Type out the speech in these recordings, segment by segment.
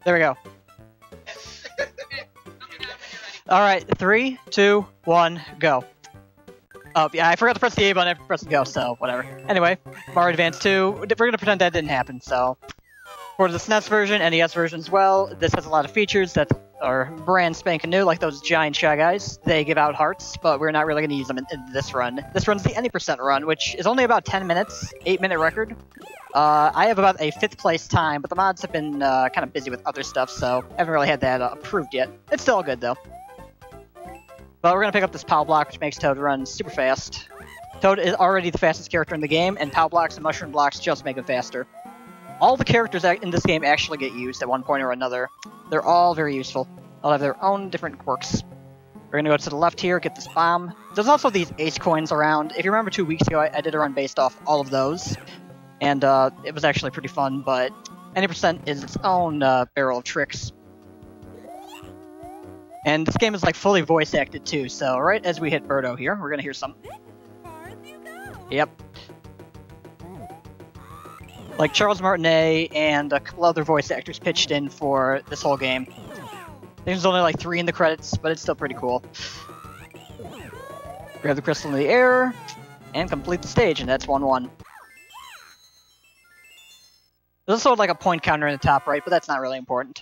There we go. Alright, 3, 2, 1, go. Oh, yeah, I forgot to press the A button after pressing go, so whatever. Anyway, Mario Advance 2, we're gonna pretend that didn't happen, so... For the SNES version, NES version as well, this has a lot of features that are brand spanking new, like those giant Shy Guys. They give out hearts, but we're not really gonna use them in this run. This run's the Any Percent run, which is only about 10 minutes, 8-minute record. I have about a 5th place time, but the mods have been kind of busy with other stuff, so I haven't really had that approved yet. It's still good, though. But we're gonna pick up this Pow Block, which makes Toad run super fast. Toad is already the fastest character in the game, and Pow Blocks and Mushroom Blocks just make him faster. All the characters in this game actually get used at one point or another. They're all very useful. They'll have their own different quirks. We're gonna go to the left here, get this bomb. There's also these ace coins around. If you remember 2 weeks ago, I did a run based off all of those. And it was actually pretty fun, but Any Percent is its own barrel of tricks. And this game is like fully voice acted too, so right as we hit Birdo here, we're gonna hear something. Yep. Like Charles Martinet and a couple other voice actors pitched in for this whole game. I think there's only like 3 in the credits, but it's still pretty cool. Grab the crystal in the air, and complete the stage, and that's 1-1. There's also like a point counter in the top right, but that's not really important.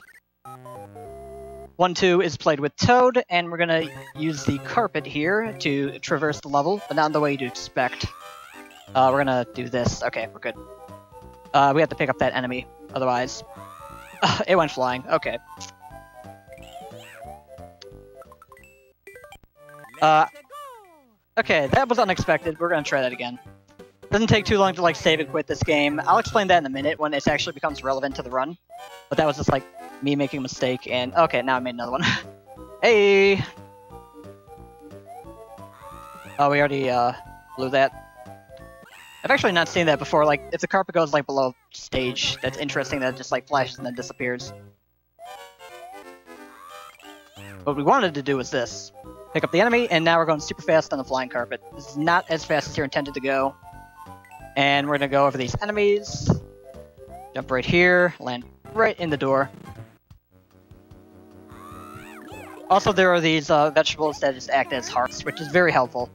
1-2 is played with Toad, and we're gonna use the carpet here to traverse the level, but not in the way you'd expect. We're gonna do this. Okay, we're good. We have to pick up that enemy, otherwise... it went flying. Okay. Okay, that was unexpected. We're gonna try that again. Doesn't take too long to, like, save and quit this game. I'll explain that in a minute when it actually becomes relevant to the run. But that was just, like, me making a mistake, and... Okay, now I made another one. Hey! Oh, we already, blew that. I've actually not seen that before. Like, if the carpet goes, like, below stage, that's interesting that it just, like, flashes and then disappears. What we wanted to do was this. Pick up the enemy, and now we're going super fast on the flying carpet. This is not as fast as you're intended to go. And we're gonna go over these enemies. Jump right here, land right in the door. Also, there are these vegetables that just act as hearts, which is very helpful.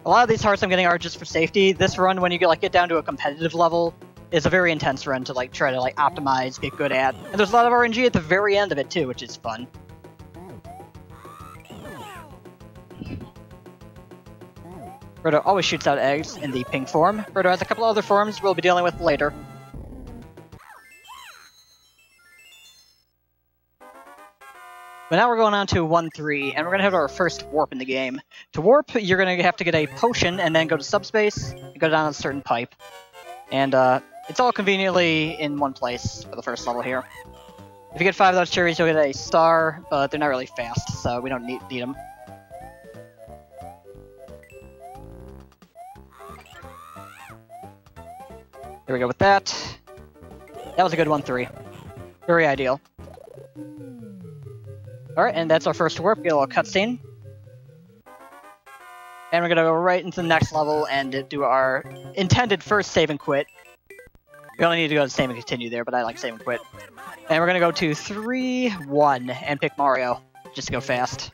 A lot of these hearts I'm getting are just for safety. This run, when you get down to a competitive level, is a very intense run to try to optimize, get good at. And there's a lot of RNG at the very end of it too, which is fun. Birdo always shoots out eggs in the pink form. Birdo has a couple other forms we'll be dealing with later. But now we're going on to 1-3, and we're going to have our first warp in the game. To warp, you're going to have to get a potion, and then go to subspace, and go down a certain pipe. And it's all conveniently in one place for the first level here. If you get 5 of those cherries, you'll get a star, but they're not really fast, so we don't need them. Here we go with that. That was a good 1-3. Very ideal. Alright, and that's our first warp. Get a little cutscene. And we're gonna go right into the next level and do our intended first save and quit. We only need to go to save and continue there, but I like save and quit. And we're gonna go to 3-1 and pick Mario, just to go fast.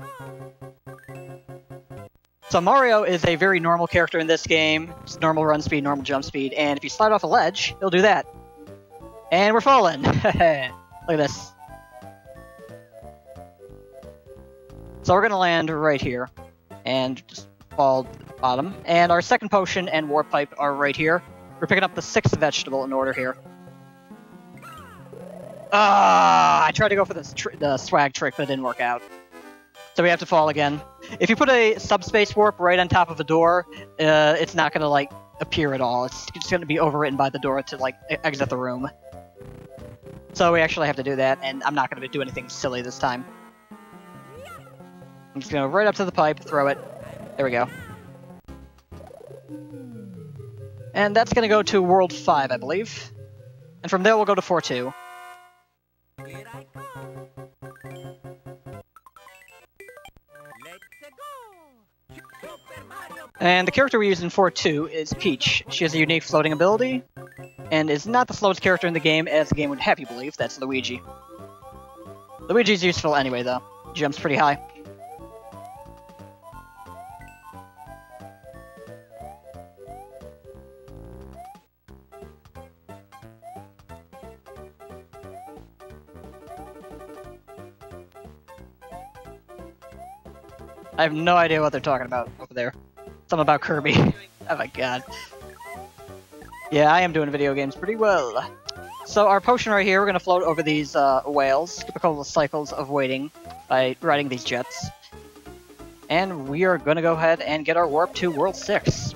So Mario is a very normal character in this game. Just normal run speed, normal jump speed, and if you slide off a ledge, he'll do that. And we're falling! Look at this. So we're gonna land right here, and just fall to the bottom. And our second potion and warp pipe are right here. We're picking up the 6th vegetable in order here. I tried to go for the swag trick, but it didn't work out. So we have to fall again. If you put a subspace warp right on top of a door, it's not gonna, appear at all. It's just gonna be overwritten by the door to, exit the room. So we actually have to do that, and I'm not gonna do anything silly this time. I'm just gonna go right up to the pipe, throw it. There we go. And that's gonna go to World 5, I believe. And from there we'll go to 4-2. And the character we use in 4-2 is Peach. She has a unique floating ability. and is not the slowest character in the game, as the game would have you believe. That's Luigi. Luigi's useful anyway, though. Jumps pretty high. I have no idea what they're talking about over there. Something about Kirby. Oh my god. Yeah, I am doing video games pretty well. So our potion right here, we're gonna float over these whales, skip a couple of cycles of waiting by riding these jets. And we are gonna go ahead and get our warp to World 6.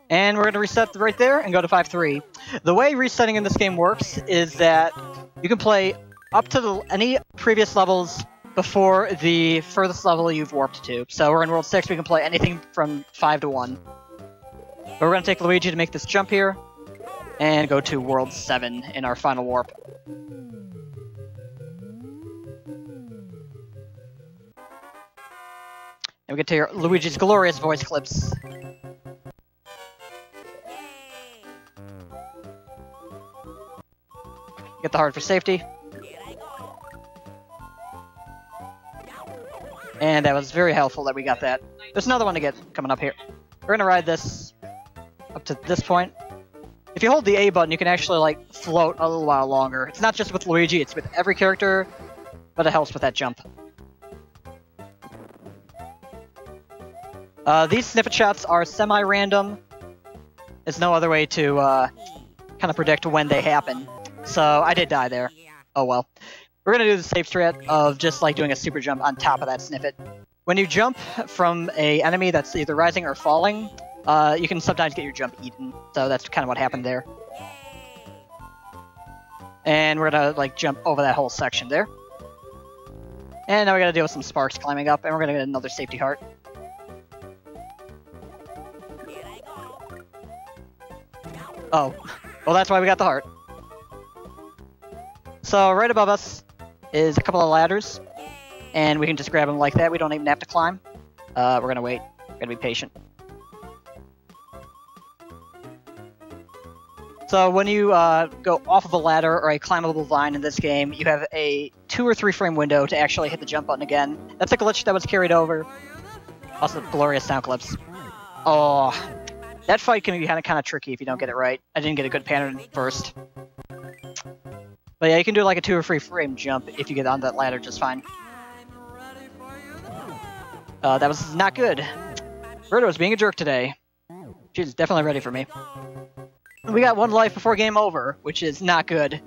And we're going to reset right there and go to 5-3. The way resetting in this game works is that you can play up to any previous levels before the furthest level you've warped to. So we're in World 6, we can play anything from 5 to 1. But we're going to take Luigi to make this jump here, and go to World 7 in our final warp. And we get to hear Luigi's glorious voice clips. Get the heart for safety. And that was very helpful that we got that. There's another one to get coming up here. We're gonna ride this up to this point. If you hold the A button, you can actually, like, float a little while longer. It's not just with Luigi, it's with every character, but it helps with that jump. These snippet shots are semi-random. There's no other way to kind of predict when they happen. So I did die there. Oh well. We're gonna do the safe strat of just like doing a super jump on top of that snippet. When you jump from a enemy that's either rising or falling, you can sometimes get your jump eaten. So that's kind of what happened there. And we're gonna like jump over that whole section there. And now we gotta deal with some sparks climbing up, and we're gonna get another safety heart. Oh, well that's why we got the heart. So right above us is a couple of ladders, and we can just grab them like that. We don't even have to climb. We're gonna wait. We're gonna be patient. So when you go off of a ladder or a climbable vine in this game, you have a 2 or 3 frame window to actually hit the jump button again. That's a glitch that was carried over. Also, glorious sound clips. Oh, that fight can be kind of tricky if you don't get it right. I didn't get a good pattern first. But yeah, you can do like a 2 or 3 frame jump if you get on that ladder just fine. That was not good. Birdo is being a jerk today. She's definitely ready for me. We got 1 life before game over, which is not good.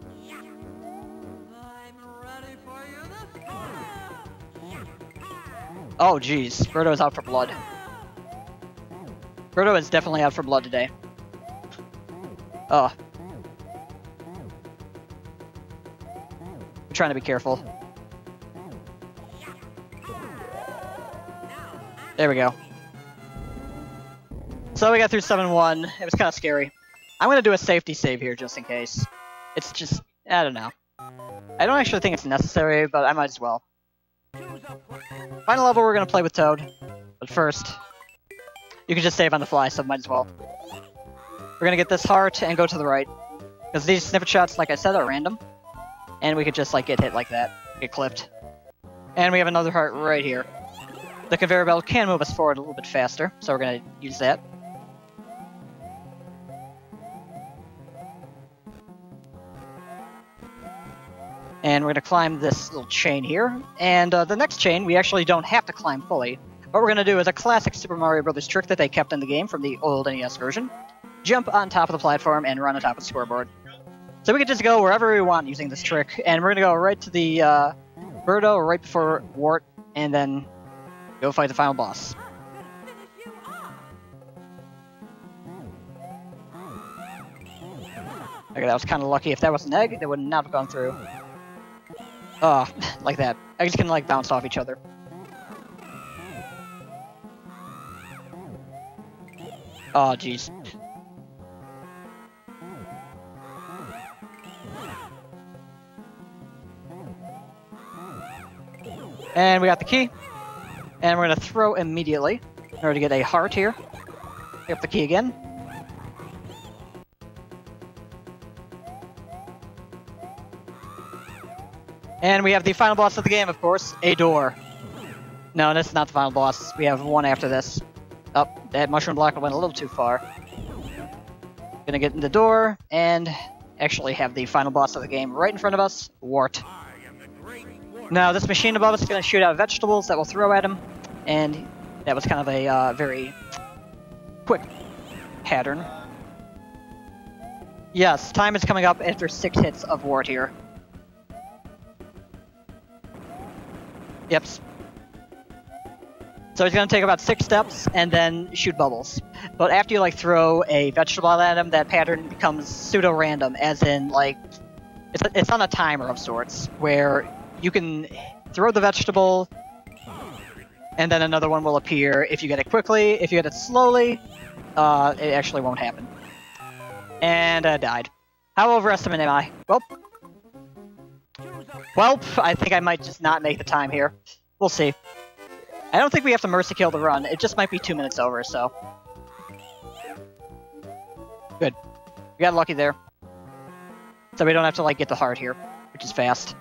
Oh jeez, Birdo is out for blood. Birdo is definitely out for blood today. Oh. I'm trying to be careful. There we go. So we got through 7-1. It was kind of scary. I'm going to do a safety save here just in case. It's just, I don't know. I don't actually think it's necessary, but I might as well. Final level, we're going to play with Toad. But first, you can just save on the fly, so might as well. We're going to get this heart and go to the right. Because these snippet shots, like I said, are random. And we could just like get hit like that, get clipped. And we have another heart right here. The conveyor belt can move us forward a little bit faster, so we're going to use that. And we're going to climb this little chain here. And the next chain, we actually don't have to climb fully. What we're going to do is a classic Super Mario Bros. Trick that they kept in the game from the old NES version. Jump on top of the platform and run on top of the scoreboard. So we can just go wherever we want using this trick. And we're going to go right to the Birdo right before Wart, and then go fight the final boss. Okay, that was kind of lucky. If that was an egg, that would not have gone through. Oh, like that. Eggs can, like, bounce off each other. Oh, jeez. And we got the key. And we're going to throw immediately in order to get a heart here. Pick up the key again. And we have the final boss of the game, of course, a door. No, this is not the final boss. We have one after this. Oh, that mushroom block went a little too far. Gonna get in the door and actually have the final boss of the game right in front of us, Wart. Now, this machine above us is gonna shoot out vegetables that we'll throw at him, and that was kind of a very quick pattern. Yes, time is coming up after 6 hits of Wart here. Yep. So he's going to take about 6 steps and then shoot bubbles. But after you, like, throw a vegetable at him, that pattern becomes pseudo-random, as in, like, it's on a timer of sorts, where you can throw the vegetable, and then another one will appear if you get it quickly. If you get it slowly, it actually won't happen. And died. How overestimated am I? Well, I think I might just not make the time here. We'll see. I don't think we have to mercy kill the run. It just might be 2 minutes over, so. Good. We got lucky there. So we don't have to, like, get the heart here, which is fast.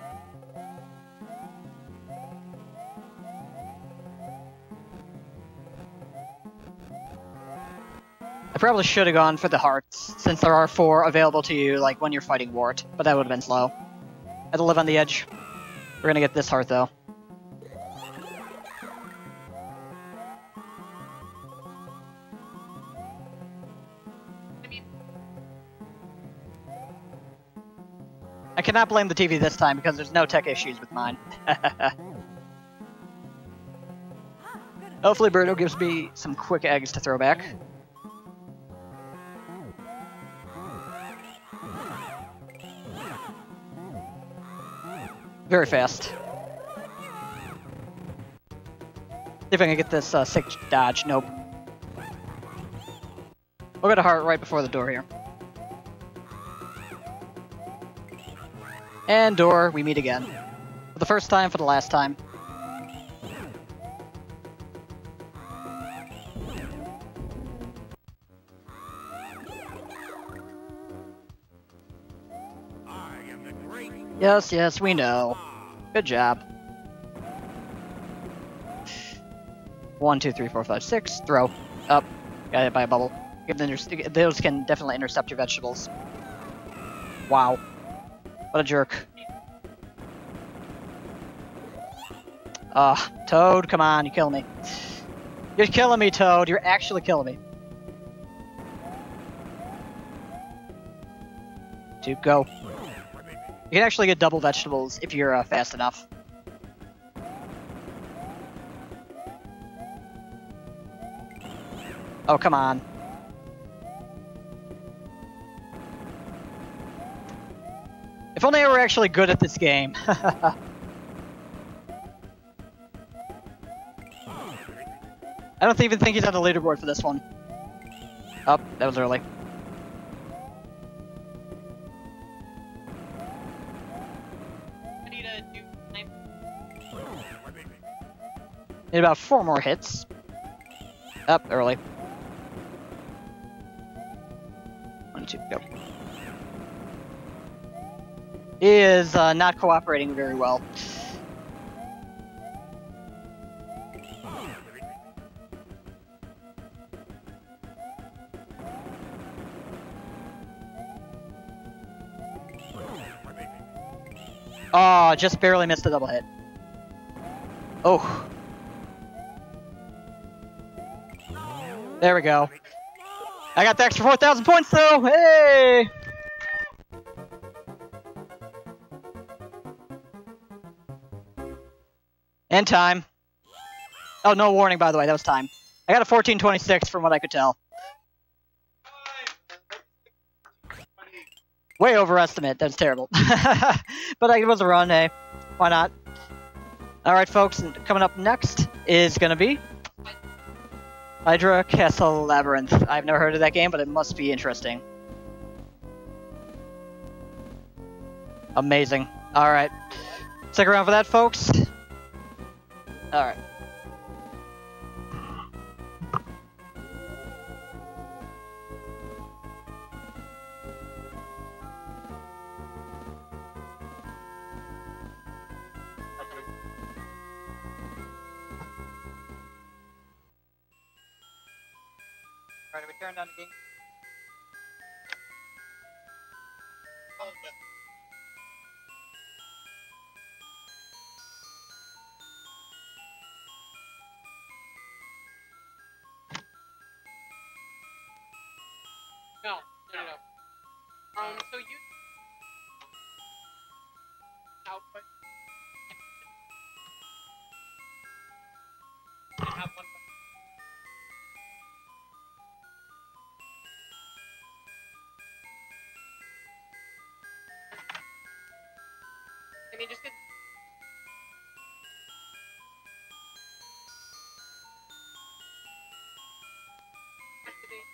I probably should have gone for the hearts, since there are 4 available to you, like, when you're fighting Wart, but that would have been slow. I had to live on the edge. We're gonna get this heart, though. I cannot blame the TV this time because there's no tech issues with mine. Hopefully Birdo gives me some quick eggs to throw back. Very fast. See if I can get this 6 dodge. Nope. We'll get a heart right before the door here. And door, we meet again. For the first time, for the last time. Yes, yes, we know. Good job. 1, 2, 3, 4, 5, 6. Throw. Up. Got hit by a bubble. Those can definitely intercept your vegetables. Wow. What a jerk. Toad, come on, you kill me. You're killing me, Toad. You're actually killing me. 2, go. You can actually get double vegetables if you're fast enough. Oh, come on. If only I were actually good at this game. I don't even think he's on the leaderboard for this one. Oh, that was early. Need about 4 more hits. Up early. 1, 2, go. He is not cooperating very well. Oh, just barely missed a double hit. Oh. There we go. I got the extra 4,000 points though! Hey! And time. Oh, no warning, by the way. That was time. I got a 14:26 from what I could tell. Way overestimate. That's terrible. But it was a run, hey. Why not? Alright, folks. Coming up next is going to be Hydra Castle Labyrinth. I've never heard of that game, but it must be interesting. Amazing. Alright. Stick around for that, folks. Alright. Alright, we turn down the game. No. So you output and have one. Can you just get activate?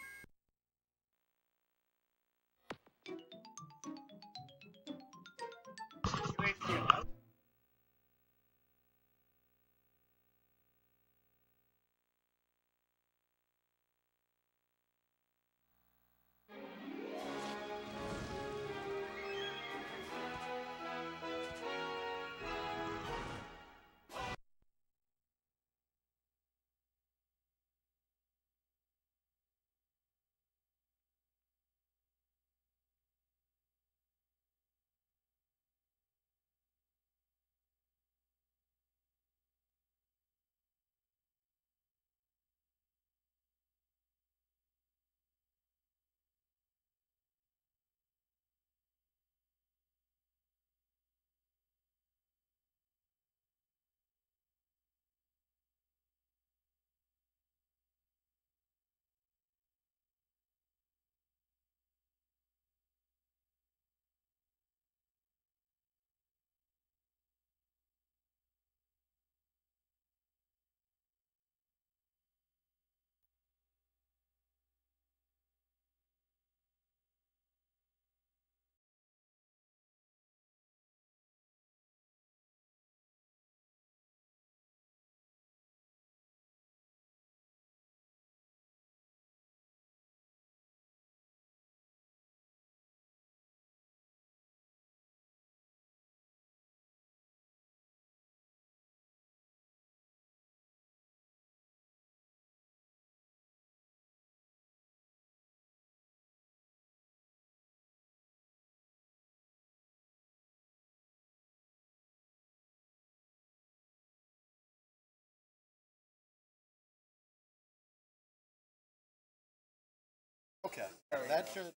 Okay, that should.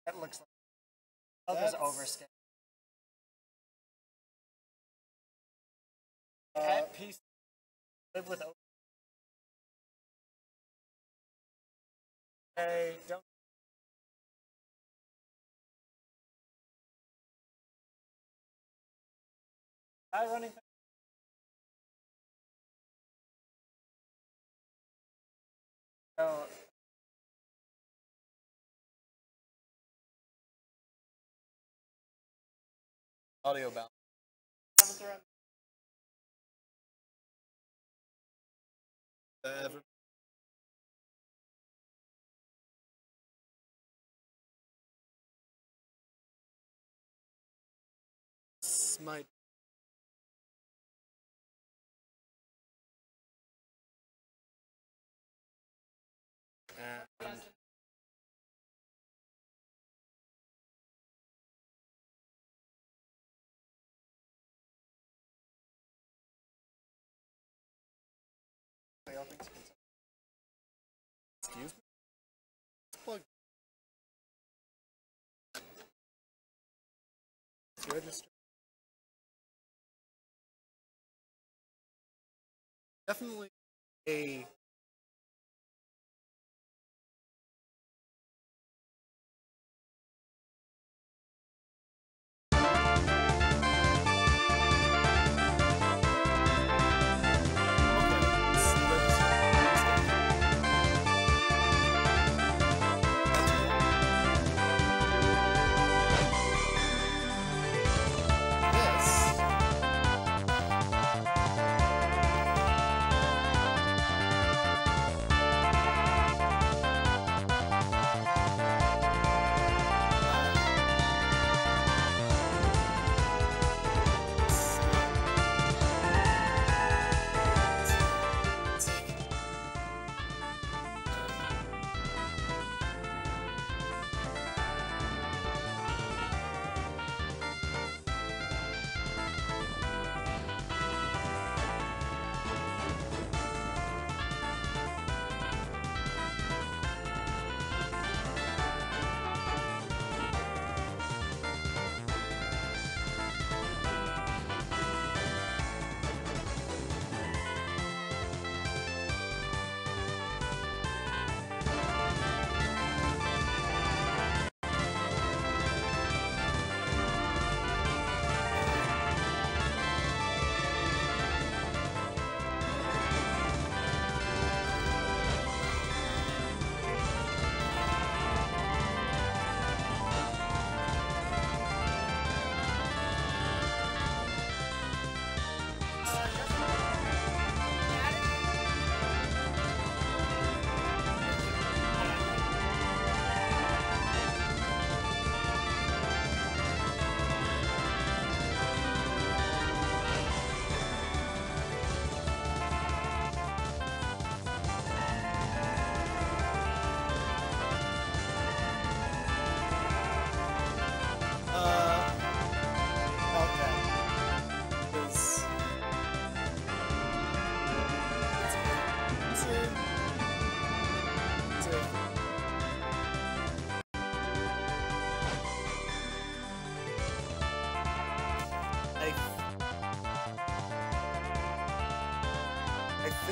That looks like others overscan. Piece live with. Okay, don't. Hi, running. Oh. Audio balance. Might. And excuse me. Plug. Register. Definitely a.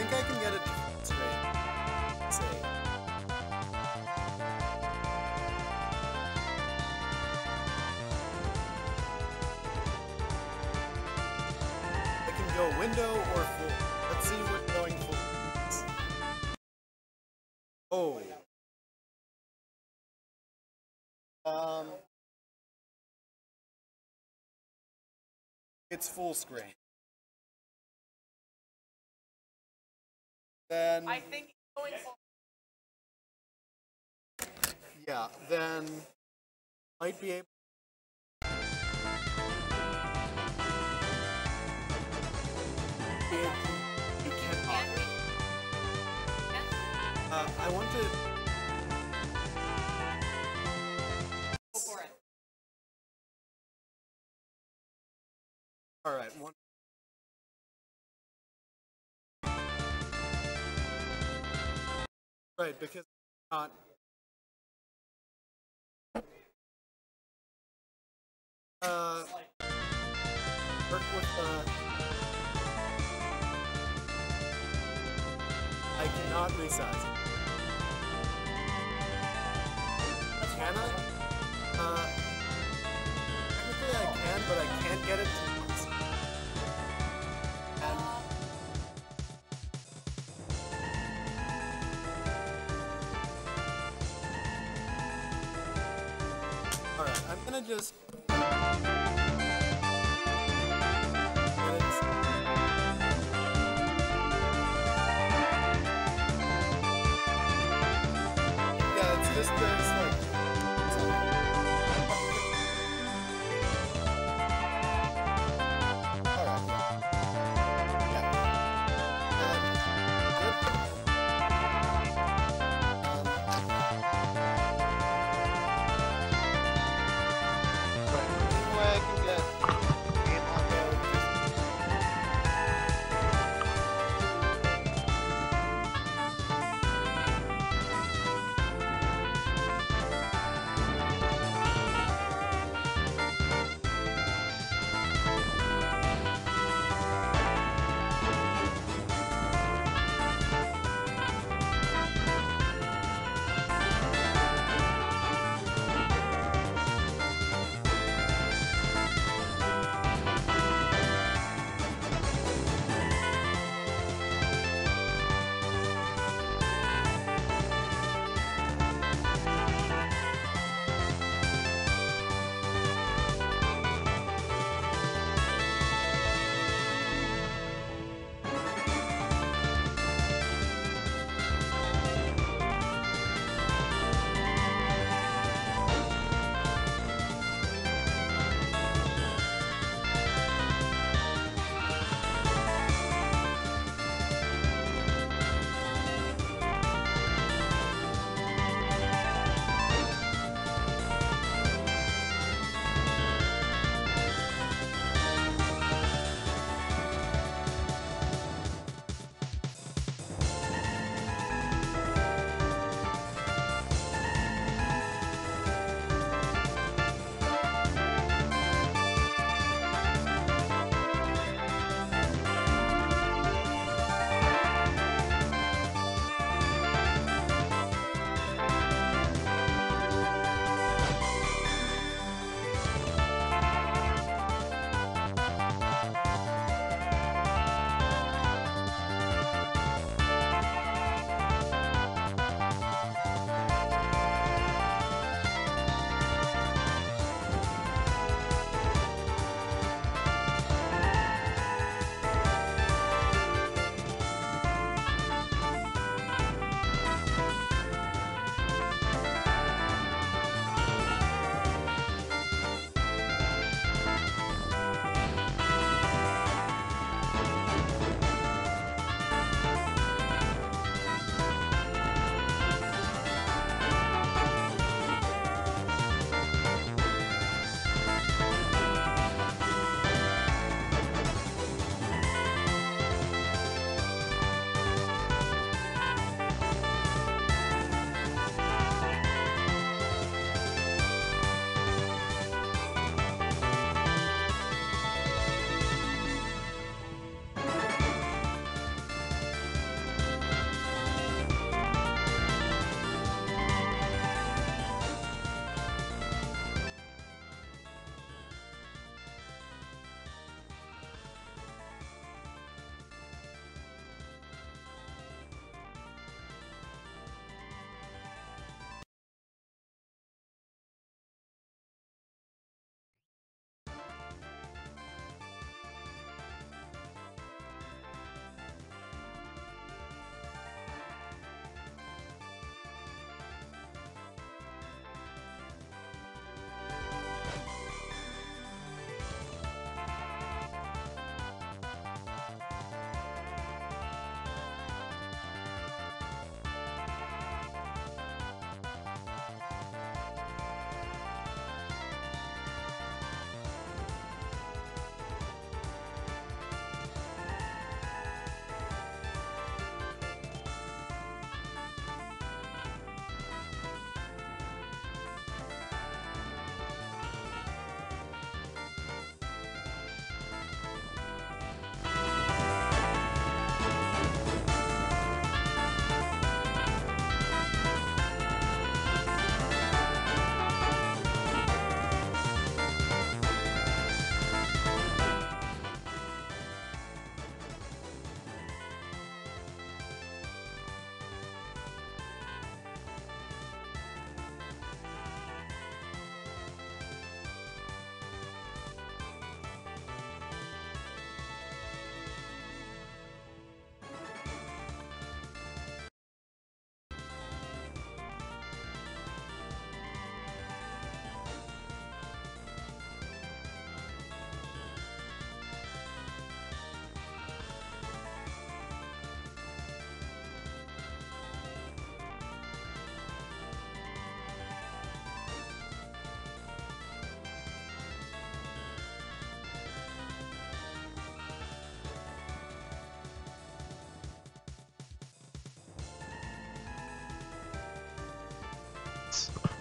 think I can get it straight. Say. I can go window or full. Let's see what going full is. Oh. It's full screen. Then, I think going for yeah, then might be able. It cannot. I want to. go for it. All right, one. Right, because not. Work with I cannot resize it. Can I? Technically I can, but I can't get it to once. And alright, I'm gonna just yeah, it's just there's like alright. Yeah. Good. Right. Any way I can get game on there, just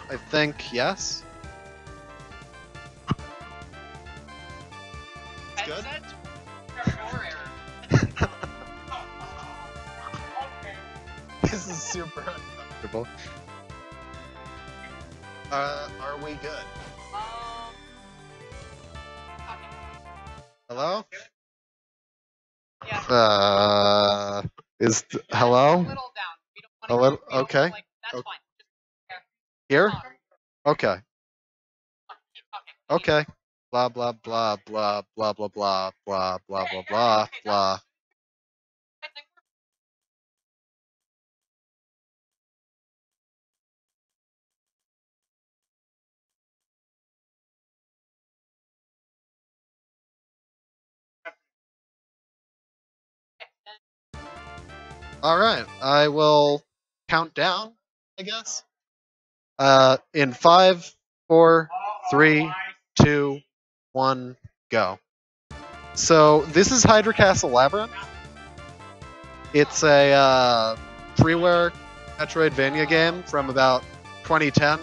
I think yes. It's good. This is super uncomfortable. Are we good? Hello? Yeah. Hello? A little down. We don't A want little, to okay. like, that's Okay. fine. Just Here? talk. Okay. Keep talking. Okay. Blah blah blah blah blah blah blah blah blah blah blah blah. I think we're Alright, I will count down, I guess. In 5, 4, 3, 2, 1, go. So this is Hydra Castle Labyrinth. It's a freeware Metroidvania game from about 2010.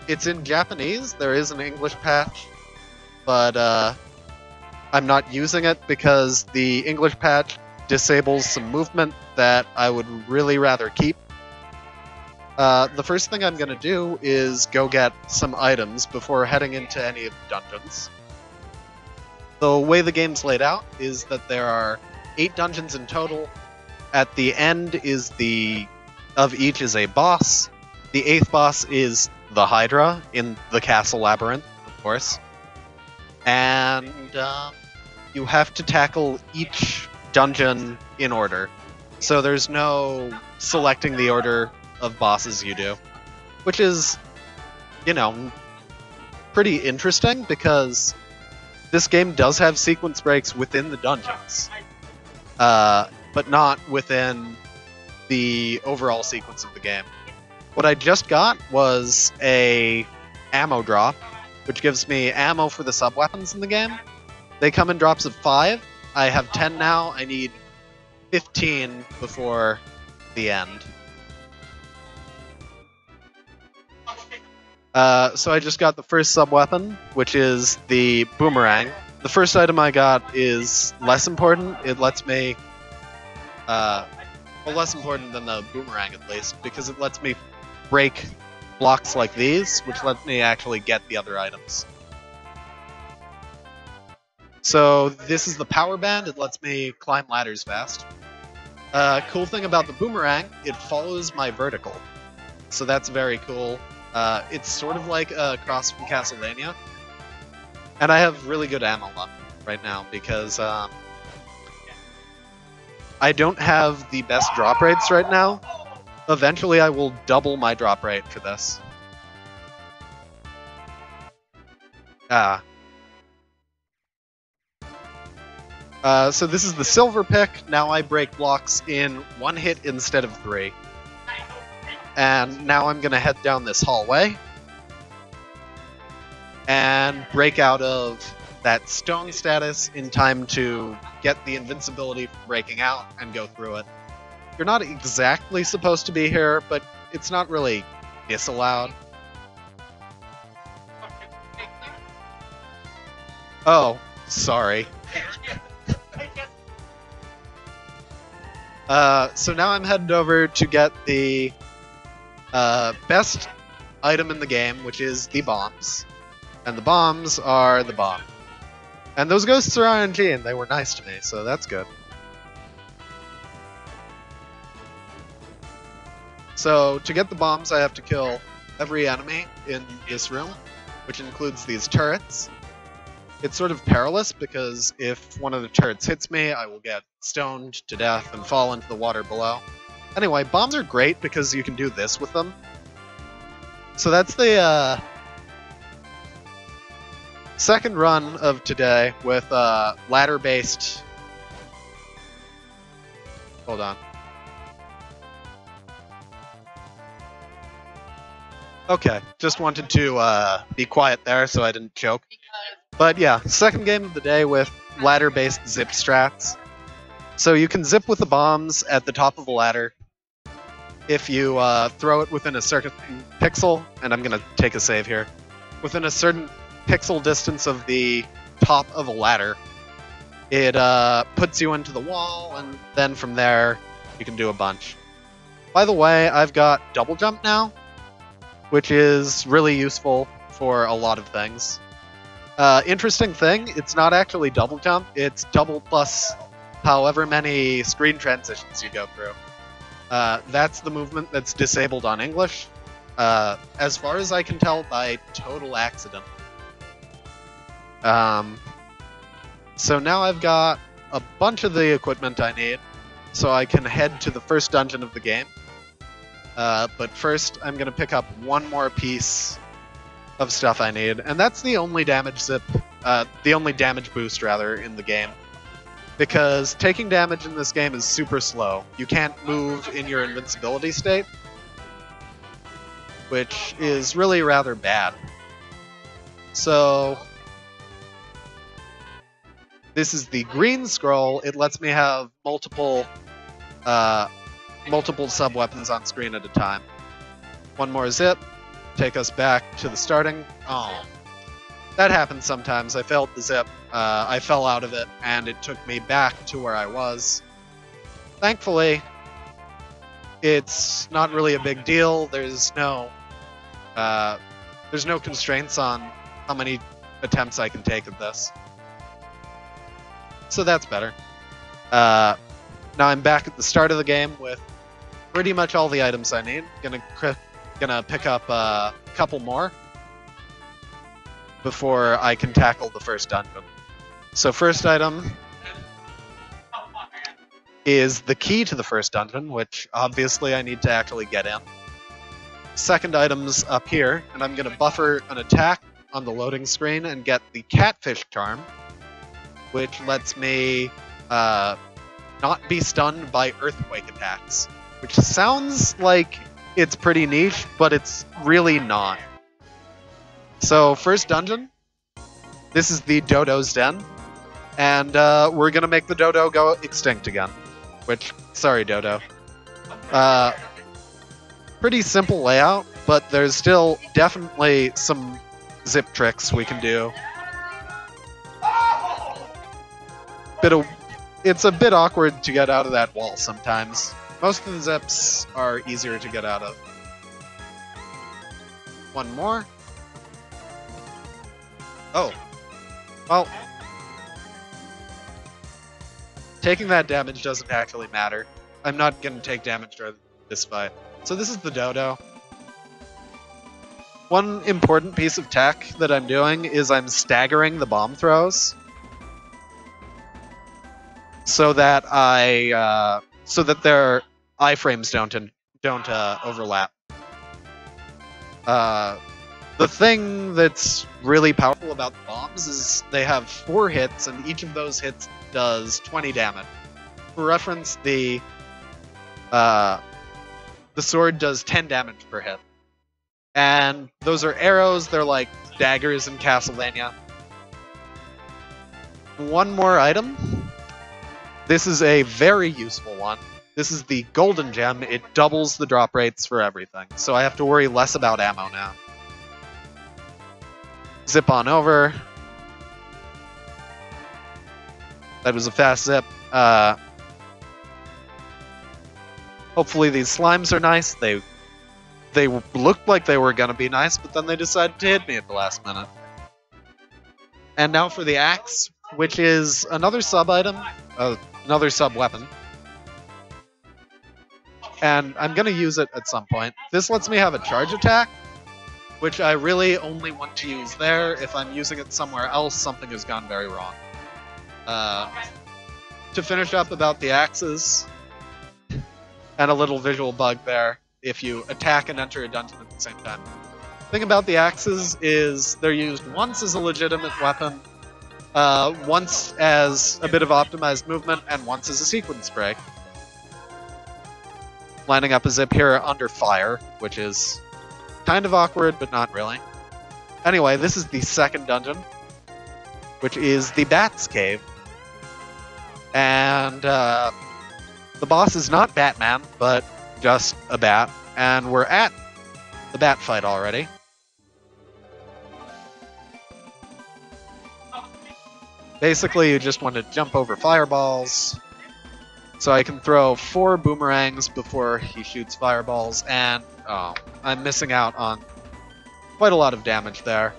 It's in Japanese. There is an English patch, but I'm not using it because the English patch disables some movement that I would really rather keep. The first thing I'm going to do is go get some items before heading into any of the dungeons. The way the game's laid out is that there are 8 dungeons in total. At the end of each is a boss. The 8th boss is the Hydra in the Castle Labyrinth, of course. And you have to tackle each dungeon in order. So there's no selecting the order of bosses you do. Which is, you know, pretty interesting because this game does have sequence breaks within the dungeons. But not within the overall sequence of the game. What I just got was a ammo drop, which gives me ammo for the sub-weapons in the game. They come in drops of 5. I have 10 now. I need 15 before the end. So I just got the first sub-weapon, which is the boomerang. The first item I got is less important. It lets me... well, less important than the boomerang at least, because it lets me break blocks like these, which lets me actually get the other items. So this is the power band. It lets me climb ladders fast. Cool thing about the boomerang, it follows my vertical. So that's very cool. It's sort of like across from Castlevania. And I have really good ammo luck right now because I don't have the best drop rates right now. Eventually I will double my drop rate for this. So this is the silver pick. Now I break blocks in 1 hit instead of 3. And now I'm gonna head down this hallway and break out of that stone status in time to get the invincibility from breaking out and go through it. You're not exactly supposed to be here, but it's not really disallowed. Oh, sorry. So now I'm headed over to get the best item in the game, which is the bombs. And the bombs are the bomb. And those ghosts are RNG, and they were nice to me, so that's good. So, to get the bombs, I have to kill every enemy in this room, which includes these turrets. It's sort of perilous, because if one of the turrets hits me, I will get stoned to death and fall into the water below. Anyway, bombs are great because you can do this with them. So that's the second run of today with ladder-based... Hold on. Okay, just wanted to be quiet there so I didn't choke. But yeah, second game of the day with ladder-based zip strats. So you can zip with the bombs at the top of the ladder. if you throw it within a certain pixel, and I'm going to take a save here, within a certain pixel distance of the top of a ladder, it puts you into the wall, and then from there, you can do a bunch. By the way, I've got double jump now, which is really useful for a lot of things. Interesting thing, it's not actually double jump, it's double plus however many screen transitions you go through. That's the movement that's disabled on English, as far as I can tell, by total accident. So now I've got a bunch of the equipment I need, so I can head to the first dungeon of the game. But first, I'm going to pick up one more piece of stuff I need, and that's the only damage zip, the only damage boost, rather, in the game. Because taking damage in this game is super slow. You can't move in your invincibility state, which is really rather bad. So this is the green scroll. It lets me have multiple sub-weapons on screen at a time. One more zip, take us back to the starting. Oh, that happens sometimes. I failed the zip. I fell out of it, and it took me back to where I was. Thankfully, it's not really a big deal. There's no constraints on how many attempts I can take at this. So that's better. Now I'm back at the start of the game with pretty much all the items I need. Gonna pick up a couple more before I can tackle the first dungeon. So first item is the key to the first dungeon, which obviously I need to actually get in. Second item's up here, and I'm going to buffer an attack on the loading screen and get the catfish charm, which lets me not be stunned by earthquake attacks, which sounds like it's pretty niche, but it's really not. So first dungeon, this is the Dodo's Den, and we're gonna make the Dodo go extinct again, which, sorry Dodo. Pretty simple layout, but there's still definitely some zip tricks we can do. It's a bit awkward to get out of that wall sometimes. Most of the zips are easier to get out of. One more. Oh. Well. Taking that damage doesn't actually matter. I'm not going to take damage during this fight. So this is the Dodo. One important piece of tech that I'm doing is I'm staggering the bomb throws. So that their iframes don't overlap. The thing that's really powerful about the bombs is they have 4 hits, and each of those hits does 20 damage. For reference, the sword does 10 damage per hit. And those are arrows, they're like daggers in Castlevania. One more item. This is a very useful one. This is the golden gem. It doubles the drop rates for everything, so I have to worry less about ammo now. Zip on over. That was a fast zip. Hopefully these slimes are nice. They looked like they were going to be nice, but then they decided to hit me at the last minute. And now for the axe, which is another sub-item, another sub-weapon. And I'm going to use it at some point. This lets me have a charge attack, which I really only want to use there. If I'm using it somewhere else, something has gone very wrong. To finish up about the axes, and a little visual bug there, if you attack and enter a dungeon at the same time. The thing about the axes is they're used once as a legitimate weapon, once as a bit of optimized movement, and once as a sequence break. Lining up a zip here under fire, which is kind of awkward, but not really. Anyway, this is the second dungeon, which is the Bat's Cave. And the boss is not Batman, but just a bat, and we're at the bat fight already. Basically, you just want to jump over fireballs. So I can throw 4 boomerangs before he shoots fireballs, and oh, I'm missing out on quite a lot of damage there,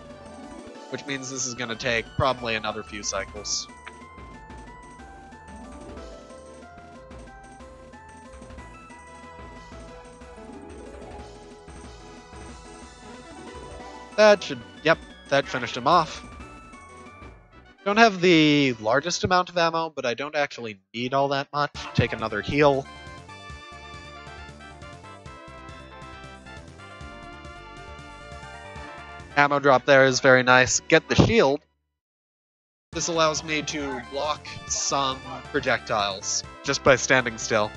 which means this is going to take probably another few cycles. That should, yep, that finished him off. Don't have the largest amount of ammo, but I don't actually need all that much. Take another heal. Ammo drop there is very nice. Get the shield. This allows me to block some projectiles just by standing still.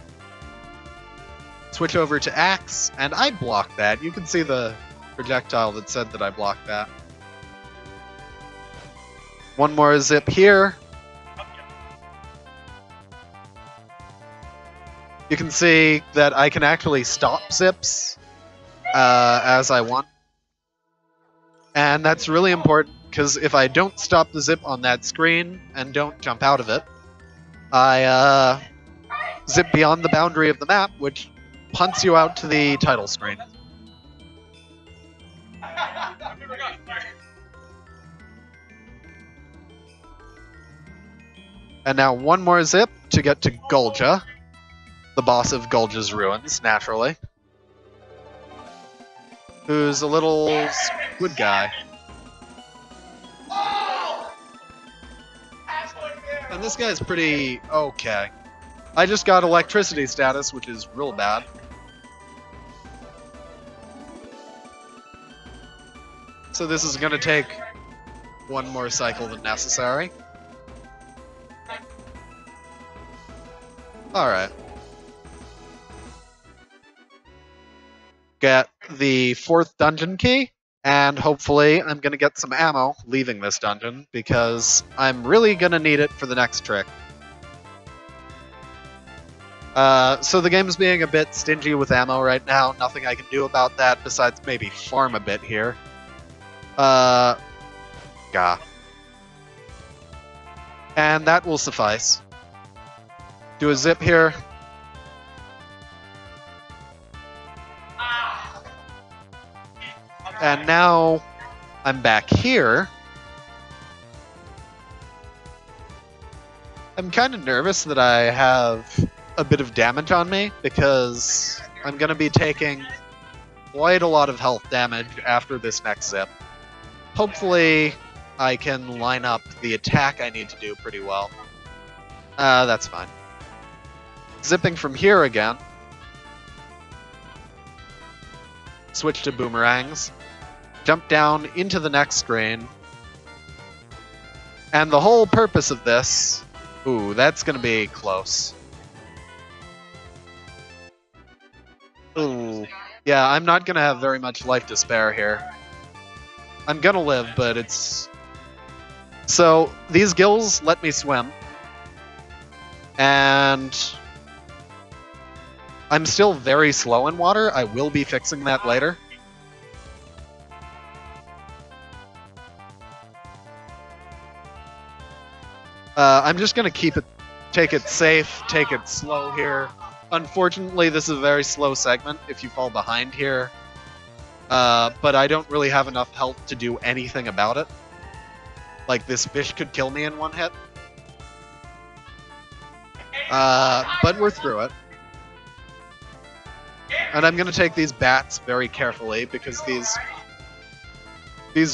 Switch over to axe, and I blocked that. You can see the projectile that said that I blocked that. One more zip here. You can see that I can actually stop zips as I want. And that's really important, because if I don't stop the zip on that screen and don't jump out of it, I zip beyond the boundary of the map, which punts you out to the title screen. And now one more zip to get to Gulja, the boss of Gulja's Ruins, naturally. Who's a little squid guy. And this guy's pretty okay. I just got electricity status, which is real bad. So this is going to take one more cycle than necessary. Alright. Get the 4th dungeon key, and hopefully I'm going to get some ammo leaving this dungeon, because I'm really going to need it for the next trick. So the game's being a bit stingy with ammo right now. Nothing I can do about that besides maybe farm a bit here. Gah. And that will suffice. Do a zip here. And now I'm back here. I'm kind of nervous that I have a bit of damage on me, because I'm going to be taking quite a lot of health damage after this next zip. Hopefully I can line up the attack I need to do pretty well. That's fine. Zipping from here again. Switch to boomerangs. Jump down into the next screen. And the whole purpose of this... Ooh, that's going to be close. Ooh. Yeah, I'm not going to have very much life to spare here. I'm going to live, but it's... So, these gills let me swim. And... I'm still very slow in water. I will be fixing that later. I'm just going to take it safe, take it slow here. Unfortunately, this is a very slow segment if you fall behind here. But I don't really have enough health to do anything about it. Like, this fish could kill me in one hit. But we're through it. And I'm going to take these bats very carefully, because these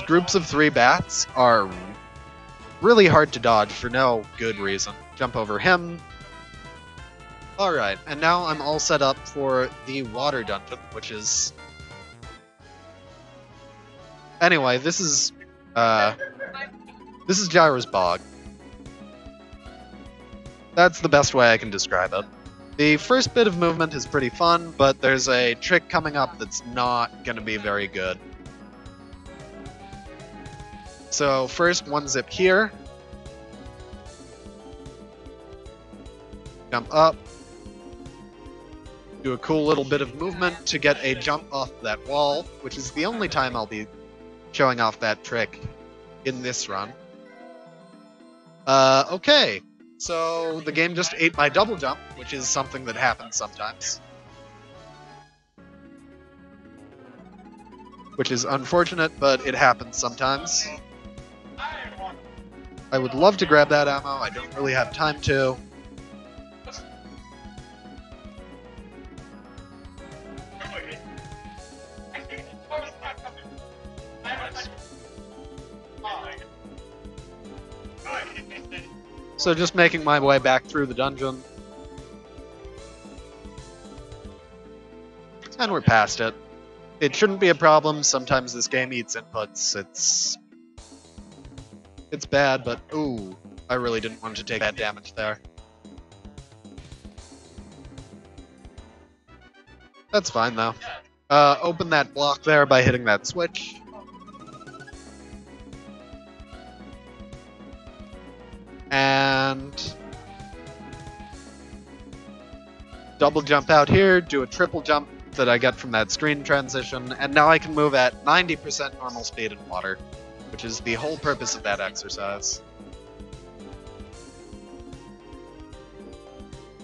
groups of 3 bats are really hard to dodge for no good reason. Jump over him. Alright, and now I'm all set up for the water dungeon, which is... Anyway, this is Gyro's Bog. That's the best way I can describe it. The first bit of movement is pretty fun, but there's a trick coming up that's not going to be very good. So first, one zip here. Jump up. do a cool little bit of movement to get a jump off that wall, which is the only time I'll be showing off that trick in this run. Okay, so the game just ate my double jump, which is something that happens sometimes. Which is unfortunate, but it happens sometimes. I would love to grab that ammo, I don't really have time to. So just making my way back through the dungeon. And we're past it. It shouldn't be a problem. Sometimes this game eats inputs. It's bad, but ooh, I really didn't want to take that damage there. That's fine though. Open that block there by hitting that switch. And double jump out here, do a triple jump that I get from that screen transition, and now I can move at 90% normal speed in water, which is the whole purpose of that exercise.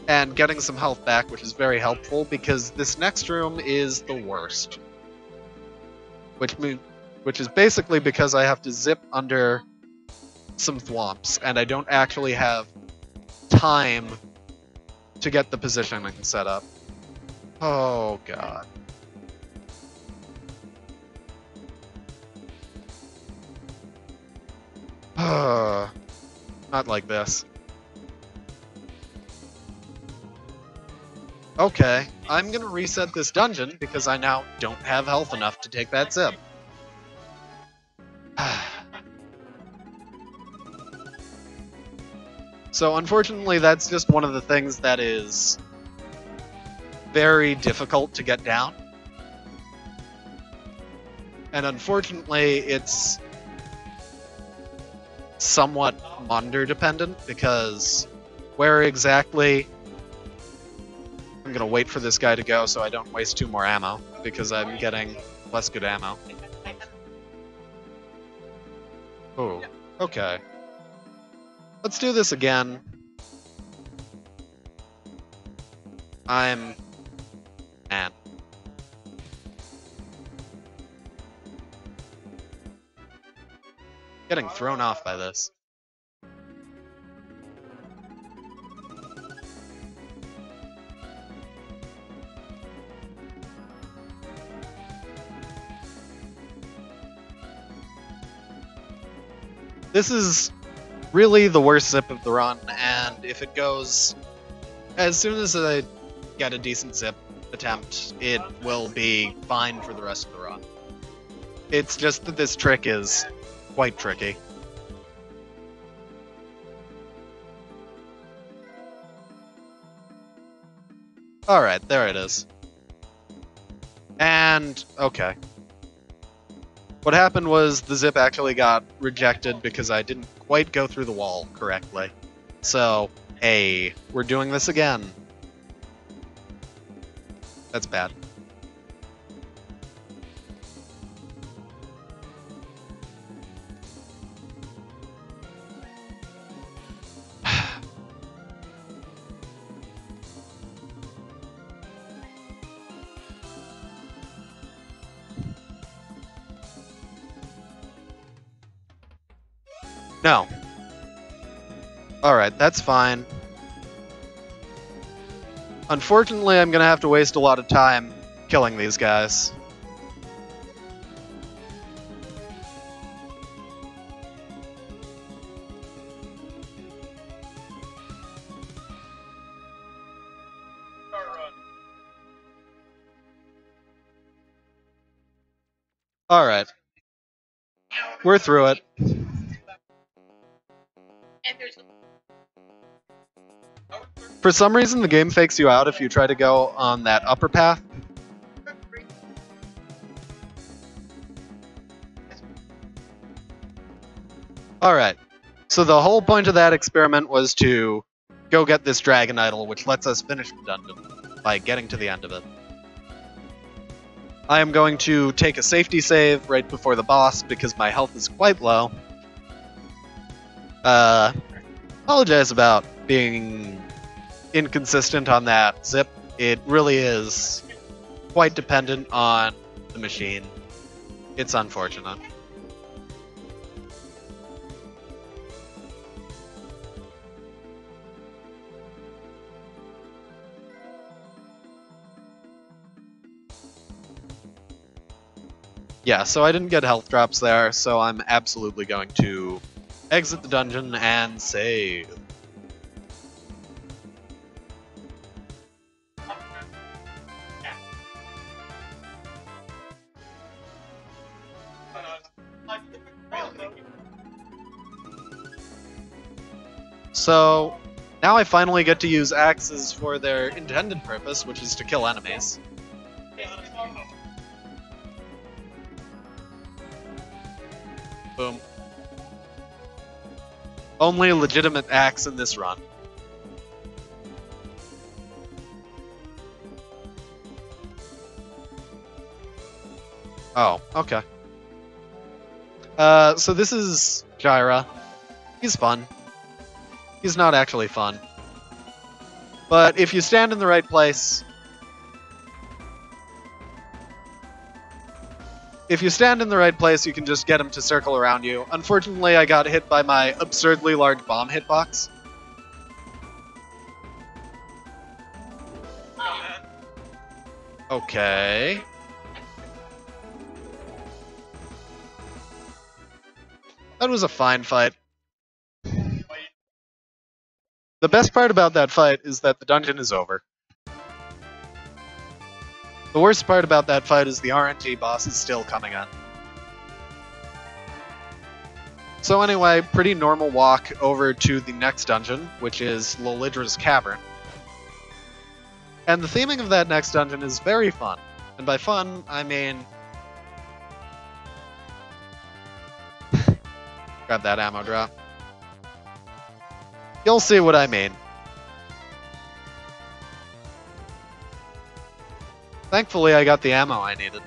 And getting some health back, which is very helpful, because this next room is the worst. Which is basically because I have to zip under some thwomps, and I don't actually have time to get the positioning set up. Oh god. Not like this. Okay, I'm gonna reset this dungeon because I now don't have health enough to take that zip. So unfortunately, that's just one of the things that is very difficult to get down. And unfortunately, it's somewhat monitor dependent, because where exactly... I'm gonna wait for this guy to go so I don't waste 2 more ammo, because I'm getting less good ammo. Oh, okay. Let's do this again. Man. Getting thrown off by this. This is really the worst zip of the run, and if it goes... As soon as I get a decent zip attempt, it will be fine for the rest of the run. It's just that this trick is quite tricky. Alright, there it is. And, okay. What happened was the zip actually got rejected because I didn't quite go through the wall correctly. So, hey, we're doing this again. That's bad. No. Alright, that's fine. Unfortunately, I'm gonna have to waste a lot of time killing these guys. Alright. We're through it. For some reason, the game fakes you out if you try to go on that upper path. Alright, so the whole point of that experiment was to go get this dragon idol, which lets us finish the dungeon. by getting to the end of it. I am going to take a safety save right before the boss because my health is quite low. Apologize about being inconsistent on that zip. It really is quite dependent on the machine. It's unfortunate. Yeah, so I didn't get health drops there, so I'm absolutely going to exit the dungeon and save. So, now I finally get to use axes for their intended purpose, which is to kill enemies. Boom. Only a legitimate axe in this run. Oh, okay. So this is Gyra. He's fun. He's not actually fun. But if you stand in the right place... If you stand in the right place, you can just get him to circle around you. Unfortunately, I got hit by my absurdly large bomb hitbox. Okay. That was a fine fight. The best part about that fight is that the dungeon is over. The worst part about that fight is the RNG boss is still coming in. So anyway, pretty normal walk over to the next dungeon, which is Lolidra's Cavern. And the theming of that next dungeon is very fun. And by fun, I mean... Grab that ammo drop. You'll see what I mean. Thankfully, I got the ammo I needed.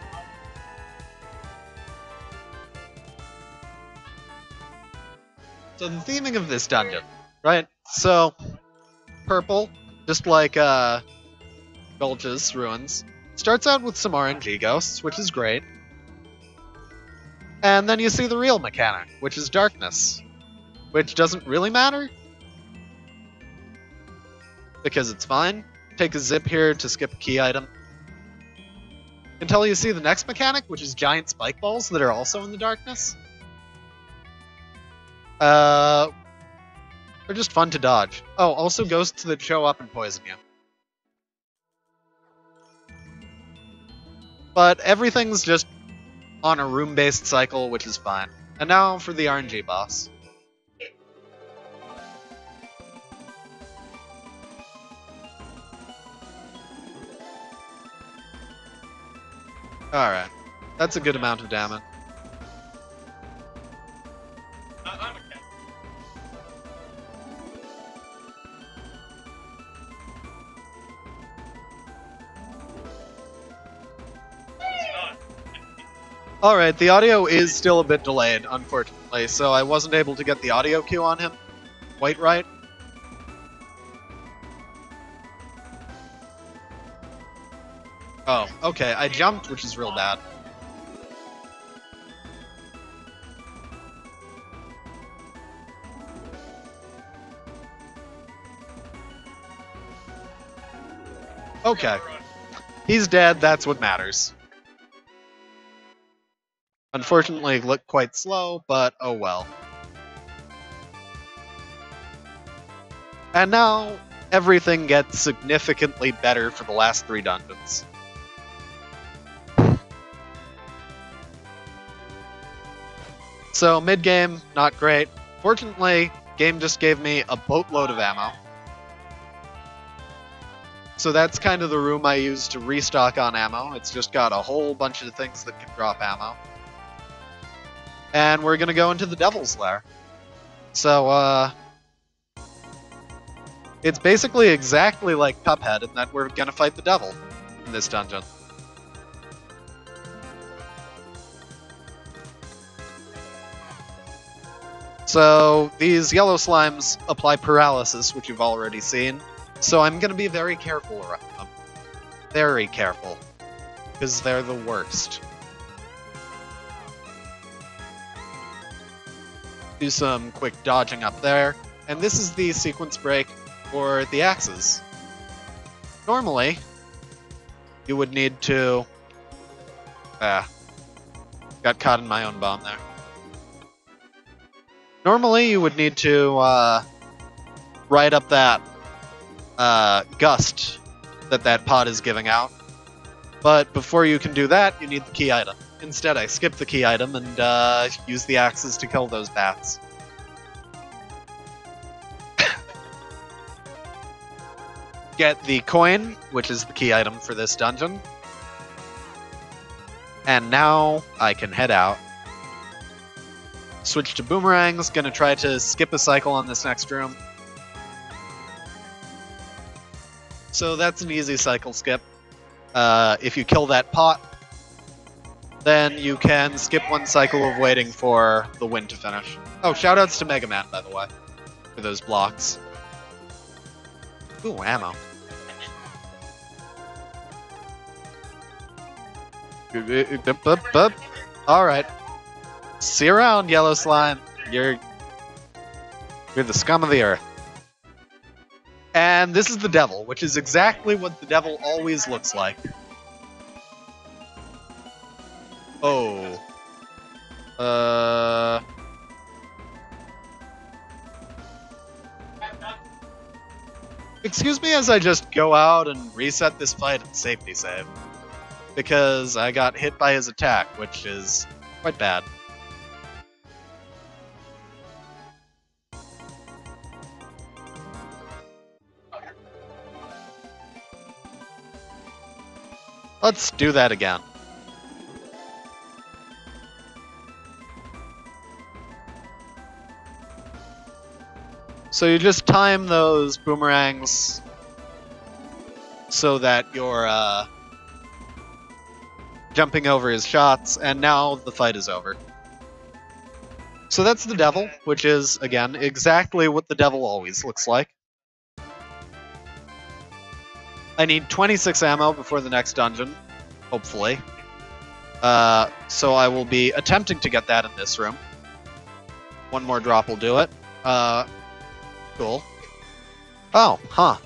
So the theming of this dungeon, right? So, purple, just like Gulch's Ruins, starts out with some RNG ghosts, which is great. And then you see the real mechanic, which is darkness, which doesn't really matter, because it's fine. Take a zip here to skip a key item. Until you see the next mechanic, which is giant spike balls that are also in the darkness. They're just fun to dodge. Oh, also ghosts that show up and poison you. But everything's just on a room-based cycle, which is fine. And now for the RNG boss. Alright. That's a good amount of damage. Alright, the audio is still a bit delayed, unfortunately, so I wasn't able to get the audio cue on him quite right. Oh, okay, I jumped, which is real bad. Okay. He's dead, that's what matters. Unfortunately, looked quite slow, but oh well. And now, everything gets significantly better for the last 3 dungeons. So, mid-game, not great. Fortunately, game just gave me a boatload of ammo. So that's kind of the room I use to restock on ammo. It's just got a whole bunch of things that can drop ammo. And we're gonna go into the Devil's Lair. So, It's basically exactly like Cuphead in that we're gonna fight the devil in this dungeon. So these yellow slimes apply paralysis, which you've already seen. So I'm gonna be very careful around them. Very careful. Because they're the worst. Do some quick dodging up there. And this is the sequence break for the axes. Normally, you would need to... got caught in my own bomb there. Normally, you would need to ride up that gust that pod is giving out. But before you can do that, you need the key item. Instead, I skipped the key item and used the axes to kill those bats. Get the coin, which is the key item for this dungeon. And now I can head out. Switch to boomerangs, gonna try to skip a cycle on this next room. So that's an easy cycle skip. If you kill that pot, then you can skip one cycle of waiting for the win to finish. Oh, shoutouts to Mega Man, by the way, for those blocks. Ooh, ammo. Alright. See you around, yellow slime. You're the scum of the earth. And this is the devil, which is exactly what the devil always looks like. Oh. Excuse me as I just go out and reset this fight and safety save. Because I got hit by his attack, which is quite bad. Let's do that again. So you just time those boomerangs so that you're jumping over his shots, and now the fight is over. So that's the devil, which is, again, exactly what the devil always looks like. I need 26 ammo before the next dungeon, hopefully. So I will be attempting to get that in this room. One more drop will do it. Cool. Oh, huh.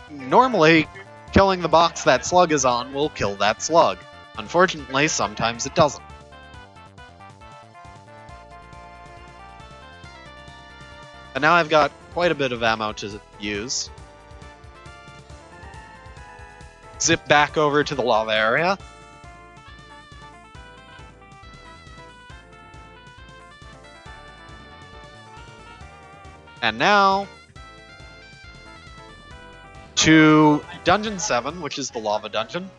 Normally, killing the box that slug is on will kill that slug. Unfortunately, sometimes it doesn't. And now I've got quite a bit of ammo to use. Zip back over to the lava area. And now to Dungeon 7, which is the lava dungeon.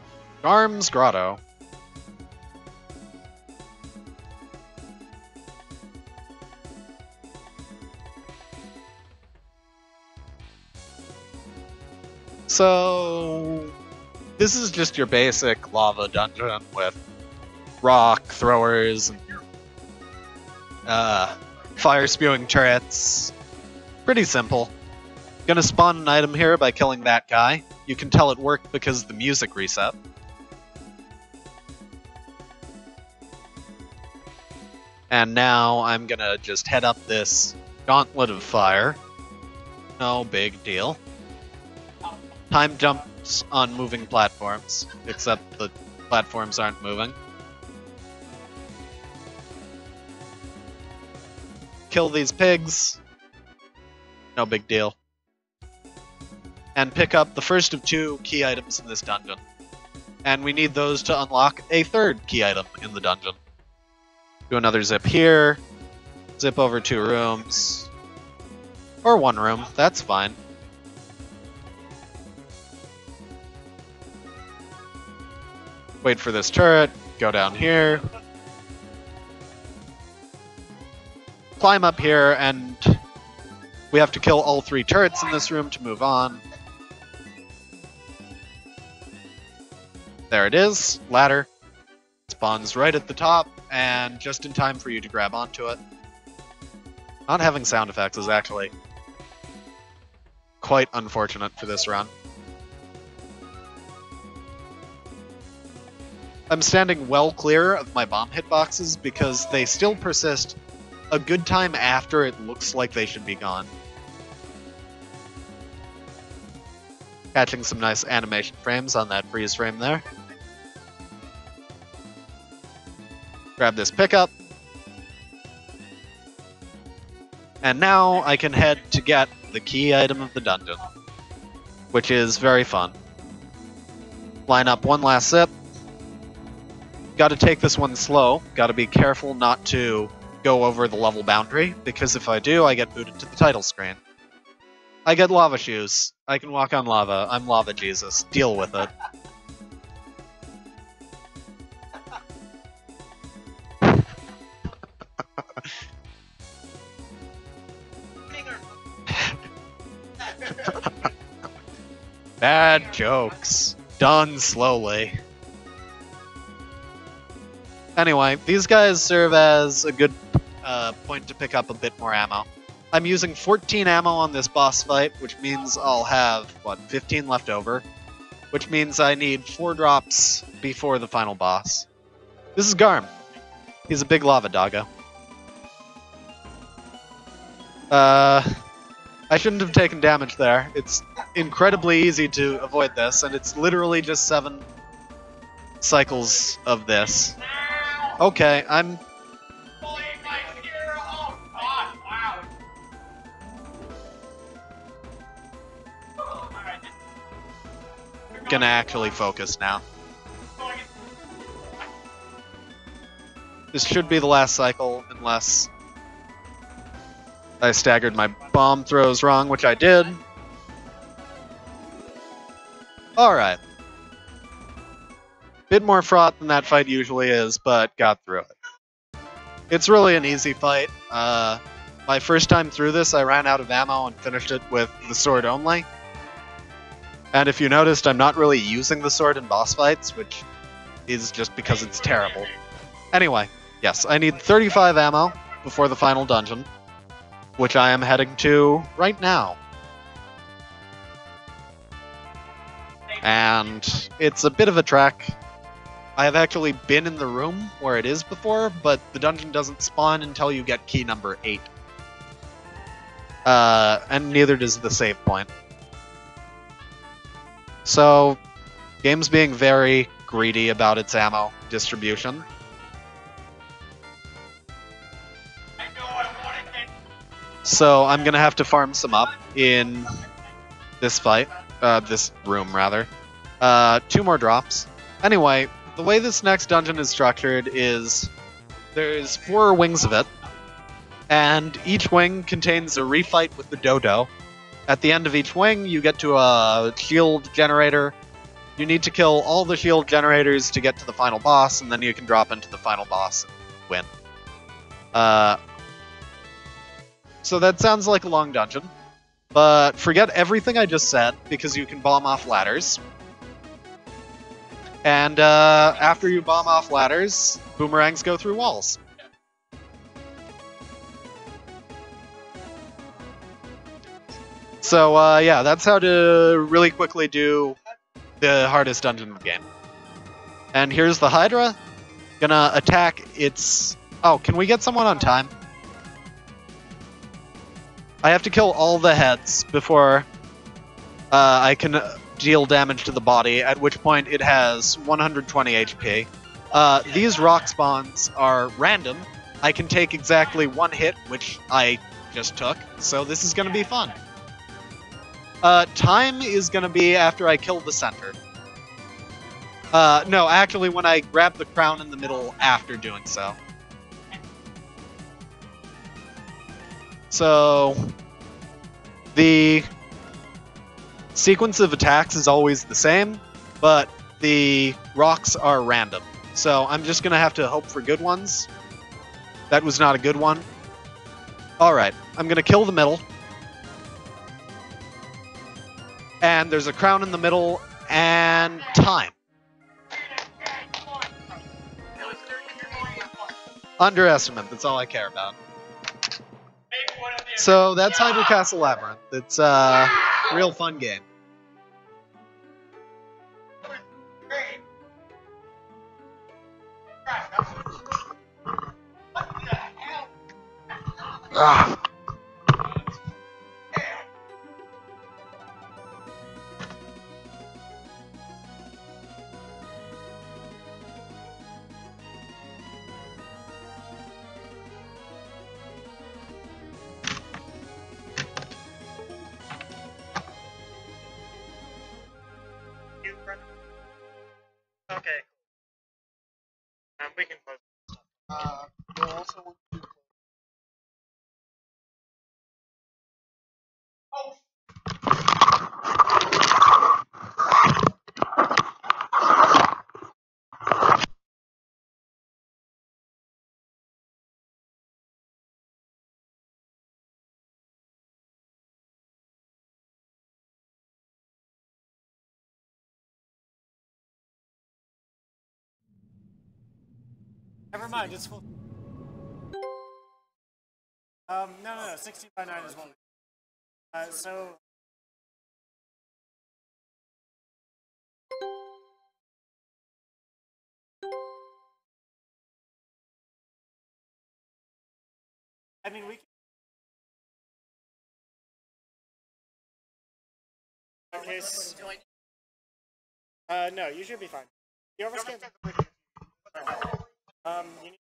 Arms Grotto. So this is just your basic lava dungeon with rock throwers and fire spewing turrets. Pretty simple. Gonna spawn an item here by killing that guy. You can tell it worked because the music reset. And now I'm gonna just head up this gauntlet of fire. No big deal. Time jumps on moving platforms, except the platforms aren't moving. Kill these pigs. No big deal. And pick up the first of 2 key items in this dungeon. And we need those to unlock a 3rd key item in the dungeon. Do another zip here. Zip over 2 rooms. Or 1 room, that's fine. Wait for this turret, go down here. Climb up here and We have to kill all 3 turrets in this room to move on. There it is, ladder. Spawns right at the top, and just in time for you to grab onto it. Not having sound effects is actually quite unfortunate for this run. I'm standing well clear of my bomb hitboxes because they still persist a good time after it looks like they should be gone. Catching some nice animation frames on that freeze frame there. Grab this pickup. And now I can head to get the key item of the dungeon, which is very fun. Line up one last sip. Gotta take this one slow. Gotta be careful not to go over the level boundary, because if I do, I get booted to the title screen. I get lava shoes. I can walk on lava. I'm Lava Jesus. Deal with it. Bad jokes. Done slowly. Anyway, these guys serve as a good point to pick up a bit more ammo. I'm using 14 ammo on this boss fight, which means I'll have, 15 left over. Which means I need 4 drops before the final boss. This is Garm. He's a big lava doggo. I shouldn't have taken damage there. It's incredibly easy to avoid this, and it's literally just 7 cycles of this. Okay, I'm... gonna actually focus now. This should be the last cycle, unless I staggered my bomb throws wrong, which I did. Alright. Bit more fraught than that fight usually is, but got through it. It's really an easy fight. My first time through this, I ran out of ammo and finished it with the sword only. And if you noticed, I'm not really using the sword in boss fights, which is just because it's terrible. Anyway, yes, I need 35 ammo before the final dungeon, which I am heading to right now. And it's a bit of a trek. I have actually been in the room where it is before, but the dungeon doesn't spawn until you get key number 8. And neither does the save point. So, game's being very greedy about its ammo distribution. So I'm gonna have to farm some up in this fight, this room rather. 2 more drops. Anyway, the way this next dungeon is structured is there's 4 wings of it, and each wing contains a refight with the dodo. At the end of each wing, you get to a shield generator. You need to kill all the shield generators to get to the final boss, and then you can drop into the final boss and win. So that sounds like a long dungeon, but forget everything I just said, because you can bomb off ladders. And after you bomb off ladders, boomerangs go through walls. So yeah, that's how to really quickly do the hardest dungeon in the game. And here's the Hydra. Gonna attack its... Oh, can we get someone on time? I have to kill all the heads before I can deal damage to the body, at which point it has 120 HP. These rock spawns are random. I can take exactly 1 hit, which I just took, so this is gonna be fun. Time is gonna be after I kill the center. No, actually when I grab the crown in the middle after doing so. So, the sequence of attacks is always the same, but the rocks are random. So I'm just gonna have to hope for good ones. That was not a good one. Alright, I'm gonna kill the middle. and there's a crown in the middle, and time. Underestimate, that's all I care about. So that's Hydro Castle Labyrinth. It's a real fun game. Ah. Okay. We can close. You'll also want to Never mind, it's full. No, 16 by 9 is one. So. I mean, we can. Okay. No, you should be fine. You overscan. You need.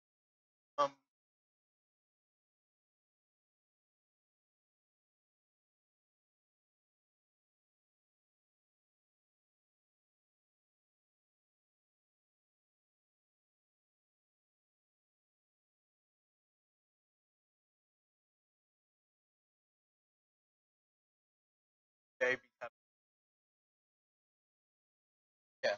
Yeah.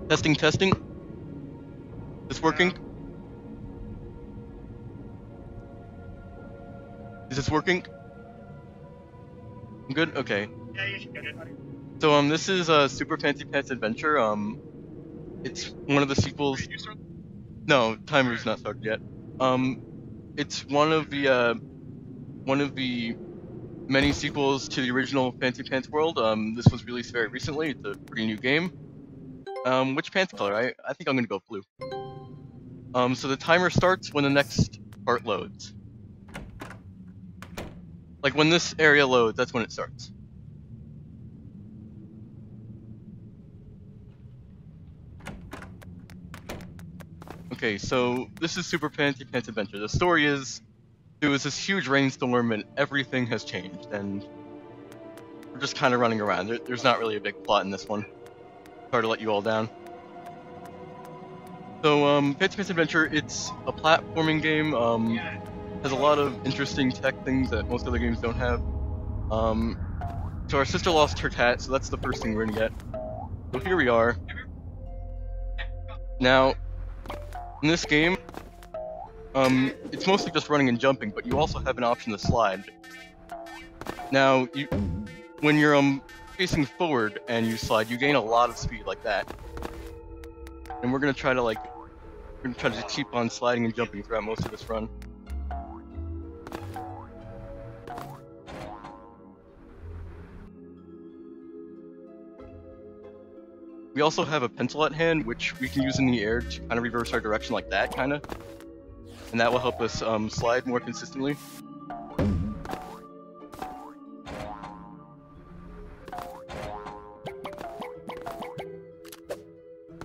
Testing, testing. Is this working? Is this working? I'm good? Okay. Yeah, you should get it. So, this is Super Fancy Pants Adventure. It's one of the sequels. No, timer's not started yet. It's one of the many sequels to the original Fancy Pants world. This was released very recently. It's a pretty new game. Which pants color? I think I'm gonna go blue. So the timer starts when the next part loads. Like when this area loads, that's when it starts. Okay, so this is Super Fancy Pants Adventure. The story is, there was this huge rainstorm and everything has changed, and we're just kind of running around. There's not really a big plot in this one. Sorry to let you all down. So, Fancy Pants Adventure, it's a platforming game, has a lot of interesting tech things that most other games don't have. So our sister lost her cat, so that's the first thing we're gonna get. So here we are. Now, in this game, it's mostly just running and jumping, but you also have an option to slide. Now, when you're facing forward and you slide, you gain a lot of speed like that. And we're gonna try to just keep on sliding and jumping throughout most of this run. We also have a pencil at hand, which we can use in the air to kind of reverse our direction like that, kind of. And that will help us slide more consistently.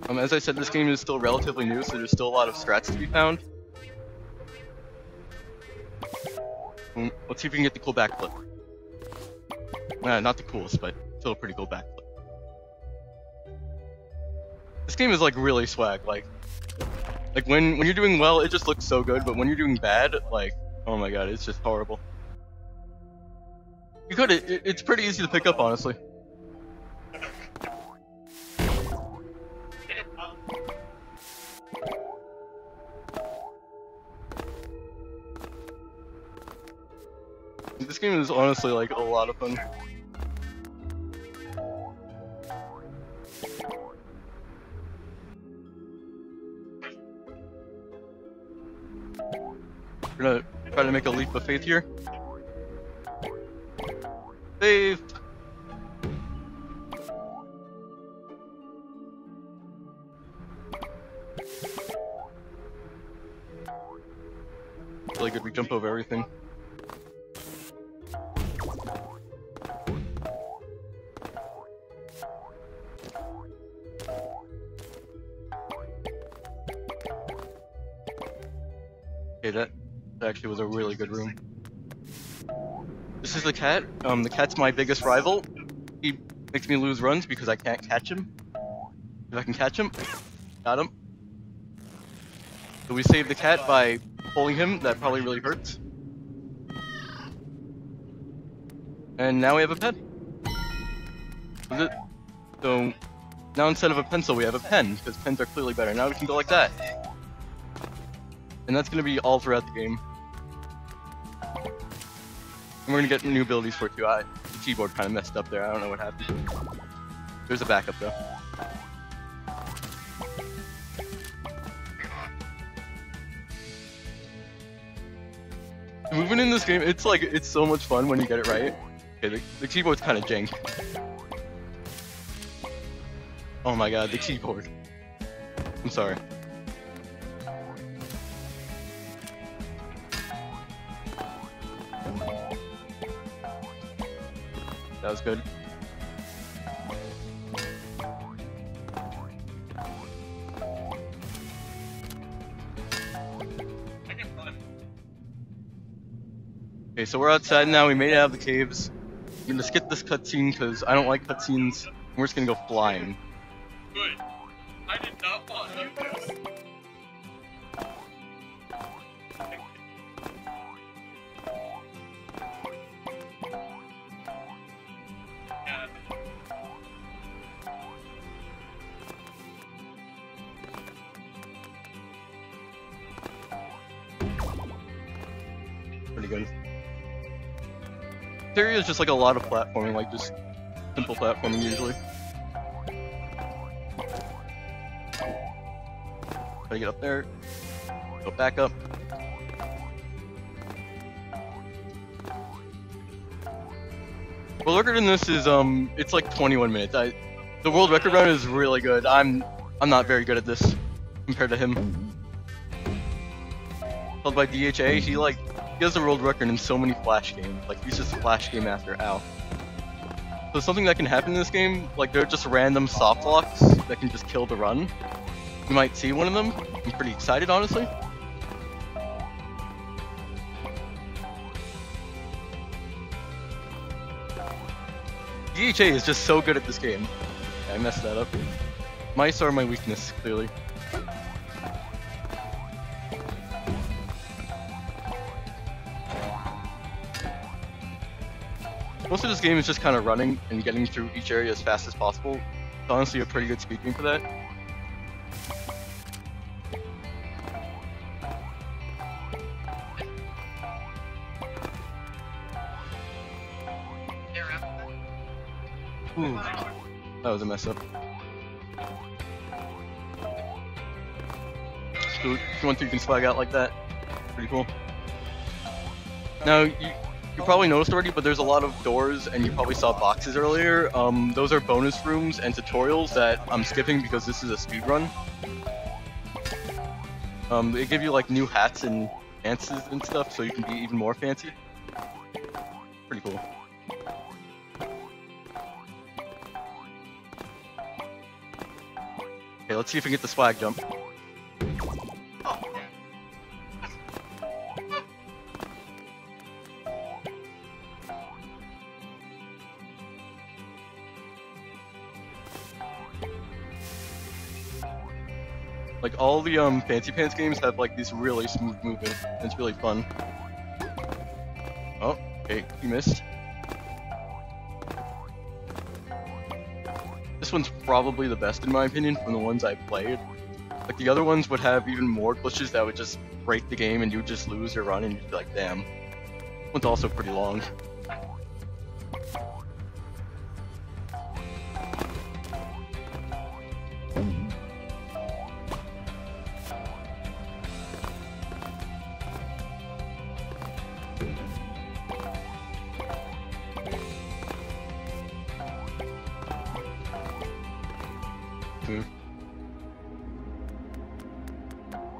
As I said, this game is still relatively new, so there's still a lot of strats to be found. Let's see if we can get the cool backflip. Not the coolest, but still a pretty cool backflip. This game is like really swag. Like when you're doing well, it just looks so good, but when you're doing bad, like, oh my god, it's just horrible. You could, it's pretty easy to pick up, honestly. This game is honestly like a lot of fun. We're gonna try to make a leap of faith here. Save! Really good, we jump over everything. Okay, that actually was a really good room. This is the cat. The cat's my biggest rival. He makes me lose runs because I can't catch him. If I can catch him, got him. So we save the cat by pulling him. That probably really hurts. And now we have a pen. So now instead of a pencil, we have a pen because pens are clearly better. Now we can go like that. And that's going to be all throughout the game. And we're going to get new abilities for it too. The keyboard kind of messed up there. I don't know what happened. There's a backup though. Moving in this game, it's so much fun when you get it right. Okay, the keyboard's kind of jank. Oh my god, the keyboard. I'm sorry. That was good. Okay, so we're outside now. We made it out of the caves. I'm gonna skip this cutscene because I don't like cutscenes. We're just gonna go flying. Good. I did not want you to. Pretty good. This area is just like a lot of platforming, like just simple platforming usually. Try to get up there. Go back up. World record in this is it's like 21 minutes. The world record run is really good. I'm not very good at this compared to him. Held by DHA, he has the world record in so many Flash games. Like he's just a Flash game master. Ow. So something that can happen in this game, like there are just random soft locks that can just kill the run. You might see one of them. I'm pretty excited, honestly. DHA is just so good at this game. Yeah, I messed that up. Mice are my weakness, clearly. Most of this game is just kind of running and getting through each area as fast as possible. It's honestly a pretty good speed game for that. Ooh, that was a mess up. So if you want to, you can swag out like that. Pretty cool. Now, You probably noticed already, but there's a lot of doors, and you probably saw boxes earlier. Those are bonus rooms and tutorials that I'm skipping because this is a speed run. They give you like new hats and dances and stuff, so you can be even more fancy. Pretty cool. Okay, let's see if we can get the swag jump. Like all the Fancy Pants games have like these really smooth movement, and it's really fun. Oh, okay, you missed. This one's probably the best in my opinion from the ones I've played. Like the other ones would have even more glitches that would just break the game and you would just lose your run and you'd be like, damn. This one's also pretty long.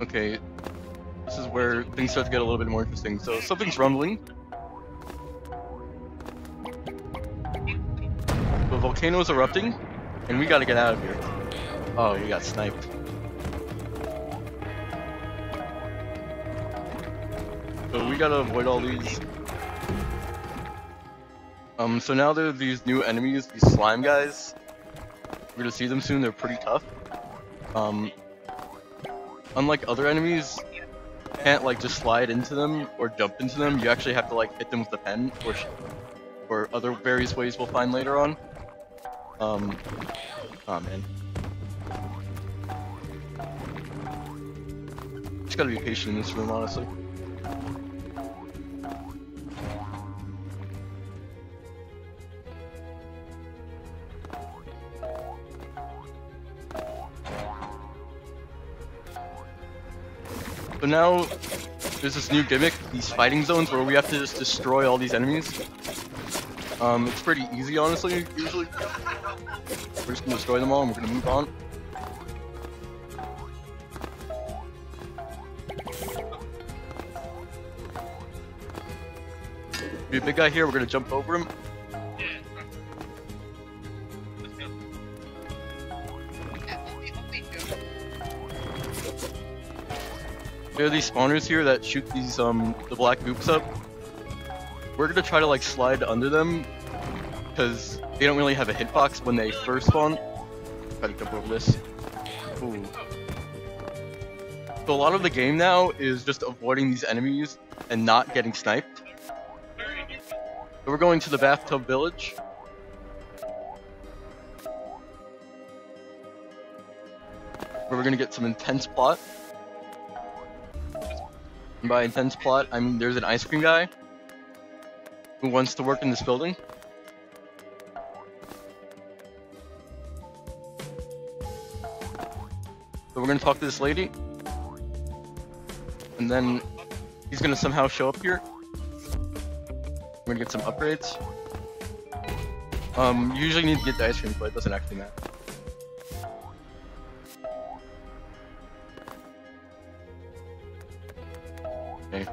Okay, this is where things start to get a little bit more interesting. So something's rumbling. The volcano's erupting, and we gotta get out of here. Oh, you got sniped. So we gotta avoid all these. So now there are these new enemies, these slime guys. We're gonna see them soon, they're pretty tough. Unlike other enemies, you can't like just slide into them or jump into them. You actually have to like hit them with the pen, or other various ways we'll find later on. Oh man. Just gotta be patient in this room, honestly. So now, there's this new gimmick, these fighting zones, where we have to just destroy all these enemies. It's pretty easy, honestly, usually. We're just gonna destroy them all and we're gonna move on. Be a big guy here, we're gonna jump over him. There are these spawners here that shoot these the black goops up. We're gonna try to like slide under them because they don't really have a hitbox when they first spawn. Try to jump over this. Ooh. So a lot of the game now is just avoiding these enemies and not getting sniped. So we're going to the bathtub village. Where we're gonna get some intense plot. And by intense plot, I mean there's an ice cream guy who wants to work in this building. So we're gonna talk to this lady. And then he's gonna somehow show up here. We're gonna get some upgrades. You usually need to get the ice cream, but it doesn't actually matter. Okay.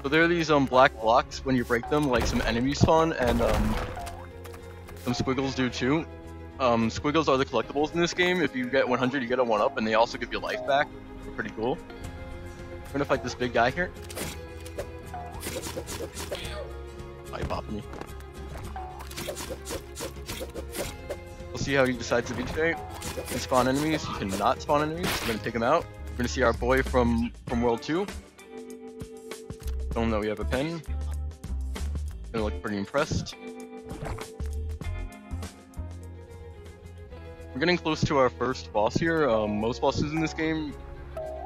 So there are these black blocks. When you break them, like some enemies spawn, and some squiggles do too. Squiggles are the collectibles in this game. If you get 100, you get a 1-up, and they also give you life back. They're pretty cool. We're gonna fight this big guy here. Why you popping me? We'll see how he decides to be today. You can spawn enemies, you cannot spawn enemies. We're gonna take him out. We're gonna see our boy from World 2. Tell him that we have a pen. Gonna look pretty impressed. We're getting close to our first boss here. Most bosses in this game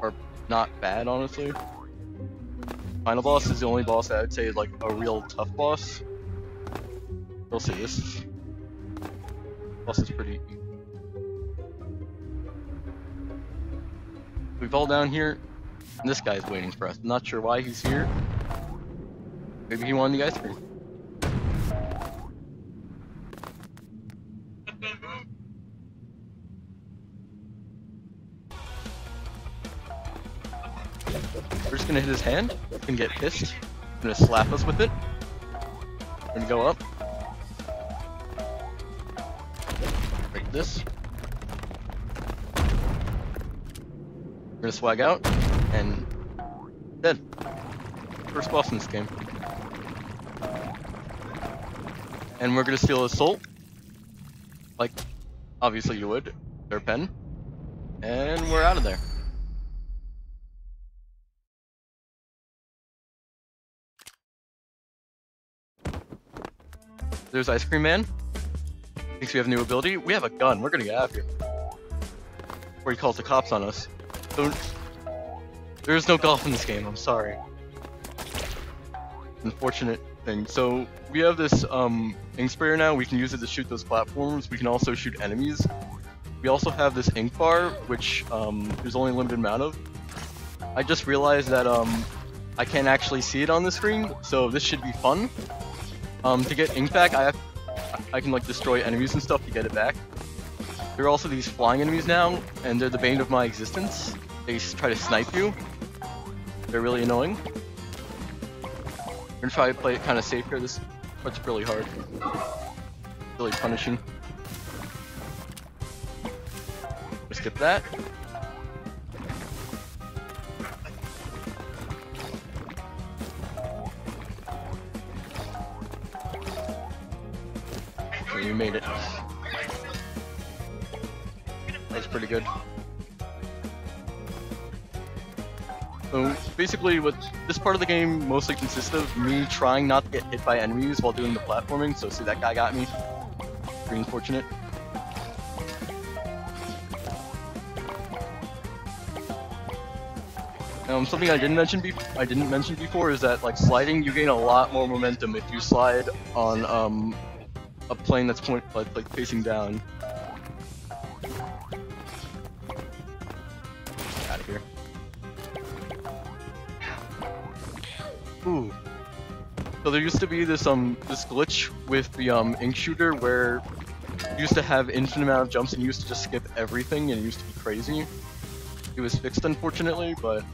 are not bad, honestly. Final boss is the only boss that I'd say is like a real tough boss. We'll see, this boss is pretty easy. We fall down here, and this guy's waiting for us. I'm not sure why he's here. Maybe he wanted the ice cream. We're just gonna hit his hand. He's gonna get pissed. He's gonna slap us with it. We're gonna go up. Like this. We're gonna swag out and dead. First boss in this game. And we're gonna steal his soul. Like, obviously you would. Their pen. And we're out of there. There's Ice Cream Man. Thinks we have a new ability. We have a gun. We're gonna get out of here. Before he calls the cops on us. So, there's no golf in this game. I'm sorry. Unfortunate thing. So we have this ink sprayer now. We can use it to shoot those platforms. We can also shoot enemies. We also have this ink bar, which there's only a limited amount of. I just realized that I can't actually see it on the screen, so this should be fun. To get ink back, I can like destroy enemies and stuff to get it back. There are also these flying enemies now, and they're the bane of my existence. They try to snipe you. They're really annoying. We're gonna try to play it kind of safe here. This part's really hard. Really punishing. Let's skip that. So you made it. That's pretty good. So basically what this part of the game mostly consists of me trying not to get hit by enemies while doing the platforming. So see, that guy got me. Pretty unfortunate. Something I didn't mention before is that like sliding, you gain a lot more momentum if you slide on a plane that's like facing down. Out of here. Ooh. So there used to be this this glitch with the ink shooter where you used to have infinite amount of jumps and you used to just skip everything and it used to be crazy. It was fixed unfortunately, but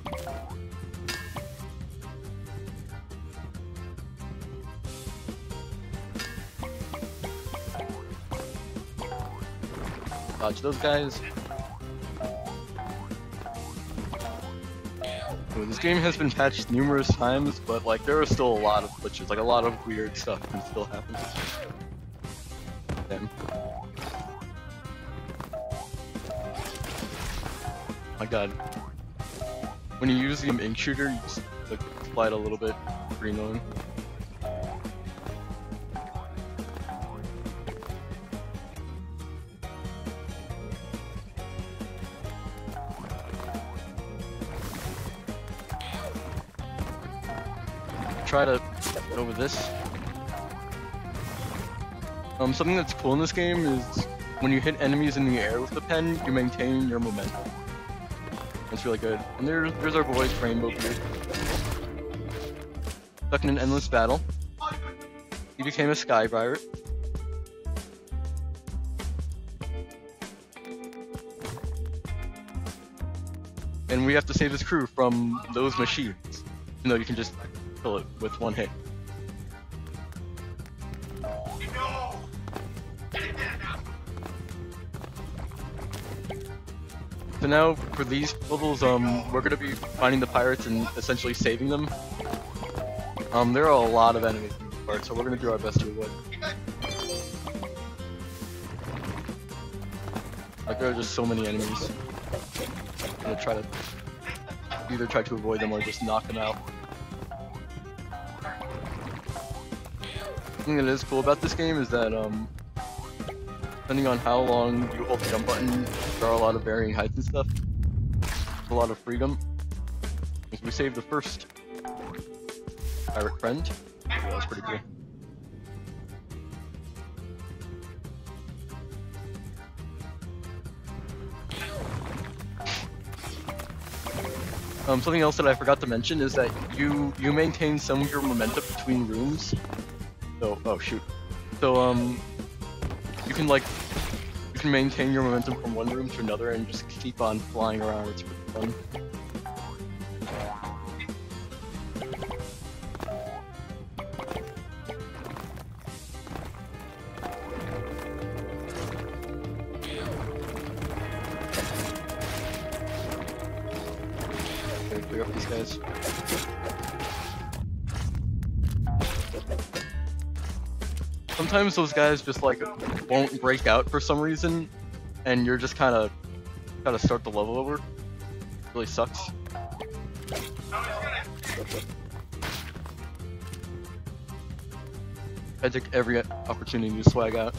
dodge those guys. So this game has been patched numerous times, but like there are still a lot of glitches, like a lot of weird stuff can still happen. Damn. My god. When you use the ink shooter, you just like, slide a little bit. Pretty annoying. Try to get over this. Something that's cool in this game is when you hit enemies in the air with the pen, you maintain your momentum. That's really good. And there's our boy Rainbow Beard. Stuck in an endless battle. He became a sky pirate. And we have to save his crew from those machines. Even though you can just kill it with one hit. So now, for these levels, we're gonna be finding the pirates and essentially saving them. There are a lot of enemies in this part, so we're gonna do our best to avoid them. Like, there are just so many enemies. I'm gonna try to either try to avoid them or just knock them out. Something that is cool about this game is that, depending on how long you hold the jump button, there are a lot of varying heights and stuff. There's a lot of freedom. We saved the first pirate friend. So that was pretty cool. Something else that I forgot to mention is that you maintain some of your momentum between rooms. So, oh shoot. So you can maintain your momentum from one room to another and just keep on flying around. It's pretty fun. Clear up these guys. Sometimes those guys just like won't break out for some reason, and you're just kind of gotta start the level over. It really sucks. I take every opportunity to swag out.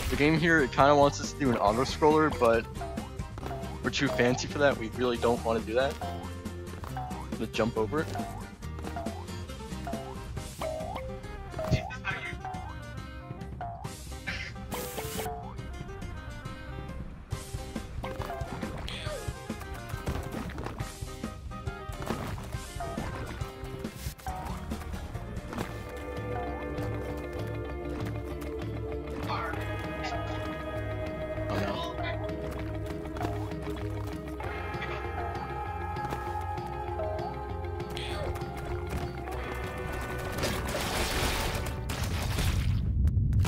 The game here, it kind of wants us to do an auto scroller, but we're too fancy for that. We really don't want to do that. I'm gonna jump over it. Oh no.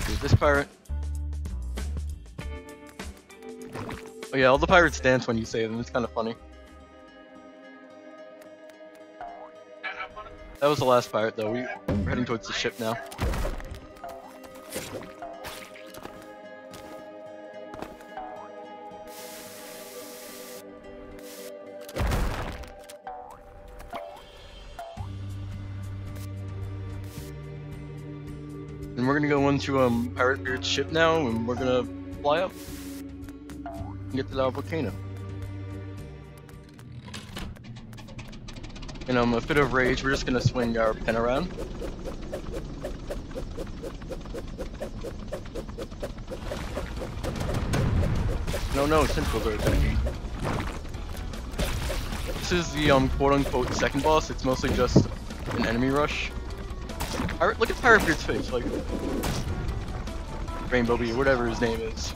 Dude, this pirate. Oh yeah, all the pirates dance when you say them. It's kind of funny. That was the last pirate though. We're heading towards the ship now. And we're gonna go into Pirate Beard's ship now, and we're gonna fly up and get to that volcano. In a fit of rage, we're just gonna swing our pen around. No, tentacles are attacking. This is the quote-unquote second boss. It's mostly just an enemy rush. Look at Pirate Beard's face, like Rainbow Bee, whatever his name is.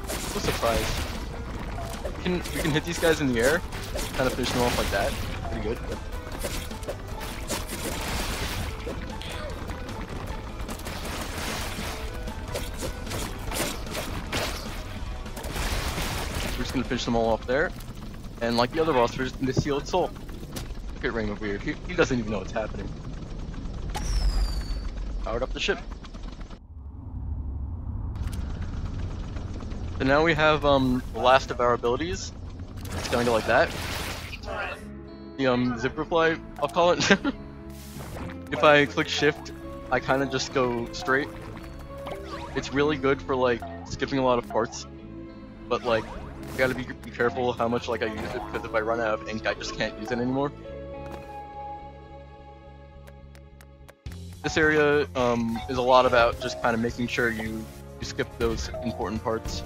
So surprised. We can hit these guys in the air, kind of finish them off like that. Pretty good. We're just gonna finish them all off there, and like the other boss, we're just gonna seal its soul. Look at Rainbow Beard. He doesn't even know what's happening. Powered up the ship. So now we have the last of our abilities. It's gonna go like that. The zipper fly, I'll call it. If I click shift, I kind of just go straight. It's really good for like skipping a lot of parts, but like you gotta be careful how much like I use it, because if I run out of ink, I just can't use it anymore. This area is a lot about just kind of making sure you skip those important parts.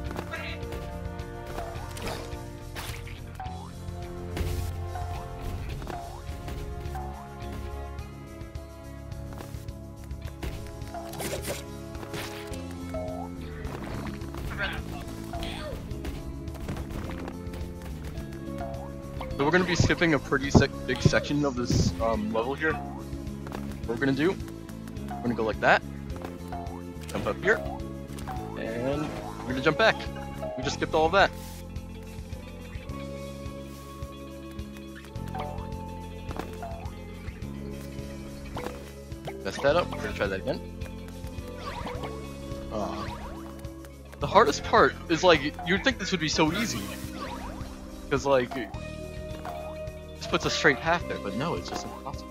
So we're going to be skipping a pretty big section of this level here. What we're going to do, we're going to go like that, jump up here, and we're going to jump back. We just skipped all of that. Messed that up, we're going to try that again. The hardest part is like, you'd think this would be so easy. Because like, this puts a straight path there, but no, it's just impossible.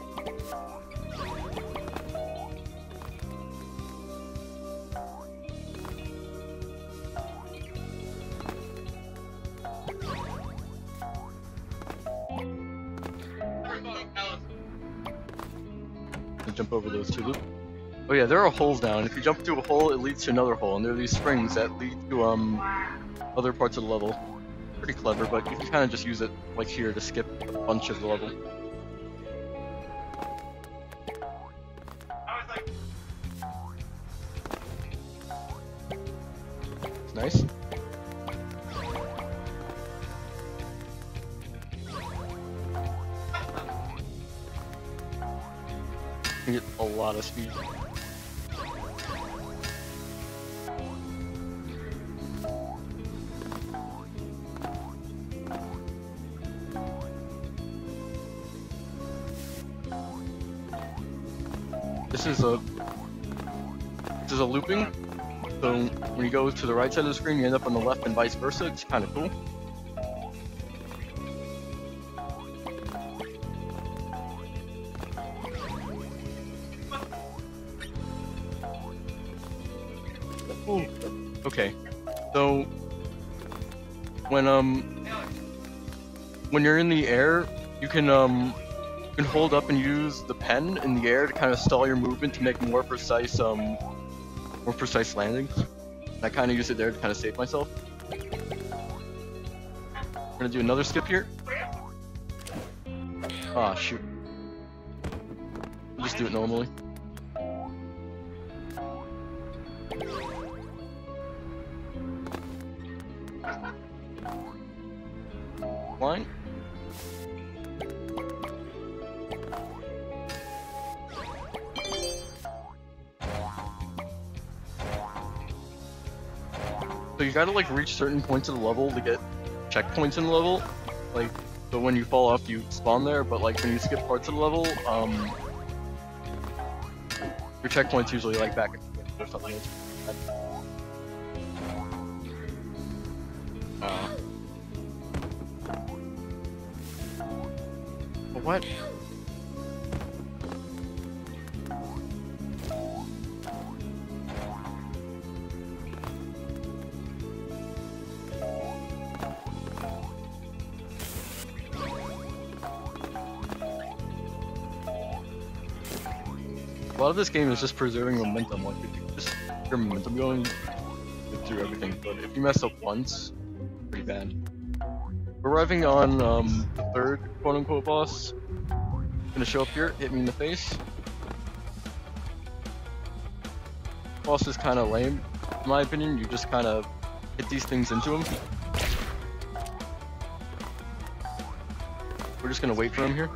Jump over those two loops. Oh yeah, there are holes down. If you jump through a hole, it leads to another hole, and there are these springs that lead to other parts of the level. pretty clever, but you can kind of just use it like here to skip a bunch of the level. It's nice. You get a lot of speed. This is a looping, so when you go to the right side of the screen, you end up on the left and vice versa. It's kind of cool. Ooh. Okay, so when you're in the air, you can hold up and use the pen in the air to kind of stall your movement to make more precise landings. And I kind of use it there to kind of save myself. We're gonna do another skip here. Ah, shoot. We'll just do it normally. Line. So you gotta like reach certain points of the level to get checkpoints in the level. Like, so when you fall off you spawn there, but like when you skip parts of the level, your checkpoint's usually like back at the beginning or something. What? A lot of this game is just preserving momentum. Like, if you just get your momentum going, get through everything. But if you mess up once, pretty bad. We're arriving on the third quote-unquote boss. Gonna show up here, hit me in the face. Boss is kind of lame, in my opinion. You just kind of hit these things into him. We're just gonna wait for him here.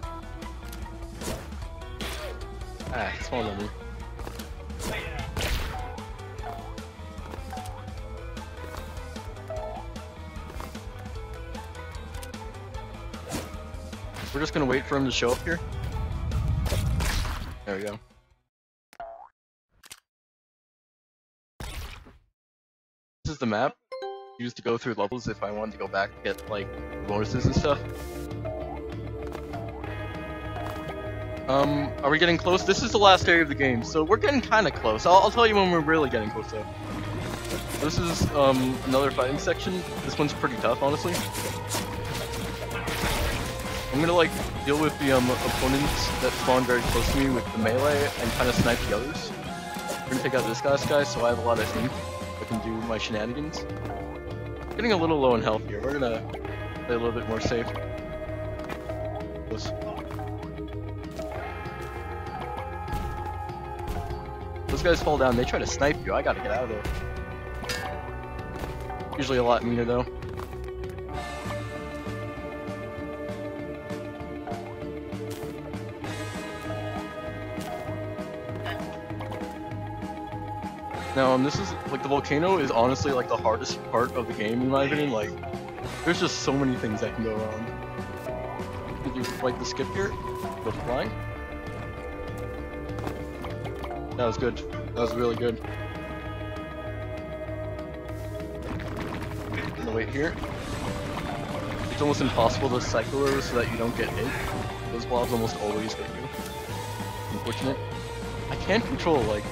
Ah, small number. We're just gonna wait for him to show up here. There we go. This is the map used to go through levels if I wanted to go back and get like bonuses and stuff. Are we getting close? This is the last area of the game, so we're getting kind of close. I'll tell you when we're really getting close though. This is another fighting section. This one's pretty tough, honestly. I'm gonna like deal with the opponents that spawn very close to me with the melee and kind of snipe the others. We're gonna take out this guy, so I have a lot of ink. I can do my shenanigans. Getting a little low in health here. We're gonna play a little bit more safe. Those guys fall down, they try to snipe you. I gotta get out of there. Usually a lot meaner though. Now, this is, like, the volcano is honestly, like, the hardest part of the game, in my opinion. Like, there's just so many things that can go wrong. Did you like the skip here? Go flying? That was good. That was really good. I'm gonna wait here. It's almost impossible to cycle those so that you don't get hit. Those blobs almost always hit you. Unfortunate. I can't control, like,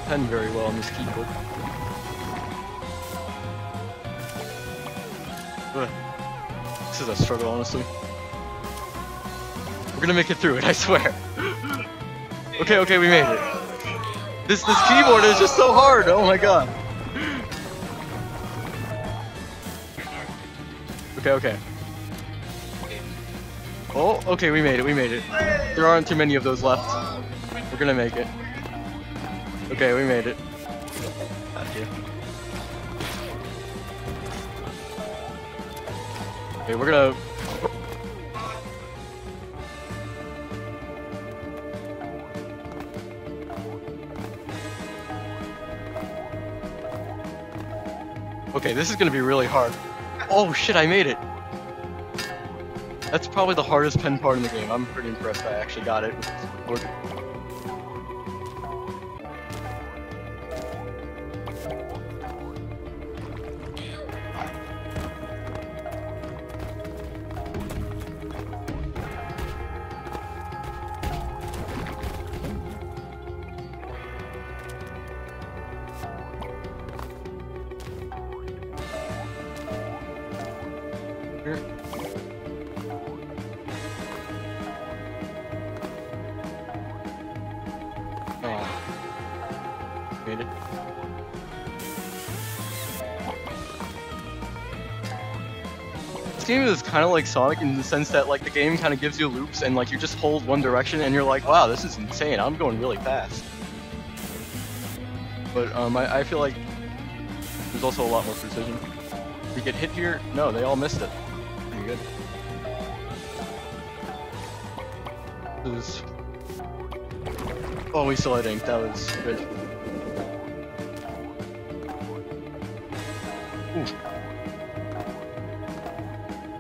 pen very well on this keyboard. Ugh. This is a struggle, honestly. We're gonna make it through it, I swear. Okay, we made it. This keyboard is just so hard. Oh my god. Okay, okay. Oh, okay, we made it, we made it. There aren't too many of those left. We're gonna make it. Okay, we made it. Gotcha. Okay, we're gonna... Okay, this is gonna be really hard. Oh shit, I made it! That's probably the hardest pen part in the game. I'm pretty impressed I actually got it. Here. Oh. Made it. This game is kind of like Sonic in the sense that like the game kind of gives you loops and like you just hold one direction and you're like, wow, this is insane. I'm going really fast. But I feel like there's also a lot more precision. Did we get hit here? No, they all missed it. Pretty good. This is... Oh, we still had ink. That was good. Ooh.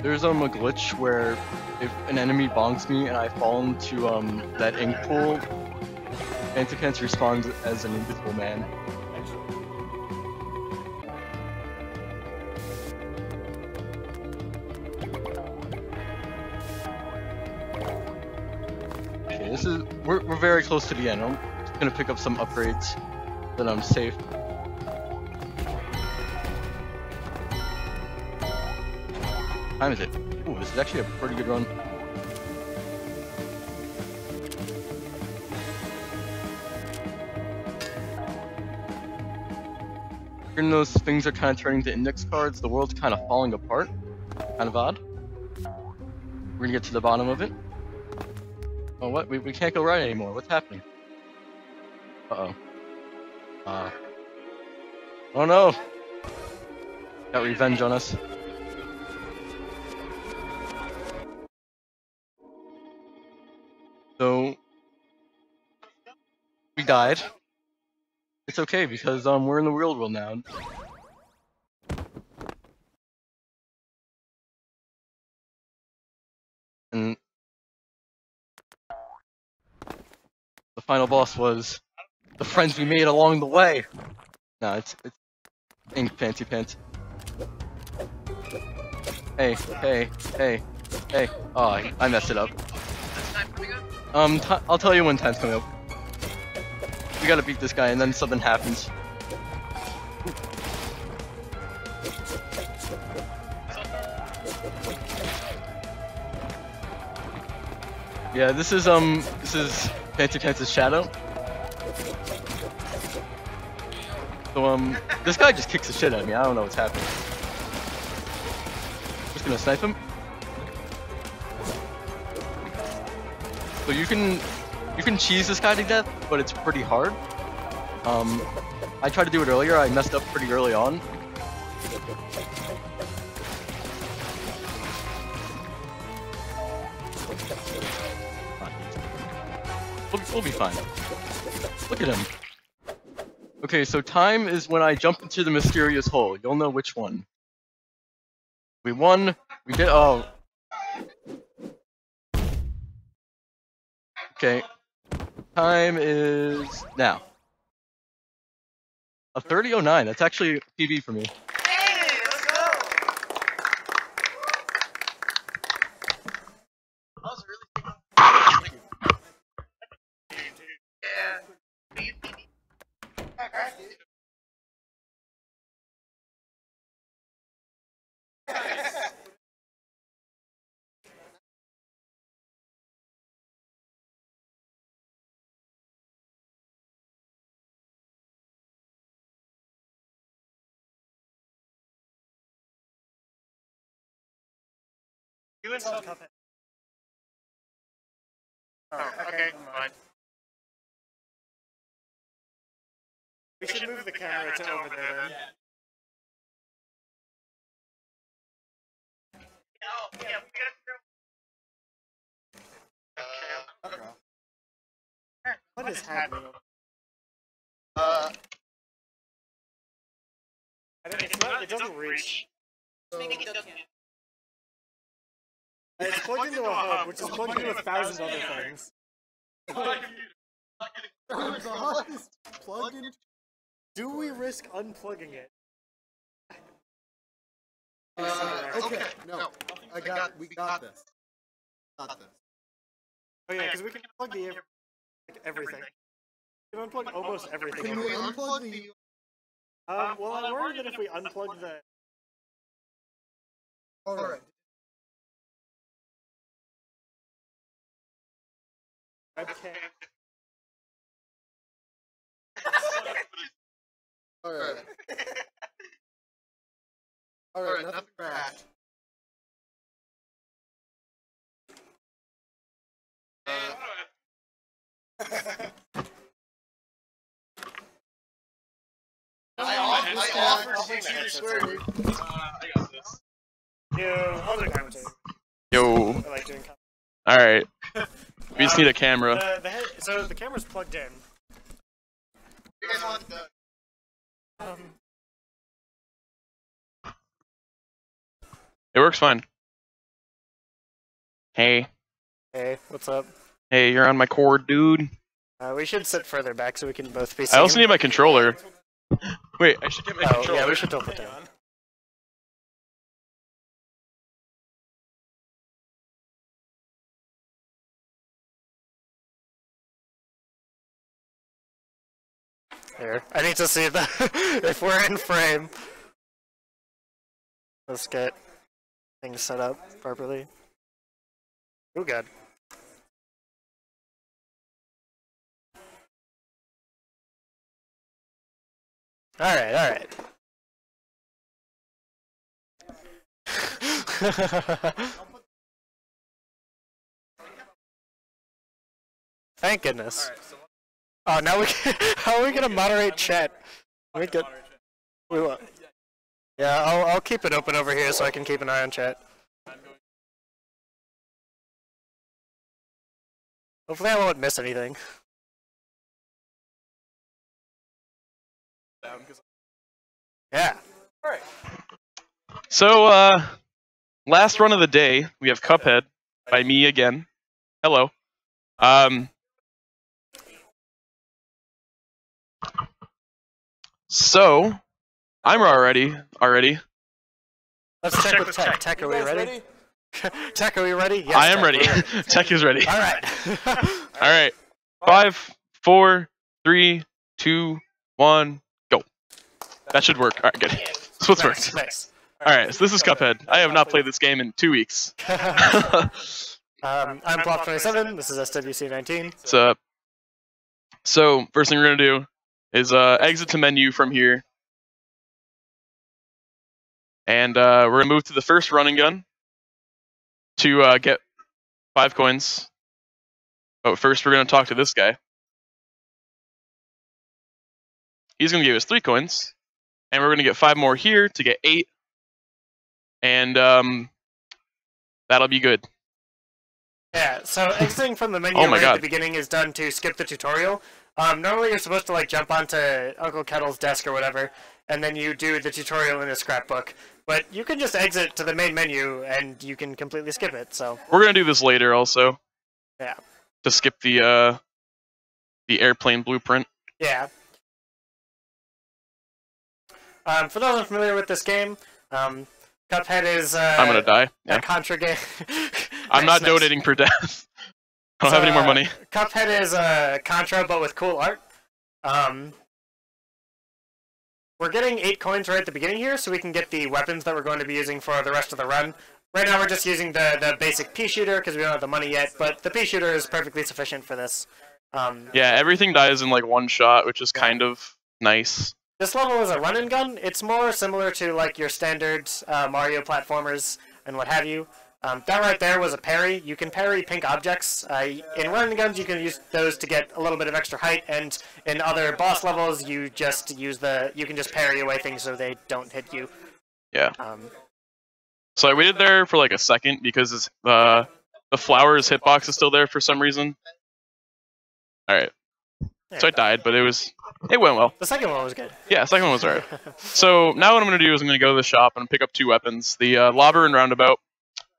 There's a glitch where if an enemy bonks me and I fall into that ink pool, Antikens respawns as an invisible man. Okay, this is we're very close to the end. I'm just gonna pick up some upgrades, then I'm safe. What time is it? Ooh, this is actually a pretty good run. Even those things are kind of turning to index cards, the world's kind of falling apart. Kind of odd. We're gonna get to the bottom of it. Oh, what? We can't go right anymore. What's happening? Uh-oh. Oh no! Got revenge on us. So... we died. It's okay because we're in the real world now. And the final boss was the friends we made along the way. No, it's ink fancy pants. Hey, hey, hey, hey. Oh, I messed it up. I'll tell you when time's coming up. We gotta beat this guy and then something happens. Yeah, this is Fancy Pants' shadow. So this guy just kicks the shit out of me. I don't know what's happening. Just gonna snipe him. So you can cheese this guy to death, but it's pretty hard. I tried to do it earlier. I messed up pretty early on. We'll be fine. Look at him. Okay, so time is when I jump into the mysterious hole. You'll know which one. We won. We did. Oh. Okay. Time is now. A 30:09. That's actually PB for me. Hey, let's go! That was really Yeah. You installed Cuphead. Oh, okay, fine. We should move the camera to over there then. Yeah, we got What is happening? It doesn't reach. It's plugged into a hub, which is plugged into 1,000 other things. Plugged in. Do we risk unplugging it? Okay, no. We got this. Got this. Oh yeah, because we can plug the everything. We can unplug almost everything. Can we unplug the... Well, I'm worried that if we unplug the... Alright. webcam... Alright. Alright, nothing crashed. I offered to fix either square. I got this. I'll do commentating. Yo. I like doing commentating. Alright. We just need a camera. So the camera's plugged in. You guys want the... It works fine. Hey. Hey, what's up? Hey, you're on my cord, dude. We should sit further back so we can both be I seen. also need my controller. Wait, I should get my controller. Yeah, we should tilt it down. Here, I need to see if we're in frame. Let's get things set up properly. Oh, good. Alright. Thank goodness. Oh, now we can, how are we gonna moderate chat? We will. Yeah, I'll keep it open over here so I can keep an eye on chat. Hopefully I won't miss anything. Yeah. Alright. So, last run of the day, we have Cuphead by me again. Hello. So, I'm already. Let's check with Tech. Tech, are we ready? Tech, are we ready? Yes, I am ready. Tech is ready. Alright. Alright. 5, 4, 3, 2, 1, go. That should work. Alright, good. That's what's worked. Nice. Alright, so this is Cuphead. I have not played this game in 2 weeks. I'm Plop27, this is SWC19. So, first thing we're going to do is exit to menu from here. And we're going to move to the first running gun to get 5 coins. But first we're going to talk to this guy. He's going to give us 3 coins. And we're going to get 5 more here to get 8. And that'll be good. Yeah, so exiting from the menu Oh my right God. at the beginning is done to skip the tutorial. Normally you're supposed to like jump onto Uncle Kettle's desk or whatever, and then you do the tutorial in a scrapbook. But you can just exit to the main menu and you can completely skip it, so. We're going to do this later also. Yeah. To skip the airplane blueprint. Yeah. For those unfamiliar with this game, Cuphead is I'm going to die. a Yeah. Contra game. I'm not Nice. donating per death. I don't have any more money. Cuphead is Contra, but with cool art. We're getting 8 coins right at the beginning here, so we can get the weapons that we're going to be using for the rest of the run. Right now we're just using the basic pea shooter because we don't have the money yet, but the pea shooter is perfectly sufficient for this. Yeah, everything dies in like 1 shot, which is kind of nice. This level is a run and gun. It's more similar to like your standard Mario platformers and what have you. That right there was a parry. You can parry pink objects. In running guns, you can use those to get a little bit of extra height, and in other boss levels, you just use you can just parry away things so they don't hit you. Yeah. So I waited there for like a second because the flower's hitbox is still there for some reason. All right. So I died, but it went well. The second one was good. Yeah, the second one was alright. So now what I'm going to do is I'm going to go to the shop and pick up 2 weapons, the Lobber and Roundabout.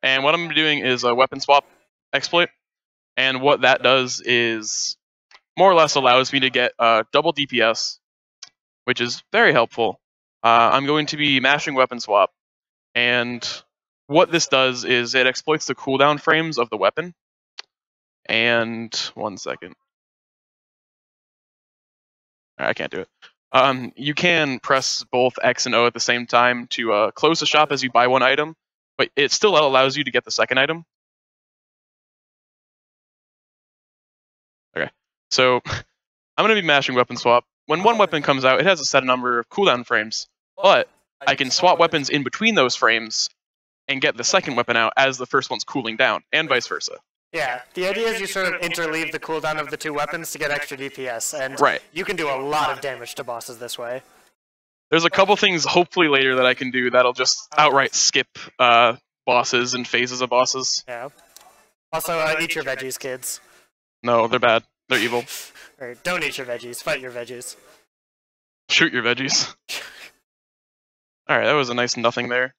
And what I'm going to be doing is a weapon swap exploit. And what that does is more or less allows me to get double DPS, which is very helpful. I'm going to be mashing weapon swap. And what this does is it exploits the cooldown frames of the weapon. And 1 second. I can't do it. You can press both X and O at the same time to close the shop as you buy 1 item, but it still allows you to get the second item. Okay, so I'm going to be mashing weapon swap. When 1 weapon comes out, it has a set number of cooldown frames, but I can swap weapons in between those frames and get the second weapon out as the first one's cooling down, and vice versa. Yeah, the idea is you sort of interleave the cooldown of the 2 weapons to get extra DPS, and you can do a lot of damage to bosses this way. There's a couple things hopefully later that I can do that'll just outright skip bosses and phases of bosses. Yeah. Also, eat your veggies, kids. No, they're bad. They're evil. Or don't eat your veggies. Fight your veggies. Shoot your veggies. Alright, that was a nice nothing there.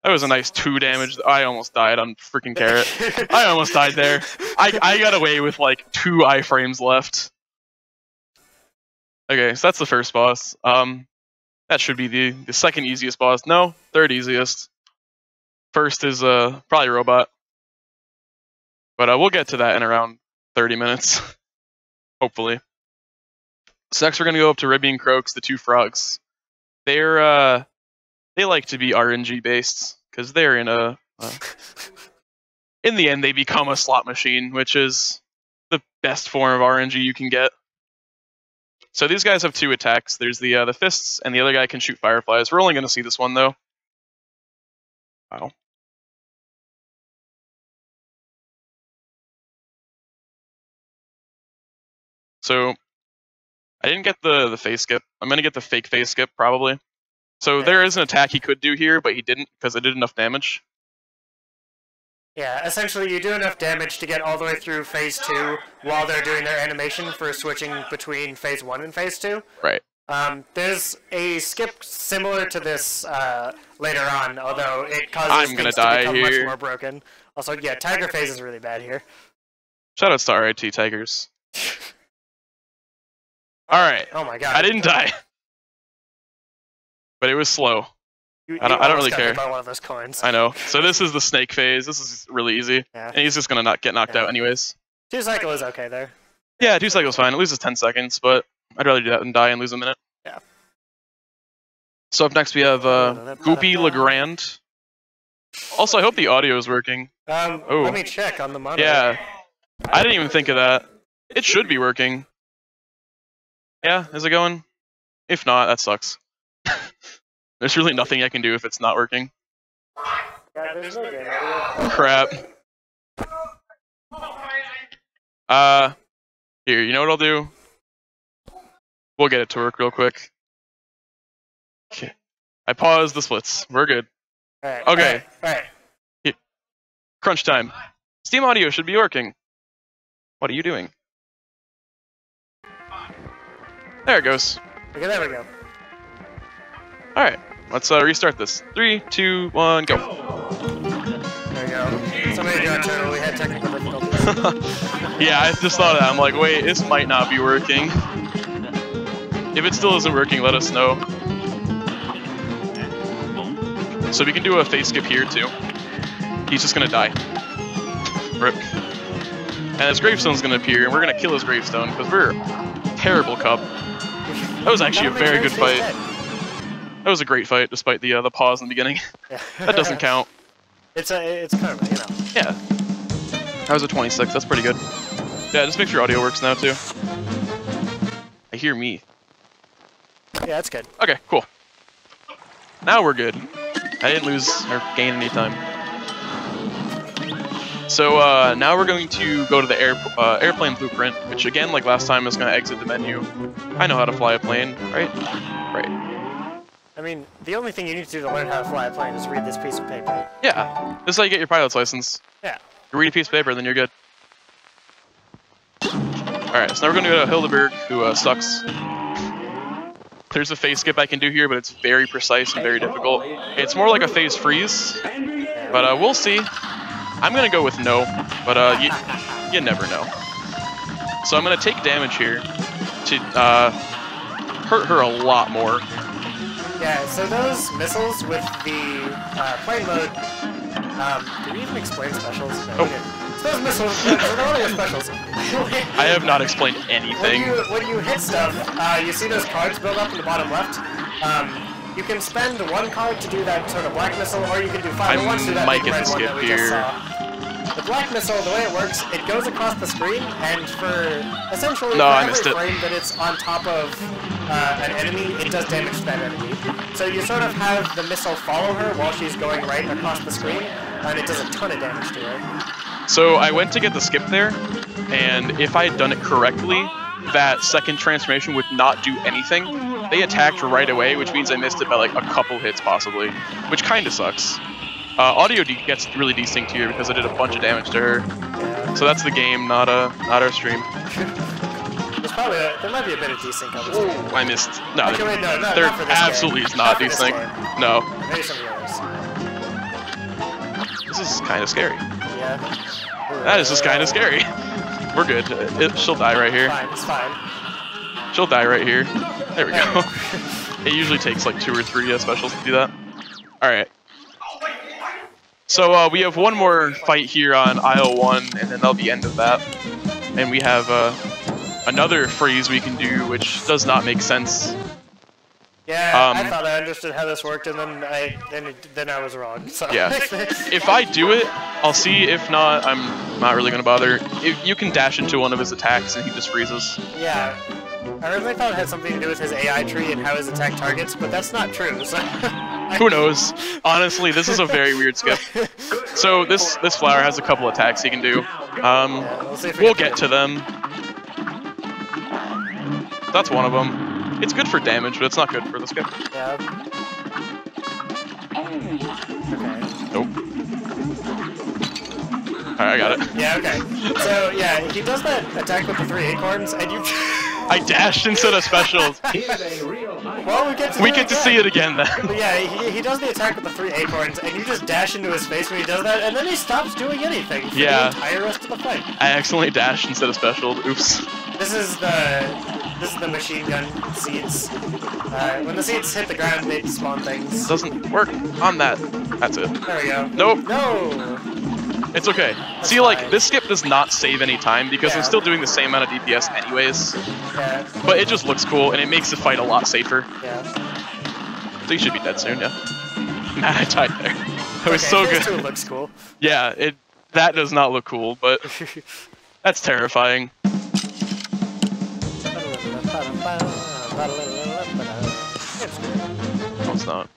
That was a nice 2 damage. I almost died on freaking Carrot. I almost died there. I got away with like 2 iframes left. Okay, so that's the first boss. That should be the second easiest boss. No, third easiest. First is probably Robot. But we'll get to that in around 30 minutes. Hopefully. So next we're gonna go up to Ribby and Croaks, the 2 frogs. They like to be RNG based because they're in in the end they become a slot machine, which is the best form of RNG you can get. So these guys have 2 attacks. There's the fists, and the other guy can shoot fireflies. We're only going to see this one though. Wow. So I didn't get the face skip. I'm going to get the fake face skip probably. So there is an attack he could do here, but he didn't because it did enough damage. Yeah, essentially you do enough damage to get all the way through phase 2 while they're doing their animation for switching between phase 1 and phase 2. Right. There's a skip similar to this later on, although it causes things to become much more broken. Also, yeah, Tiger phase is really bad here. Shoutouts to RIT Tigers. Alright. Oh my god. I didn't die. But it was slow. I don't really care. By one of those coins. I know. So this is the snake phase. This is really easy. Yeah. And he's just going to get knocked out anyways. 2 cycle is okay there. Yeah, 2 cycles fine. It loses 10 seconds, but I'd rather do that than die and lose a minute. Yeah. So up next we have Goopy Legrand. Also, I hope the audio is working. Let me check on the monitor. Yeah. I didn't even think of that. It should be working. Yeah, is it going? If not, that sucks. There's really nothing I can do if it's not working. Yeah, there's no game audio. Crap. Here, you know what I'll do? We'll get it to work real quick. Okay. I paused the splits. We're good. Alright. Okay. Alright. Crunch time. Steam audio should be working. What are you doing? There it goes. Okay, there we go. Alright, let's restart this. 3, 2, 1, go. There we go. Somebody got turtle, we had technical difficulties. Yeah, I just thought of that. I'm like, wait, this might not be working. If it still isn't working, let us know. So we can do a face skip here too. He's just gonna die. Rip. And his gravestone's gonna appear, and we're gonna kill his gravestone, because we're terrible cup. That was actually a very good fight. That was a great fight, despite the pause in the beginning. Yeah. That doesn't count. It's karma, you know. Yeah. That was a 26, that's pretty good. Yeah, just make sure audio works now too. I hear me. Yeah, that's good. Okay, cool. Now we're good. I didn't lose or gain any time. So now we're going to go to the airplane blueprint, which again, like last time, is going to exit the menu. I know how to fly a plane, right? Right. I mean, the only thing you need to do to learn how to fly a plane is read this piece of paper. Yeah, this is how you get your pilot's license. Yeah. You read a piece of paper, then you're good. Alright, so now we're going to go to Hildeberg, who sucks. There's a phase skip I can do here, but it's very precise and very difficult. It's more like a phase freeze, but we'll see. I'm going to go with no, but you never know. So I'm going to take damage here to hurt her a lot more. Yeah, so those missiles with the plane mode, did we even explain specials? No, we didn't. So those missiles, they're only your specials. I have not explained anything. When you hit stuff, you see those cards build up in the bottom left. You can spend one card to do that sort of black missile, or you can do 5 at once to do that might big get red the one skip that we just here. saw. The black missile, the way it works, it goes across the screen, and for essentially No, I every missed it. frame that it's on top of an enemy, it does damage to that enemy. So you sort of have the missile follow her while she's going right across the screen, and it does a ton of damage to her. So I went to get the skip there, and if I had done it correctly, that second transformation would not do anything. They attacked right away, which means I missed it by like a couple hits possibly, which kind of sucks. Audio gets really desynced here because I did a bunch of damage to her. So that's the game, not our stream. There's probably there might be a bit of desync on this game. I missed. No, Okay, wait, no, there not for this absolutely game. is not for this desync. game. No, Maybe some of the others. this is kind of scary. Yeah. That is just kind of scary. We're good. She'll die right here. Fine, it's fine. She'll die right here. There we go. It usually takes like 2 or 3 specials to do that. Alright. So we have one more fight here on aisle 1, and then that'll be the end of that. And we have another freeze we can do, which does not make sense. Yeah, I thought I understood how this worked, and then I was wrong. So. Yeah. If I do it, I'll see. If not, I'm not really gonna bother. If you can dash into one of his attacks and he just freezes. Yeah. I originally thought it had something to do with his AI tree and how his attack targets, but that's not true. So. Who knows? Honestly, this is a very weird skip. So this flower has a couple attacks he can do. We'll get to them. That's one of them. It's good for damage, but it's not good for the skip. Yeah. Okay. Nope. Alright, I got it. Yeah, okay. So, yeah, he does that attack with the 3 acorns, and you... I dashed instead of specials. Well, we get to see it again then. But yeah, he does the attack with the 3 acorns, and you just dash into his face when he does that, and then he stops doing anything for the entire rest of the fight. I accidentally dashed instead of special. Oops. This is the machine gun seeds. When the seeds hit the ground, they spawn things. Doesn't work on that. That's it. There we go. Nope. No! It's okay. That's See, like, fine. this skip does not save any time because I'm Yeah. still doing the same amount of DPS anyways. Yeah. But it just looks cool and it makes the fight a lot safer. Yeah. So you should be dead soon, yeah. Nah, I died there. That was so phase good. 2 looks cool. Yeah, that does not look cool, but that's terrifying. No, it's not.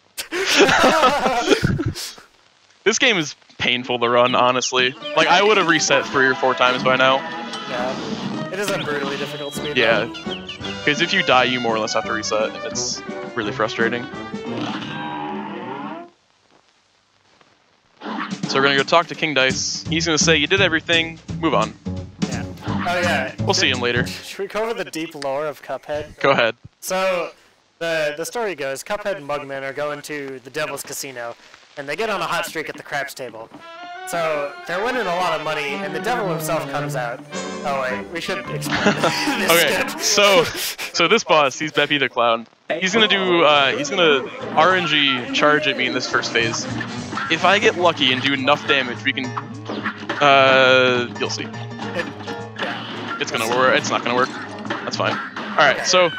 This game is painful to run, honestly. Like, I would have reset 3 or 4 times by now. Yeah. It is a brutally difficult speed. Yeah. Because if you die, you more or less have to reset, and it's really frustrating. So we're gonna go talk to King Dice. He's gonna say, you did everything, move on. Yeah. Oh yeah. We'll see him later. Should we go over the deep lore of Cuphead? Go ahead. So, the story goes, Cuphead and Mugman are going to the Devil's Casino, and they get on a hot streak at the craps table. So, they're winning a lot of money, and the devil himself comes out. Oh wait, we should explain this. Okay, so this boss, he's Beppy the Clown. He's gonna do, he's gonna RNG charge at me in this first phase. If I get lucky and do enough damage, we can, you'll see. It's gonna work, it's not gonna work. That's fine. Alright, so,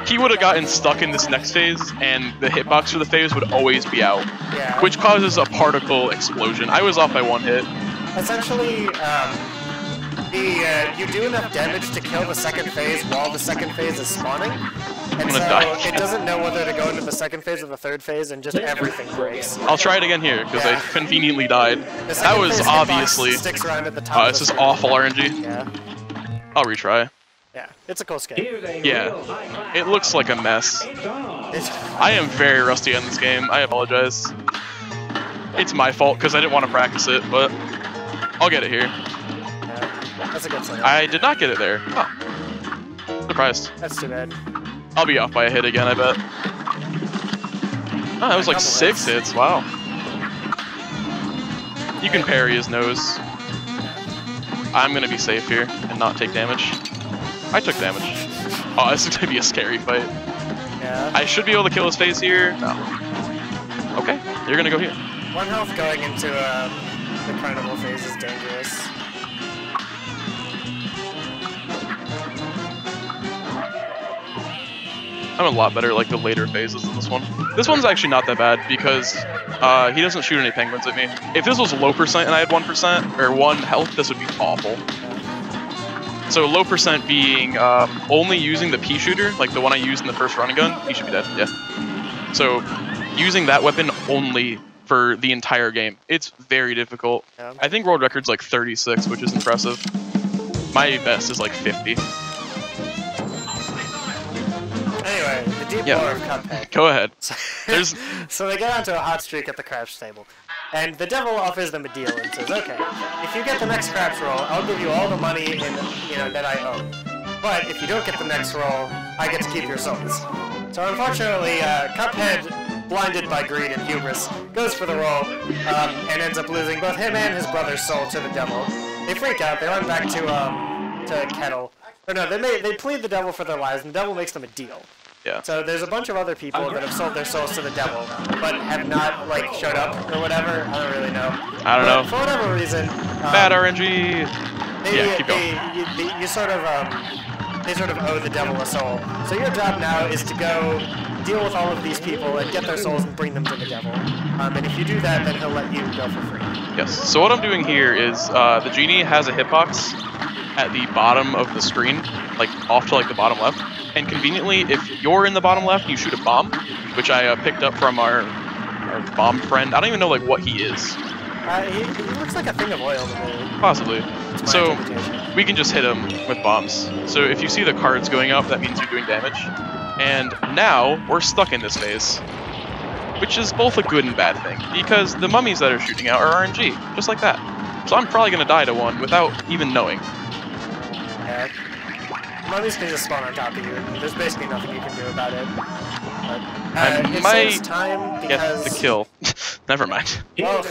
he would have gotten stuck in this next phase, and the hitbox for the phase would always be out. Yeah. Which causes a particle explosion. I was off by 1 hit. Essentially, you do enough damage to kill the second phase while the second phase is spawning. And gonna so die. it doesn't know whether to go into the second phase or the third phase, and just everything breaks. I'll try it again here, because I conveniently died. The That second was phase obviously... hitbox sticks around at the top Oh, of this the is screen. awful RNG. Yeah, I'll retry. yeah, it's a cool skate. Yeah, it looks like a mess. I am very rusty on this game. I apologize. It's my fault because I didn't want to practice it, but I'll get it here. Yeah, that's a good sign. I did not get it there. Oh. Surprised. That's too bad. I'll be off by a hit again, I bet. Oh, that was like 6 hits. Wow. You can parry his nose. I'm gonna be safe here and not take damage. I took damage. Oh, this is gonna be a scary fight. Yeah. I should be able to kill his face here. No. Okay, you're gonna go here. 1 health going into the carnival phase is dangerous. I'm a lot better like the later phases in this one. This one's actually not that bad because he doesn't shoot any penguins at me. If this was low percent and I had 1% or 1 health, this would be awful. So low percent being only using the pea shooter, like the one I used in the first running gun, he should be dead, yeah. So using that weapon only for the entire game, it's very difficult. Yeah. I think world record's like 36, which is impressive. My best is like 50. Anyway, the deep Yeah. lore of Cuphead. Go ahead. There's So they get onto a hot streak at the craps table. And the devil offers them a deal and says, okay, if you get the next craps roll, I'll give you all the money that I owe. But if you don't get the next roll, I get to keep your souls. So unfortunately, Cuphead, blinded by greed and hubris, goes for the roll and ends up losing both him and his brother's soul to the devil. They freak out. They run back to Kettle. Or no, they plead the devil for their lives, and the devil makes them a deal. Yeah. So there's a bunch of other people that have sold their souls to the devil, but have not like showed up or whatever. I don't really know. I don't know. For whatever reason, Bad RNG. Yeah, keep going. You sort of they sort of owe the devil a soul. So your job now is to go deal with all of these people and get their souls and bring them to the devil. And if you do that, then he'll let you go for free. Yes. So what I'm doing here is the genie has a hitbox at the bottom of the screen, like off to like the bottom left. And conveniently, if you're in the bottom left, you shoot a bomb, which I picked up from our bomb friend. I don't even know like what he is. He looks like a thing of oil to me. Possibly. It's my So interpretation. we can just hit him with bombs. So if you see the cards going up, that means you're doing damage. And now we're stuck in this phase, which is both a good and bad thing, because the mummies that are shooting out are RNG, just like that. So I'm probably gonna die to one without even knowing. Yeah. Mummies can just spawn on top of you. There's basically nothing you can do about it. But, I it might saves time get because... the kill. Never mind. Well,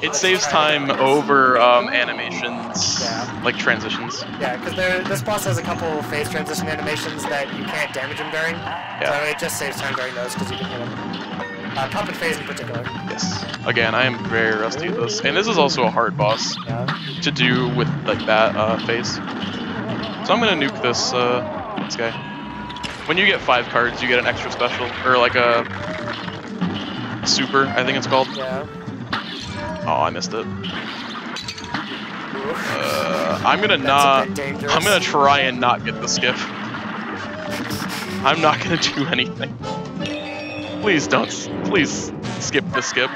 It saves time over animations, Yeah. like transitions. yeah, because this boss has a couple phase transition animations that you can't damage him during. Yeah. So it just saves time during those because you can hit him. Puppet phase in particular. Yes. Again, I am very rusty at this, and this is also a hard boss Yeah. to do with like that phase. So I'm gonna nuke this this guy. When you get 5 cards, you get an extra special, or like a super, I think it's called. Yeah. Oh, I missed it. I'm gonna That's not. a bit dangerous. I'm gonna try and not get the skip. I'm not gonna do anything. Please don't. Please skip the skip.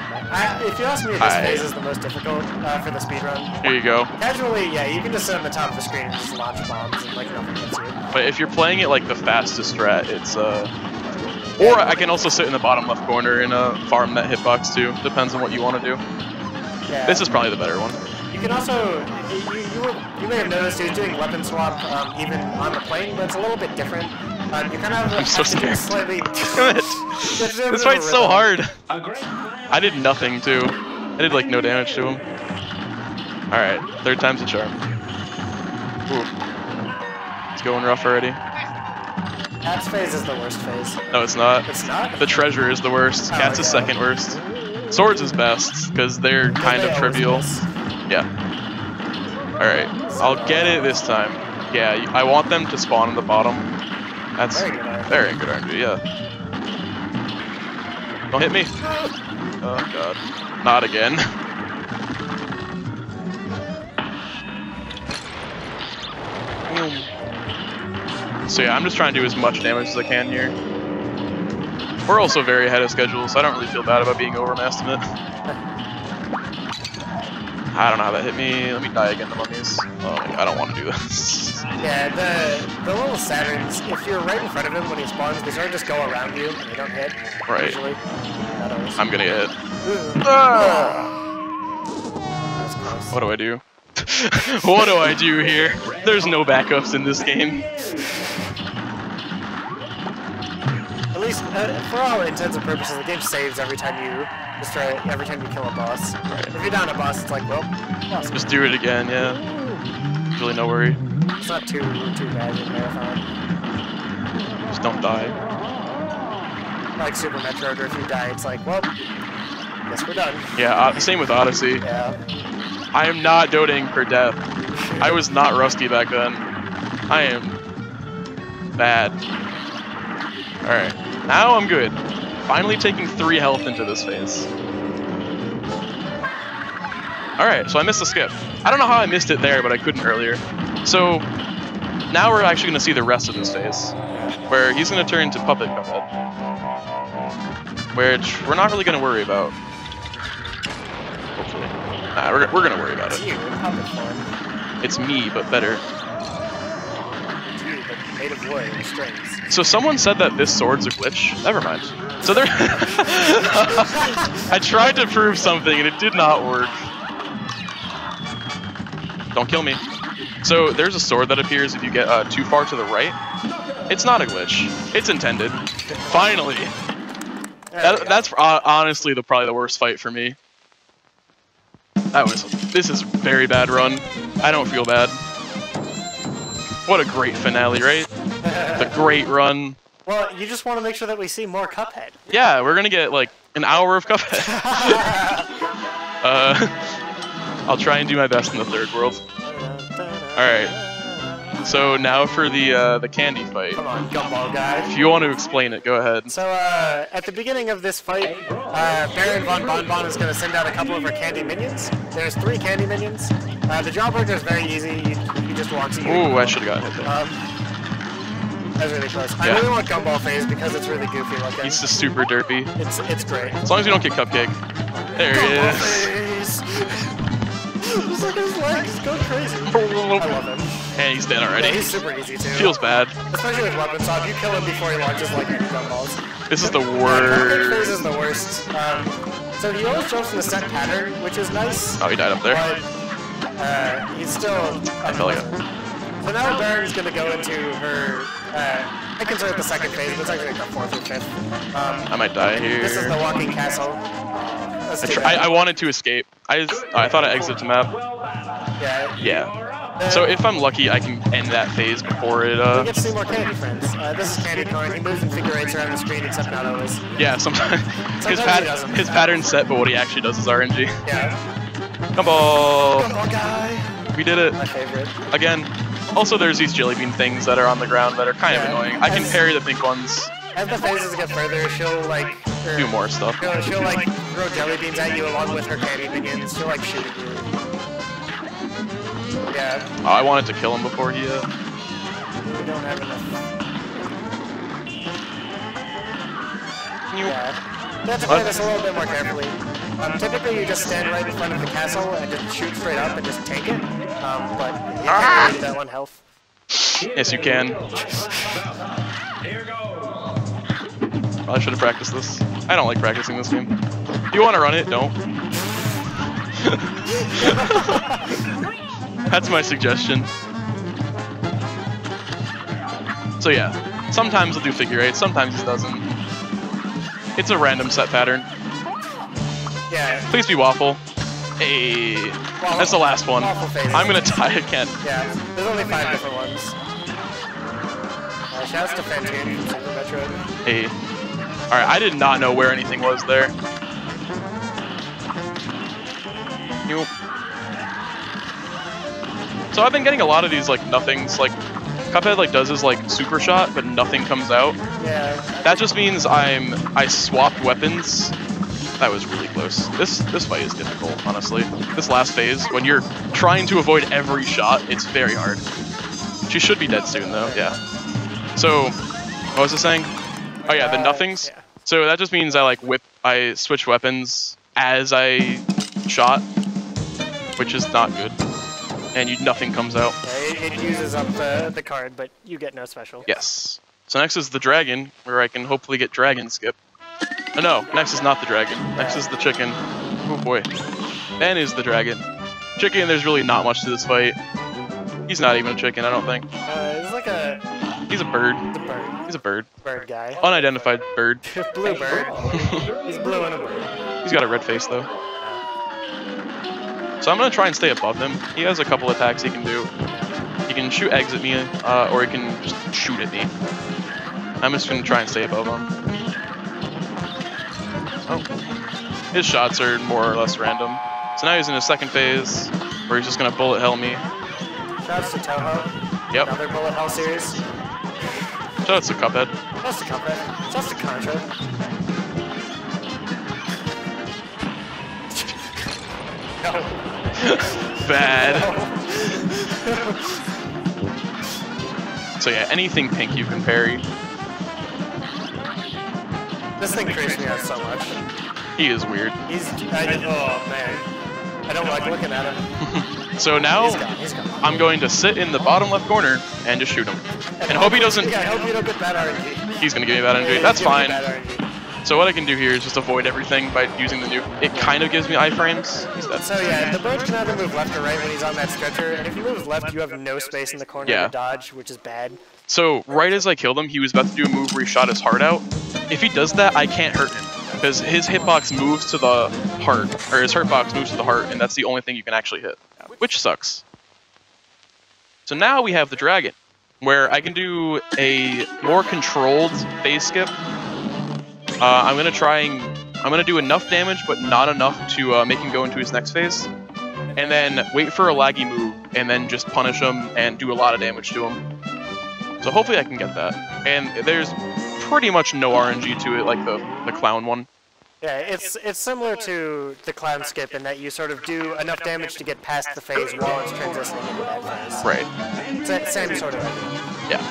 If you ask me, this phase is the most difficult for the speedrun. Here you go. Casually, yeah, you can just sit on the top of the screen and just launch bombs and like nothing hits you. But if you're playing it like the fastest strat, it's Or I can also sit in the bottom left corner and farm that hitbox too. Depends on what you want to do. Yeah. This is probably the better one. You can also, you may have noticed he was doing weapon swap even on the plane, but it's a little bit different. You kind of I'm so have to do scared. slightly. Damn it! This fight's so hard. I did nothing too. I did like no damage to him. All right, 3rd time's a charm. Ooh. It's going rough already. Cat's phase is the worst phase. No, it's not. It's not? The treasure is the worst. Oh, Cat's is yeah. 2nd worst. Swords is best because they're kind They of always trivial. miss. Yeah. All right, I'll get it this time. Yeah, I want them to spawn in the bottom. That's Very good RNG. very good RNG, yeah. Don't hit me. Oh god. Not again. So yeah, I'm just trying to do as much damage as I can here. We're also very ahead of schedule, so I don't really feel bad about being over my estimate. I don't know how that hit me. Let me die again to mummies. Oh, I don't want to do this. Yeah, the little Saturns, if you're right in front of him when he spawns, they sort of just go around you and they don't hit. Right. Usually. Not always. I'm gonna get hit. That's close. What do I do? What do I do here? There's no backups in this game. At least, for all intents and purposes, the game saves every time you destroy it, every time you kill a boss. Right. If you're down a boss, it's like, well, boss. Just do it again, yeah. Really no worry. It's not too bad in Marathon. Just don't die. Like Super Metroid, or if you die, it's like, well, guess we're done. Yeah, same with Odyssey. Yeah. I am not doting for death. I was not rusty back then. I am bad. Alright, now I'm good. Finally taking 3 health into this phase. Alright, so I missed the skip. I don't know how I missed it there, but I couldn't earlier. So, now we're actually going to see the rest of this phase, where he's going to turn into Puppet Cuphead. Which we're not really going to worry about. Hopefully. Nah, we're going to worry about It's it. you in puppet form. It's me, but better. It's you, but made of wood and strings. So someone said that this sword's a glitch. Never mind. So there... I tried to prove something and it did not work. Don't kill me. So there's a sword that appears if you get too far to the right. It's not a glitch. It's intended. Finally. That's honestly probably the worst fight for me. This is a very bad run. I don't feel bad. What a great finale, right? The great run. Well, you just want to make sure that we see more Cuphead. Yeah, we're gonna get like an hour of Cuphead. I'll try and do my best in the third world. Alright. So now for the candy fight. Come on, gumball guy. If you want to explain it, go ahead. So, at the beginning of this fight, Baron Von Bonbon is going to send out a couple of her candy minions. There's 3 candy minions. The jawbreaker is very easy. You just walk to you. Ooh, I should have gotten hit there. That was really close. Yeah. I really want Gumball Phase because it's really goofy looking. He's just super derpy. It's great. As long as you don't get Cupcake. There he Gumball is. Phase! Just look at his legs, go crazy. I love him. And he's dead already. Yeah, he's super easy too. Feels bad. Especially with weapon swap, you kill him before he launches like any gumballs. This is the Cupcake Phase worst. is the worst. So he always jumps in a set pattern, which is nice. Oh, he died up there. But he's still. I feel like it. So now Baron's gonna go into her. I consider it the second phase, but it's actually like the 4th or 5th. I might die here. This is the walking castle. I wanted to escape. I thought I exited the map. Yeah. Yeah. So if I'm lucky, I can end that phase before it. We get to see more Candy Friends. This is Candy Corn. He moves in figure 8s around the screen, except not always. Yeah, sometimes Sometimes he doesn't. his pattern's set, but what he actually does is RNG. Yeah. Gumball! Gumball guy. We did it My favorite. again. Also, there's these jelly bean things that are on the ground that are kind of Yeah. annoying. I can parry the pink ones. As the phases get further, she'll like Do more stuff. She'll like throw jelly beans at you along with her candy minions. She'll like shoot at you. Yeah. Oh, I wanted to kill him before he. We don't have enough. Yeah. You have to play this a little bit more carefully. Typically, you just stand right in front of the castle and just shoot straight up and just take it. But you can't really do that 1 health. Yes, you can. Probably should have practiced this. I don't like practicing this game. If you want to run it, don't. That's my suggestion. So yeah, sometimes he'll do figure 8, sometimes he doesn't. It's a random set pattern. Yeah. Please be Waffle. Hey, Waffle. that's the last one. Waffle phase. I'm gonna die again. Yeah. There's only 5 different ones. Shouts to Fantoon from Super Metroid. Hey. Alright, I did not know where anything was there. Nope. So I've been getting a lot of these like nothings, like Cuphead like does his like super shot, but nothing comes out. Yeah. That just means I swapped weapons. That was really close. This fight is difficult, honestly. This last phase, when you're trying to avoid every shot, it's very hard. She should be dead soon though, yeah. So, what was I saying? Oh yeah, the nothings. Yeah. So that just means I switch weapons as I shot, which is not good. And nothing comes out. Yeah, it uses up the card, but you get no special. Yes. So next is the dragon, where I can hopefully get dragon skip. Oh, no, next is not the dragon. Next is the chicken. Oh boy. Then is the dragon. Chicken, there's really not much to this fight. He's not even a chicken, I don't think. It's like a... He's a bird. It's a bird. He's a bird. Bird guy. Unidentified bird. Blue bird. He's blue and a bird. He's got a red face, though. So I'm going to try and stay above him. He has a couple attacks he can do. He can shoot eggs at me, or he can just shoot at me. I'm just going to try and stay above him. Oh. His shots are more or less random. So now he's in his second phase, where he's just going to bullet hell me. Shouts to Toho. Yep. Another bullet hell series. Shouts to Cuphead. Shouts to Cuphead. Shouts to Contra. No. Bad. So yeah, anything pink you can parry. This thing creeps me out so much. He is weird. Oh man. I don't like looking at him. So now, He's gone. I'm going to sit in the bottom left corner and just shoot him. And hope he doesn't... Yeah, I hope you don't get bad RNG. He's going to give me bad energy. That's Give me fine. bad RNG. So what I can do here is just avoid everything by using the nuke. It kind of gives me iframes. He's dead. So yeah, the bird can either move left or right when he's on that stretcher, and if he moves left, you have no space in the corner Yeah. to dodge, which is bad. So right as I killed him, he was about to do a move where he shot his heart out. If he does that, I can't hurt him. Because his hitbox moves to the heart, or his hurtbox moves to the heart, and that's the only thing you can actually hit. Which sucks. So now we have the dragon, where I can do a more controlled phase skip. I'm gonna do enough damage, but not enough to make him go into his next phase. And then wait for a laggy move, and then just punish him and do a lot of damage to him. So hopefully I can get that. And there's pretty much no RNG to it, like the clown one. Yeah, it's similar to the clown skip in that you sort of do enough damage to get past the phase while it's transitioning into that phase. Right. It's same sort of idea. Yeah.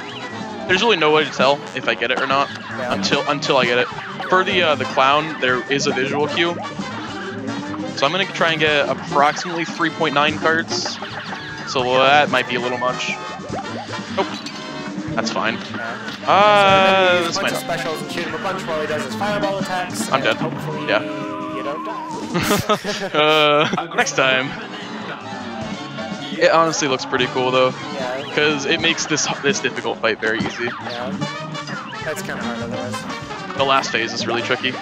There's really no way to tell if I get it or not until I get it. For the clown, there is a visual cue. So I'm gonna try and get approximately 3.9 cards. So that might be a little much. Oh, that's fine. So this a might bunch of not. specials and shoot him a bunch while he does his fireball attacks. I'm dead. Hopefully Yeah. you don't die. Next time. It honestly looks pretty cool though, Yeah. because it makes this difficult fight very easy. Yeah. That's kind of hard otherwise. The last phase is really tricky.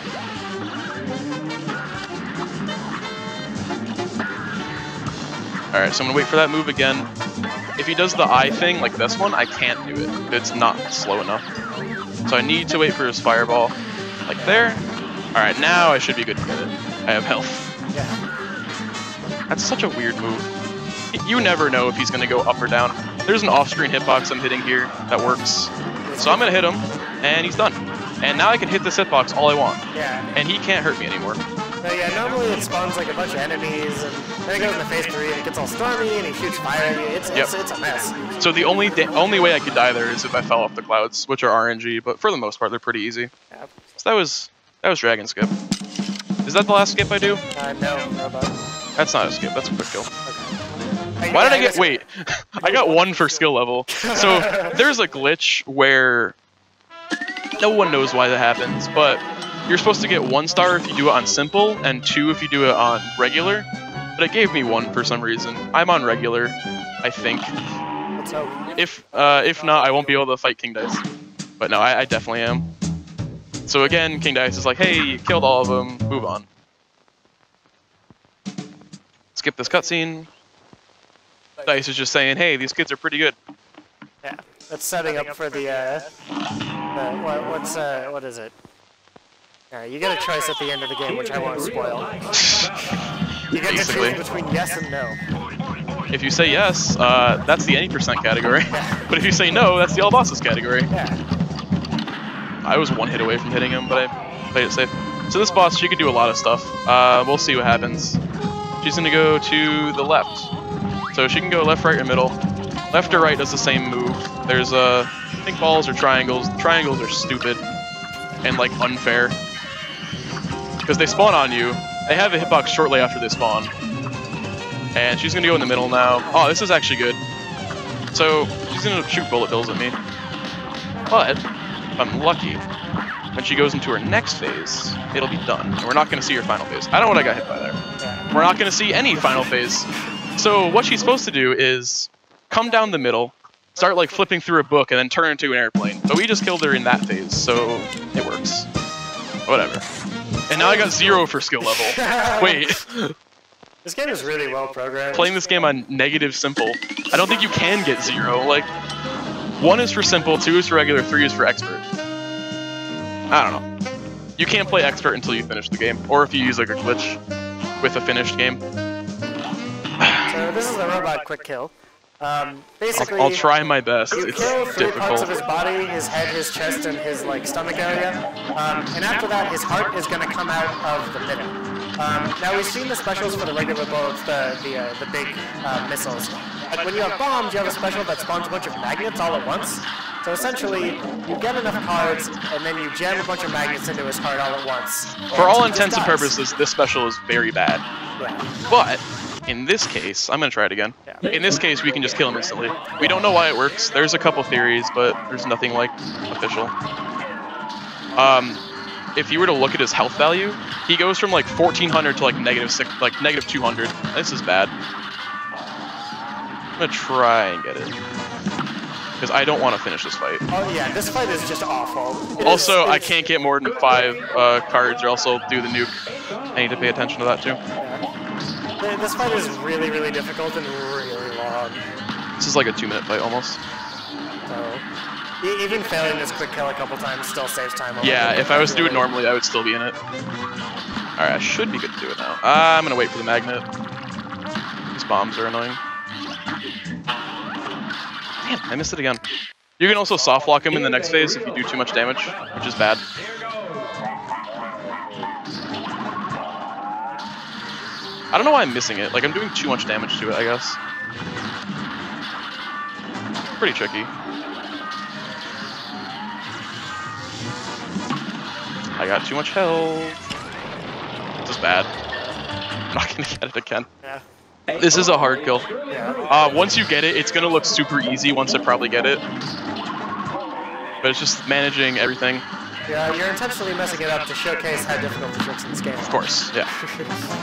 Alright, so I'm gonna wait for that move again. If he does the eye thing, like this one, I can't do it. It's not slow enough. So I need to wait for his fireball. Like there. Alright, now I should be good to get it. I have health. Yeah. That's such a weird move. You never know if he's gonna go up or down. There's an off-screen hitbox I'm hitting here that works. So I'm gonna hit him, and he's done. And now I can hit this hitbox all I want. Yeah. And he can't hurt me anymore. So yeah, normally it spawns like a bunch of enemies, and then it goes into phase 3, and it gets all stormy, and he shoots fire at you. It's a mess. So the only way I could die there is if I fell off the clouds, which are RNG, but for the most part they're pretty easy. Yeah. So that was Dragon Skip. Is that the last skip I do? No, robot. That's not a skip, that's a quick kill. Okay. Why did I get, wait, I got 1 for skill level. So there's a glitch where no one knows why that happens, but you're supposed to get 1 star if you do it on simple, and 2 if you do it on regular. But it gave me 1 for some reason. I'm on regular, I think. Let's hope. If not, I won't be able to fight King Dice. But no, I definitely am. So again, King Dice is like, hey, you killed all of them, move on. Skip this cutscene. Dice is just saying, hey, these kids are pretty good. Yeah, that's setting up for the, what is it? Alright, you get a choice at the end of the game, which I won't spoil. You get to choose between yes and no. If you say yes, that's the any % category. But if you say no, that's the all bosses category. Yeah. I was 1 hit away from hitting him, but I played it safe. So this boss, she could do a lot of stuff. We'll see what happens. She's gonna go to the left. So she can go left, right, or middle. Left or right does the same move. There's a pink balls or triangles. Triangles are stupid and like unfair because they spawn on you. They have a hitbox shortly after they spawn, and she's gonna go in the middle now. Oh, this is actually good. So she's gonna shoot bullet bills at me, but if I'm lucky, when she goes into her next phase, it'll be done, and we're not gonna see her final phase. I don't know what I got hit by there. We're not gonna see any final phase. So what she's supposed to do is come down the middle, start like flipping through a book, and then turn into an airplane. But we just killed her in that phase, so it works. Whatever. And now I got 0 for skill level. Wait. This game is really well programmed. Playing this game on negative simple, I don't think you can get 0. Like, 1 is for simple, 2 is for regular, 3 is for expert. I don't know. You can't play expert until you finish the game, or if you use like a glitch with a finished game. So this is a robot quick kill. Basically, I'll try my best. You It's kill 3 parts of difficult. his body, his head, his chest, and his like stomach area. And after that, his heart is going to come out of the middle. Now we've seen the specials for the regular bullets, the big missiles. But when you have bombs, you have a special that spawns a bunch of magnets all at once. So essentially, you get enough cards, and then you jam a bunch of magnets into his heart all at once. For all he intents just and dies. purposes, this special is very bad. Yeah. But in this case, I'm gonna try it again. Yeah. In this case, we can just kill him instantly. We don't know why it works. There's a couple theories, but there's nothing like official. If you were to look at his health value, he goes from like 1400 to like negative 200. This is bad. I'm gonna try and get it because I don't want to finish this fight. Oh yeah, this fight is just awful. Also, I can't get more than 5 cards, or else I'll do the nuke. I need to pay attention to that too. Yeah. This fight is really, really difficult and really long. This is like a 2-minute fight almost. So, even failing this quick kill a couple times still saves time. Yeah, if I was to do it normally, I would still be in it. Alright, I should be good to do it now. I'm gonna wait for the magnet. These bombs are annoying. Damn, I missed it again. You can also soft lock him in the next phase if you do too much damage, which is bad. I don't know why I'm missing it. Like, I'm doing too much damage to it, I guess. Pretty tricky. I got too much health. This is bad. I'm not gonna get it again. Yeah. This is a hard kill. Yeah. Once you get it, it's gonna look super easy once I probably get it. But it's just managing everything. Yeah, you're intentionally messing it up to showcase how difficult the tricks in this game are. Of course, yeah.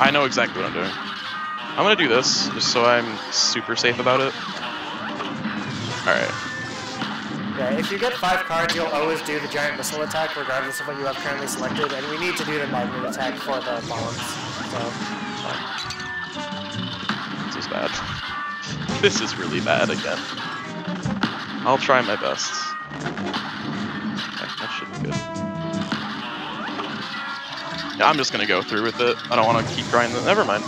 I know exactly what I'm doing. I'm gonna do this, just so I'm super safe about it. Alright. Yeah, if you get 5 cards, you'll always do the giant missile attack, regardless of what you have currently selected, and we need to do the magnet attack for the bombs. So, This is bad. This is really bad again. I'll try my best. Okay, that should be good. Yeah, I'm just gonna go through with it. I don't want to keep grinding. Never mind.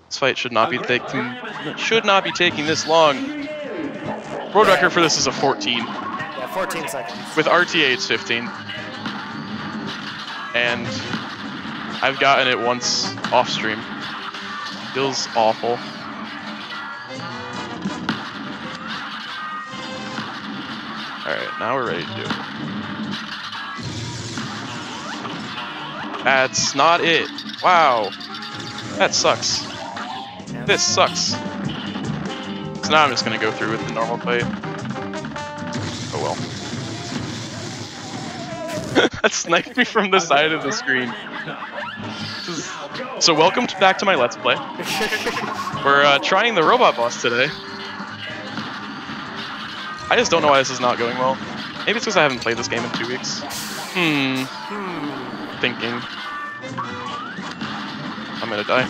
This fight should not be taking this long. World record for this is a 14. yeah, 14 seconds. With RTA, it's 15. And I've gotten it once off stream. Feels awful. Alright, now we're ready to do it. That's not it. Wow. That sucks. This sucks. So now I'm just gonna go through with the normal fight. Oh well. That sniped me from the side of the screen. So welcome back to my Let's Play. We're trying the robot boss today. I just don't know why this is not going well. Maybe it's because I haven't played this game in 2 weeks. Thinking. I'm gonna die.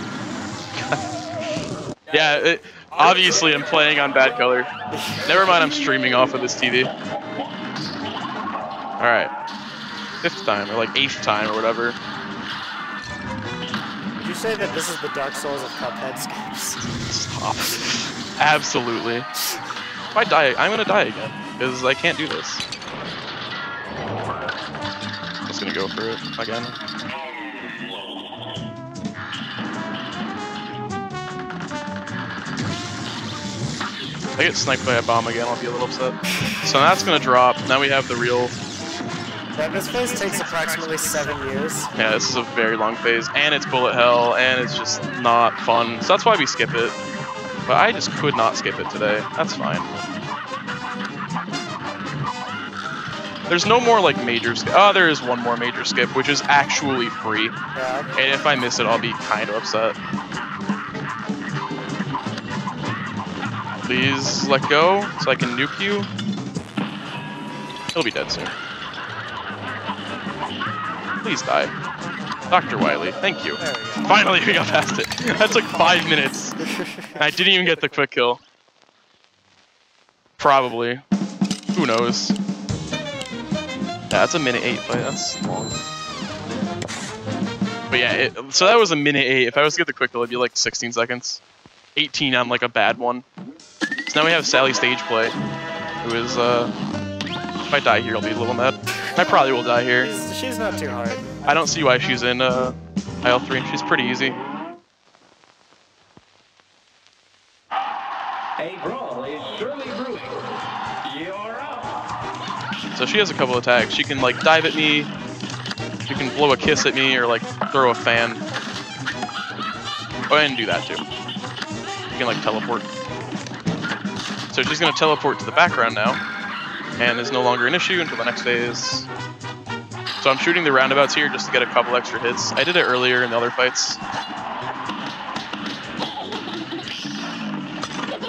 Yeah, obviously I'm playing on bad color. Never mind, I'm streaming off of this TV. Alright. 5th time, or like 8th time, or whatever. Would you say that this is the Dark Souls of Cuphead skips? Stop. Absolutely. If I die, I'm gonna die again, because I can't do this. I'm just gonna go for it again. I get sniped by a bomb again, I'll be a little upset. So that's gonna drop. Now we have the real. Yeah, this phase takes approximately 7 years. Yeah, this is a very long phase, and it's bullet hell, and it's just not fun. So that's why we skip it. But I just could not skip it today. That's fine. There's no more like major skip. Oh, there is one more major skip, which is actually free. Yeah. And if I miss it, I'll be kind of upset. Please let go so I can nuke you. He'll be dead soon. Please die. Dr. Wily, thank you. There we go. Finally, we got past it. That took 5 minutes. I didn't even get the quick kill. Probably. Who knows? Yeah, that's a minute 8 fight. That's long. But yeah, so that was a minute 8. If I was to get the quick kill, it'd be like 16 seconds. 18 on like a bad one. So now we have Sally stage play, who is, if I die here, I'll be a little mad. I probably will die here. She's not too hard. I don't see why she's in aisle 3. She's pretty easy. A brawl is surely brewing. You're up. So she has a couple attacks. She can like dive at me. She can blow a kiss at me or like throw a fan. Oh, and do that too. She can like teleport. So she's gonna teleport to the background now, and is no longer an issue until the next phase. So I'm shooting the roundabouts here just to get a couple extra hits. I did it earlier in the other fights.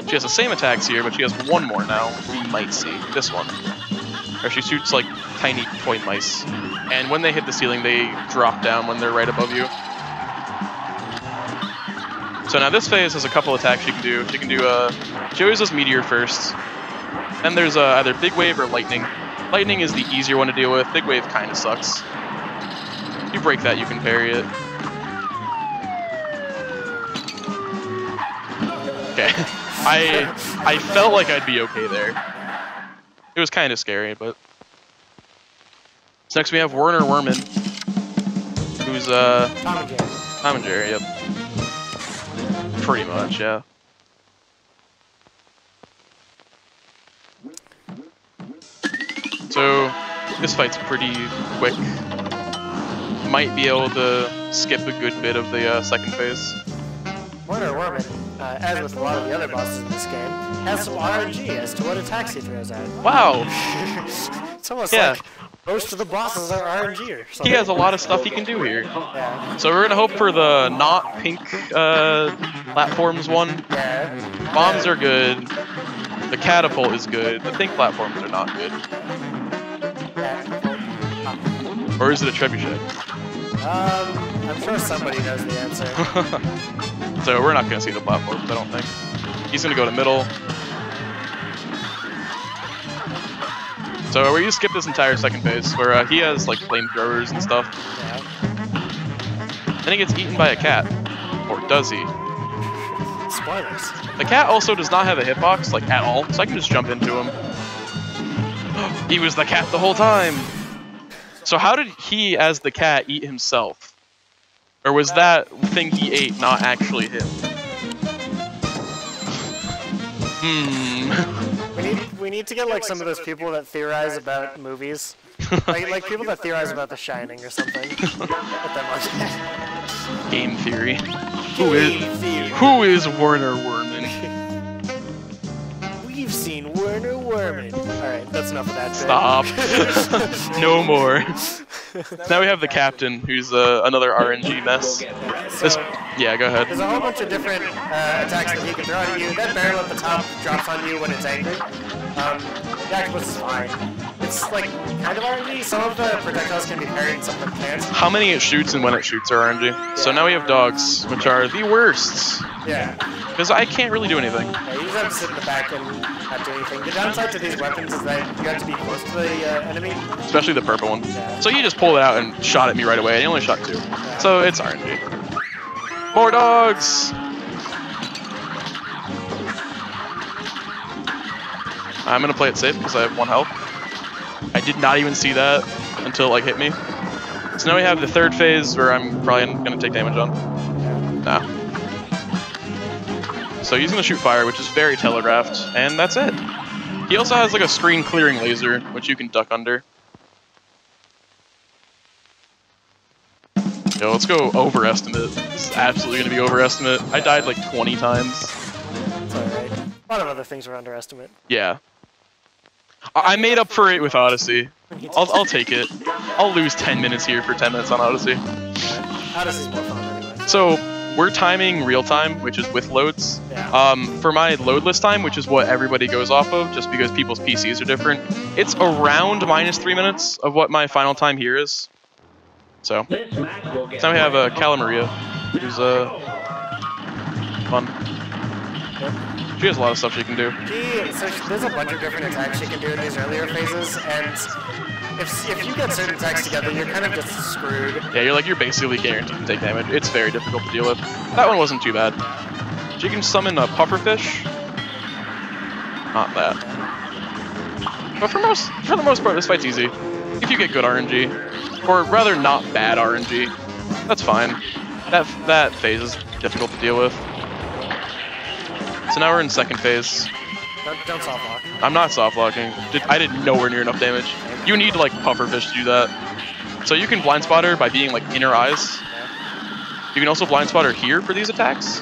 She has the same attacks here, but she has one more now, which we might see. This one. Where she shoots like tiny toy mice. And when they hit the ceiling, they drop down when they're right above you. So now this phase has a couple attacks she can do. She can do, she always does Meteor first. Then there's either Big Wave or Lightning. Lightning is the easier one to deal with. Big Wave kind of sucks. If you break that, you can parry it. Okay. I felt like I'd be okay there. It was kind of scary, but... So next we have Werner Werman, who's, Tom and Jerry. Tom and Jerry, yep. Pretty much, yeah. So, this fight's pretty quick. Might be able to skip a good bit of the second phase. Werner Werman, as with a lot of the other bosses in this game, has some RNG as to what attacks he throws at. Wow! It's almost Yeah. like most of the bosses are RNG or something. He has a lot of stuff he can do here. Yeah. So we're gonna hope for the not pink platforms one. Yeah. Bombs are good. The catapult is good. The pink platforms are not good. Or is it a trebuchet? I'm sure somebody knows the answer. So we're not gonna see the platforms, I don't think. He's gonna go to middle. So we're gonna skip this entire second phase where he has like flamethrowers and stuff. Yeah. Then he gets eaten by a cat. Or does he? Spoilers. The cat also does not have a hitbox, like at all, so I can just jump into him. He was the cat the whole time! So how did he, as the cat, eat himself? Or was that thing he ate not actually him? We need to get like some of those people that theorize about movies. like people that theorize about The Shining or something. Put them on. Game theory. Who is Werner Werman? We've seen Werner Werman. Alright, that's enough of that bit. Stop. No more. Now we have the captain, who's another RNG mess. This, yeah, go ahead. There's a whole bunch of different attacks that he can throw at you. That barrel at the top drops on you when it's angry. The octopus is fine. It's like kind of RNG. Some of the projectiles can be parried and some of them can't. How many it shoots and when it shoots are RNG. So now we have dogs, which are the worst. Yeah. Because I can't really do anything. Yeah, you just have to sit in the back and not do anything. The downside to these weapons is that you have to be close to the enemy. Especially the purple one. Yeah. So he just pulled it out and shot at me right away, and he only shot 2. So it's RNG. More dogs! I'm gonna play it safe because I have 1 health. I did not even see that until it like hit me. So now we have the third phase where I'm probably gonna take damage on. Nah. So he's gonna shoot fire, which is very telegraphed, and that's it. He also has like a screen clearing laser, which you can duck under. Yo, let's go overestimate. This is absolutely gonna be overestimate. I died like 20 times. It's alright. A lot of other things were underestimate. Yeah. I made up for it with Odyssey. I'll take it. I'll lose 10 minutes here for 10 minutes on Odyssey. Odyssey's more fun anyway. So, we're timing real time, which is with loads. Yeah. For my loadless time, which is what everybody goes off of, just because people's PCs are different, it's around -3 minutes of what my final time here is. So, now we have Calamaria, who's fun. She has a lot of stuff she can do. There's a bunch of different attacks she can do in these earlier phases, and if you get certain attacks together, you're kind of just screwed. Yeah, you're basically guaranteed to take damage. It's very difficult to deal with. That one wasn't too bad. She can summon a pufferfish. Not that. But for the most part, this fight's easy. If you get good RNG, or rather not bad RNG, that's fine. That phase is difficult to deal with. So now we're in second phase. Don't soft lock. I'm not soft locking. I did nowhere near enough damage. You need like pufferfish to do that. So you can blind spot her by being like in her eyes. You can also blind spot her here for these attacks.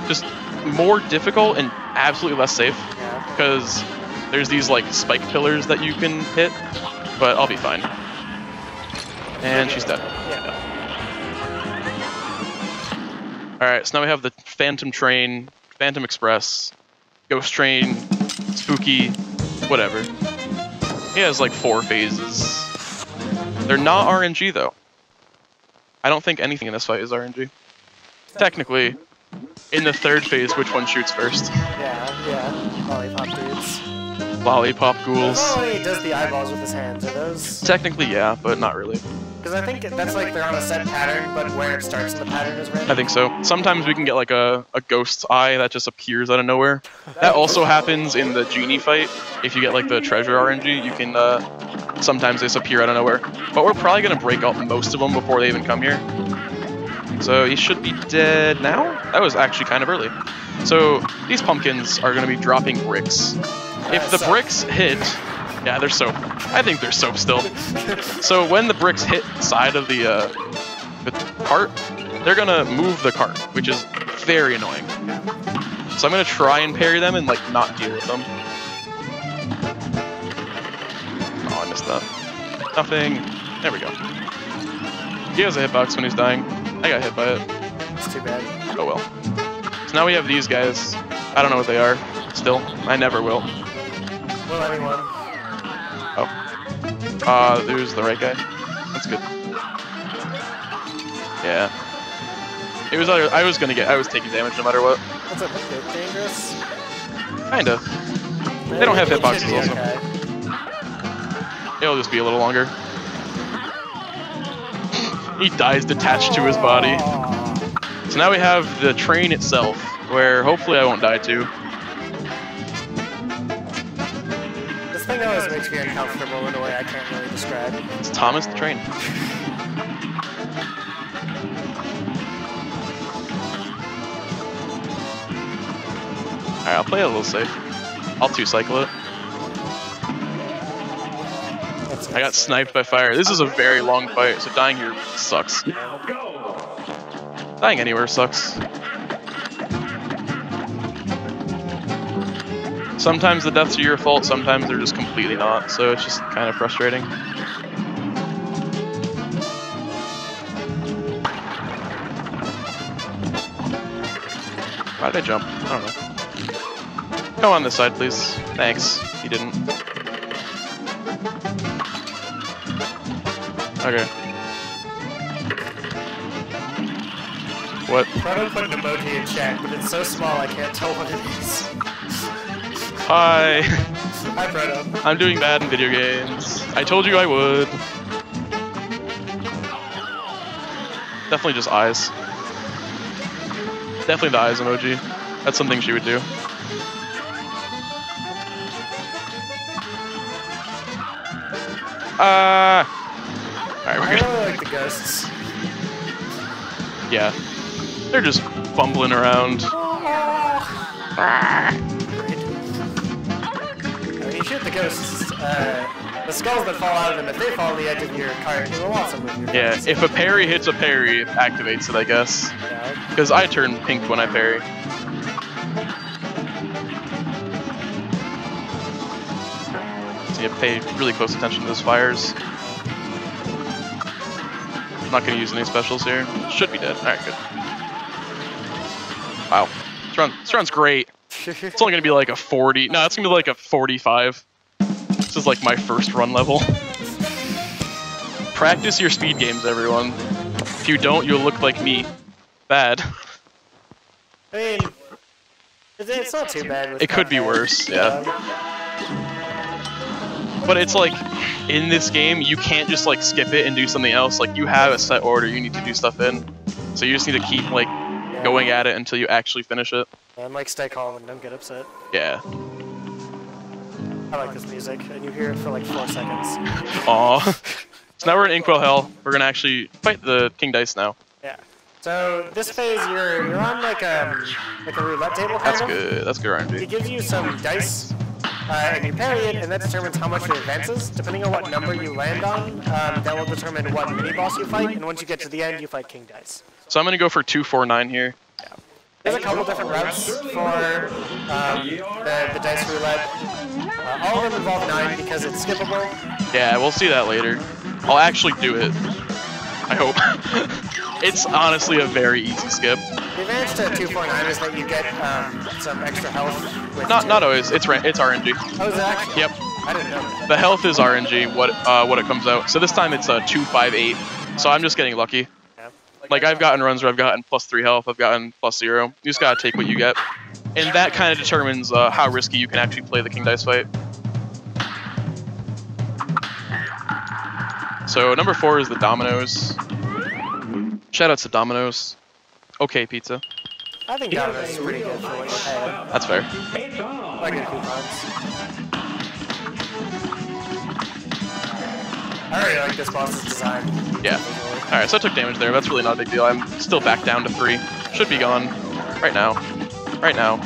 Just more difficult and absolutely less safe because there's these like spike pillars that you can hit. But I'll be fine. And she's dead. Yeah. Alright, so now we have the Phantom Train, Phantom Express, Ghost Train, Spooky, whatever. He has like 4 phases. They're not RNG though. I don't think anything in this fight is RNG. Technically, in the 3rd phase, which one shoots first? Yeah. Lollipop dudes. Lollipop ghouls. Oh, he does the eyeballs with his hands. Are those? Technically, yeah, but not really. Because I think that's like they're on a set pattern, but where it starts in the pattern is random. I think so. Sometimes we can get like a ghost's eye that just appears out of nowhere. That also happens in the genie fight. If you get like the treasure RNG, you can sometimes they just appear out of nowhere. But we're probably gonna break out most of them before they even come here. So he should be dead now? That was actually kind of early. So these pumpkins are gonna be dropping bricks. If the bricks hit, yeah, they're soap. I think they're soap still. So when the bricks hit the side of the cart, they're gonna move the cart, which is very annoying. So I'm gonna try and parry them and like not deal with them. Oh, I missed that. Nothing. There we go. He has a hitbox when he's dying. I got hit by it. It's too bad. Oh well. So now we have these guys. I don't know what they are. Still, I never will. Will anyone? Oh. There's the right guy. That's good. Yeah. It was either, I was taking damage no matter what. What's up, bit dangerous? Kinda. They don't have hitboxes also. Okay. It'll just be a little longer. He dies detached to his body. So now we have the train itself, where hopefully I won't die too. This thing always makes me uncomfortable in a way I can't really describe. It's Thomas the Train. Alright, I'll play it a little safe. I'll 2-cycle it. I got sniped by fire. This is a very long fight, so dying here sucks. Dying anywhere sucks. Sometimes the deaths are your fault, sometimes they're just completely not, so it's just kind of frustrating. Why did I jump? I don't know. Come on this side, please. Thanks. He didn't. Okay. What? Proto put an emoji in chat, but it's so small I can't tell what it is. Hi. Hi, Proto. I'm doing bad in video games. I told you I would. Definitely just eyes. Definitely the eyes emoji. That's something she would do. Alright, we're I good. really like the ghosts. Yeah. They're just fumbling around. When you shoot the ghosts, the skulls that fall out of them, if they fall on the edge of your cart, it will also move your Yeah, cart. if a parry hits a parry, it activates it, I guess. Yeah. Because I turn pink when I parry. So you have to pay really close attention to those fires. I'm not going to use any specials here. Should be dead. Alright, good. Wow. This run's great. It's only going to be like a 40. No, it's going to be like a 45. This is like my first run level. Practice your speed games, everyone. If you don't, you'll look like me. Bad. I mean, it's not too bad. With It could be worse, yeah. But it's like, in this game, you can't just like skip it and do something else. Like, you have a set order you need to do stuff in. So you just need to keep like going at it until you actually finish it. And like, stay calm and don't get upset. Yeah. I like this music, and you hear it for like 4 seconds. Aw. So now we're in Inkwell Hell. We're gonna actually fight the King Dice now. Yeah. So this phase, you're on like a roulette table kind That's of. good. That's good It RNG. gives you some dice, and you parry it, and that determines how much it advances. Depending on what number you land on, that will determine what mini-boss you fight, and once you get to the end, you fight King Dice. So I'm gonna go for 249 here. There's a couple different routes for the dice roulette. All of them involve 9 because it's skippable. Yeah, we'll see that later. I'll actually do it. I hope. It's honestly a very easy skip. The advantage to 249 is that you get some extra health. With Not always. It's RNG. Oh, is it actually? Yep. I didn't know that. The health is RNG. What it comes out. So this time it's 258. So I'm just getting lucky. Yeah. Like, I've gotten runs where I've gotten +3 health, I've gotten +0. You just gotta take what you get. And that kind of determines how risky you can actually play the King Dice fight. So number 4 is the Dominoes. Shoutouts to Dominoes. Okay, pizza. I think Domino's is pretty good for what you're paying. That's fair. It's on. Like good coupons. I really like this boss's design. Yeah. Alright, so I took damage there. That's really not a big deal. I'm still back down to 3. Should be gone. Right now. Right now.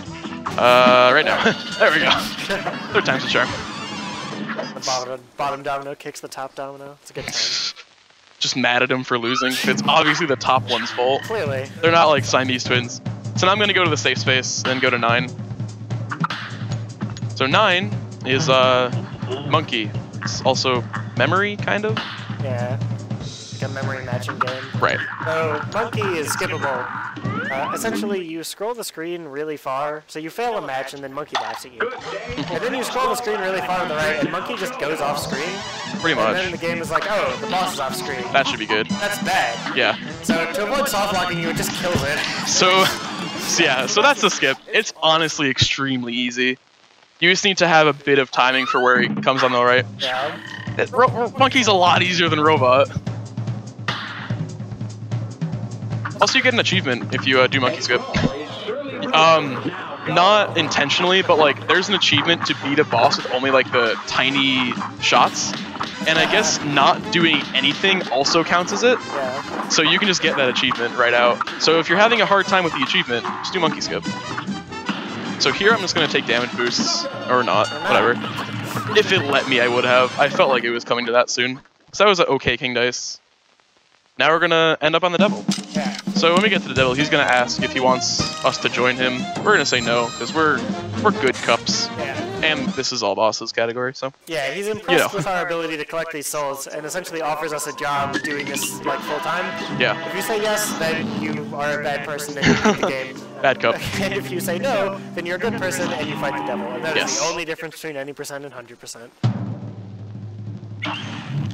Right now. There we go. 3rd time's the charm. The bottom domino kicks the top domino. It's a good time. Just mad at him for losing. It's obviously the top one's fault. Clearly. They're not like Siamese twins. So now I'm gonna go to the safe space and go to 9. So 9 is Monkey. It's also memory, kind of. Yeah. Like a memory matching game. Right. So Monkey is skippable. Essentially, you scroll the screen really far, so you fail a match, and then Monkey laughs at you. And then you scroll the screen really far to the right, and Monkey just goes off screen. Pretty And then much. the game is like, oh, the boss is off screen. That should be good. That's bad. Yeah. So to avoid soft locking you, it just kills it. So yeah. So that's the skip. It's honestly extremely easy. You just need to have a bit of timing for where he comes on the right. Yeah. Monkey's a lot easier than Robot. Also, you get an achievement if you do Monkey Skip. Not intentionally, but like, there's an achievement to beat a boss with only like the tiny shots. And I guess not doing anything also counts as it. Yeah. So you can just get that achievement right out. So if you're having a hard time with the achievement, just do Monkey Skip. So here I'm just going to take damage boosts, or not, whatever. If it let me, I would have. I felt like it was coming to that soon. So that was an okay King Dice. Now we're going to end up on the Devil. Yeah. So when we get to the Devil, he's going to ask if he wants us to join him. We're going to say no, because we're good cups. Yeah. And this is all bosses category, so. Yeah, he's impressed with our ability to collect these souls, and essentially offers us a job doing this like full time. Yeah. If you say yes, then you are a bad person and you beat the game. Bad cup. And if you say no, then you're a good person and you fight the devil. And that is Yes. the only difference between 90% and 100%.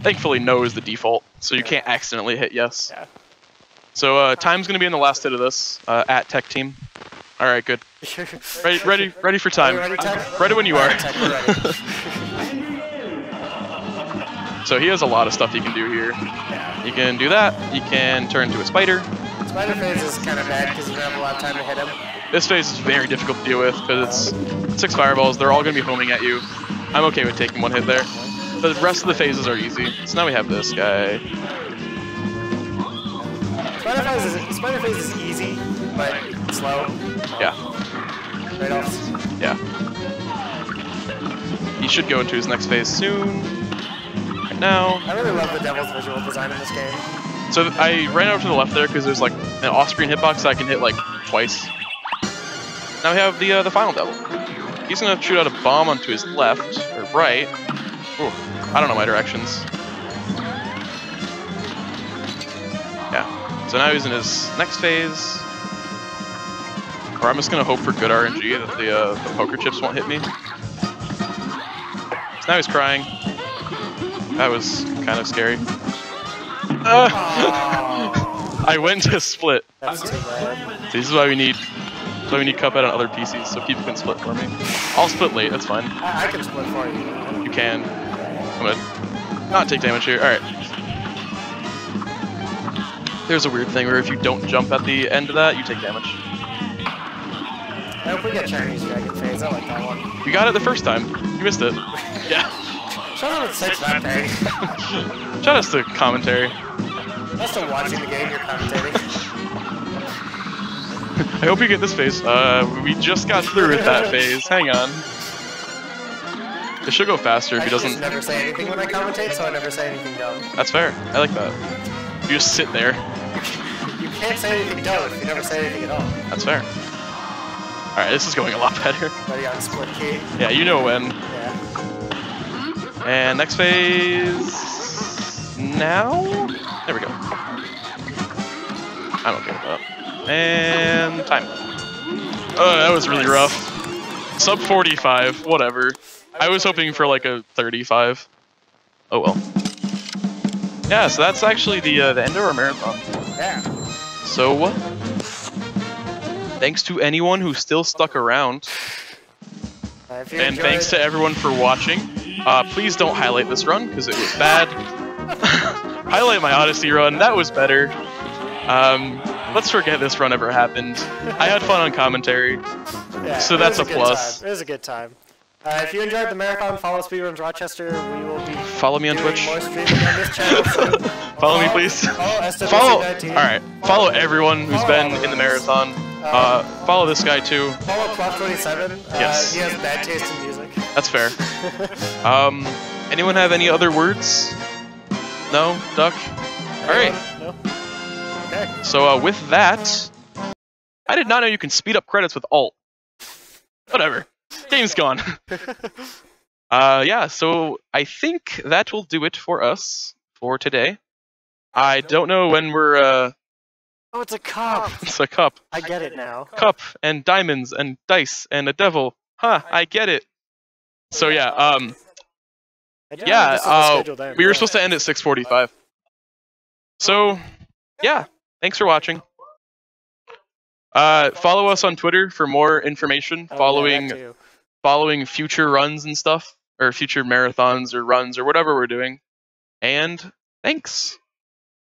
Thankfully, no is the default, so you can't accidentally hit yes. Yeah. So time's going to be in the last hit of this, at Tech Team. All right, good. Ready for time. Are you ready, Tech? Ready when you are. Alright, Tech, we're ready. So he has a lot of stuff he can do here. He can do that. He can turn into a spider. Spider phase is kind of bad because you don't have a lot of time to hit him. This phase is very difficult to deal with because it's 6 fireballs. They're all going to be homing at you. I'm okay with taking 1 hit there. The rest of the phases are easy. So now we have this guy. Spider phase is easy, but slow. Yeah. Right off. Yeah. He should go into his next phase soon. Right now. I really love the devil's visual design in this game. So I ran over to the left there because there's like an off-screen hitbox that I can hit like twice. Now we have the final devil. He's gonna shoot out a bomb onto his left or right. Ooh, I don't know my directions. Yeah. So now he's in his next phase. Or I'm just gonna hope for good RNG that the poker chips won't hit me. So now he's crying. That was kind of scary. I went to split. That's too bad. See, this is why we need Cuphead on other PCs so people can split for me. I'll split late, that's fine. I can split for you. You can. I'm gonna not take damage here. Alright. There's a weird thing where if you don't jump at the end of that, you take damage. I hope we get Chinese Dragon phase. I like that one. You got it the first time. You missed it. Yeah. Shout out to 6 that day. Shout out to commentary. That's to watching the game you're commentating. I hope you get this phase. We just got through with that phase. Hang on. It should go faster if he doesn't. I never say anything when I commentate, so I never say anything dumb. That's fair. I like that. You just sit there. You can't say anything dumb if you never say anything at all. That's fair. Alright, this is going a lot better. Ready on split key? Yeah, you know when. Yeah. And next phase... now? There we go. I'm okay with that. And... time. Oh, that was really rough. Sub 45, whatever. I was hoping for like a 35. Oh well. Yeah, so that's actually the end of our marathon. Yeah. So... thanks to anyone who still stuck around. And thanks to everyone for watching. Please don't highlight this run, because it was bad. Highlight my Odyssey run, that was better. Let's forget this run ever happened. I had fun on commentary, yeah, so that's a plus. It was a good time. If you enjoyed the marathon, follow Speedruns Rochester. We will be follow me on Twitch. More streaming on this channel soon. Follow me, please. Follow. Alright, follow everyone who's been in the marathon. Follow this guy too. Follow Clock27. Yes. He has bad taste in music. That's fair. Anyone have any other words? No? Duck? Alright. No? Okay. So with that, I did not know you can speed up credits with Alt. Whatever. Game's gone. Yeah, so I think that will do it for us for today. I don't know when we're Oh, it's a cup! It's a cup. I get it now. Cup and diamonds and dice and a devil. Huh, I get it. So yeah, we were supposed to end at 6:45. So, yeah, thanks for watching. Follow us on Twitter for more information following future runs and stuff, or future marathons or runs or whatever we're doing. And thanks.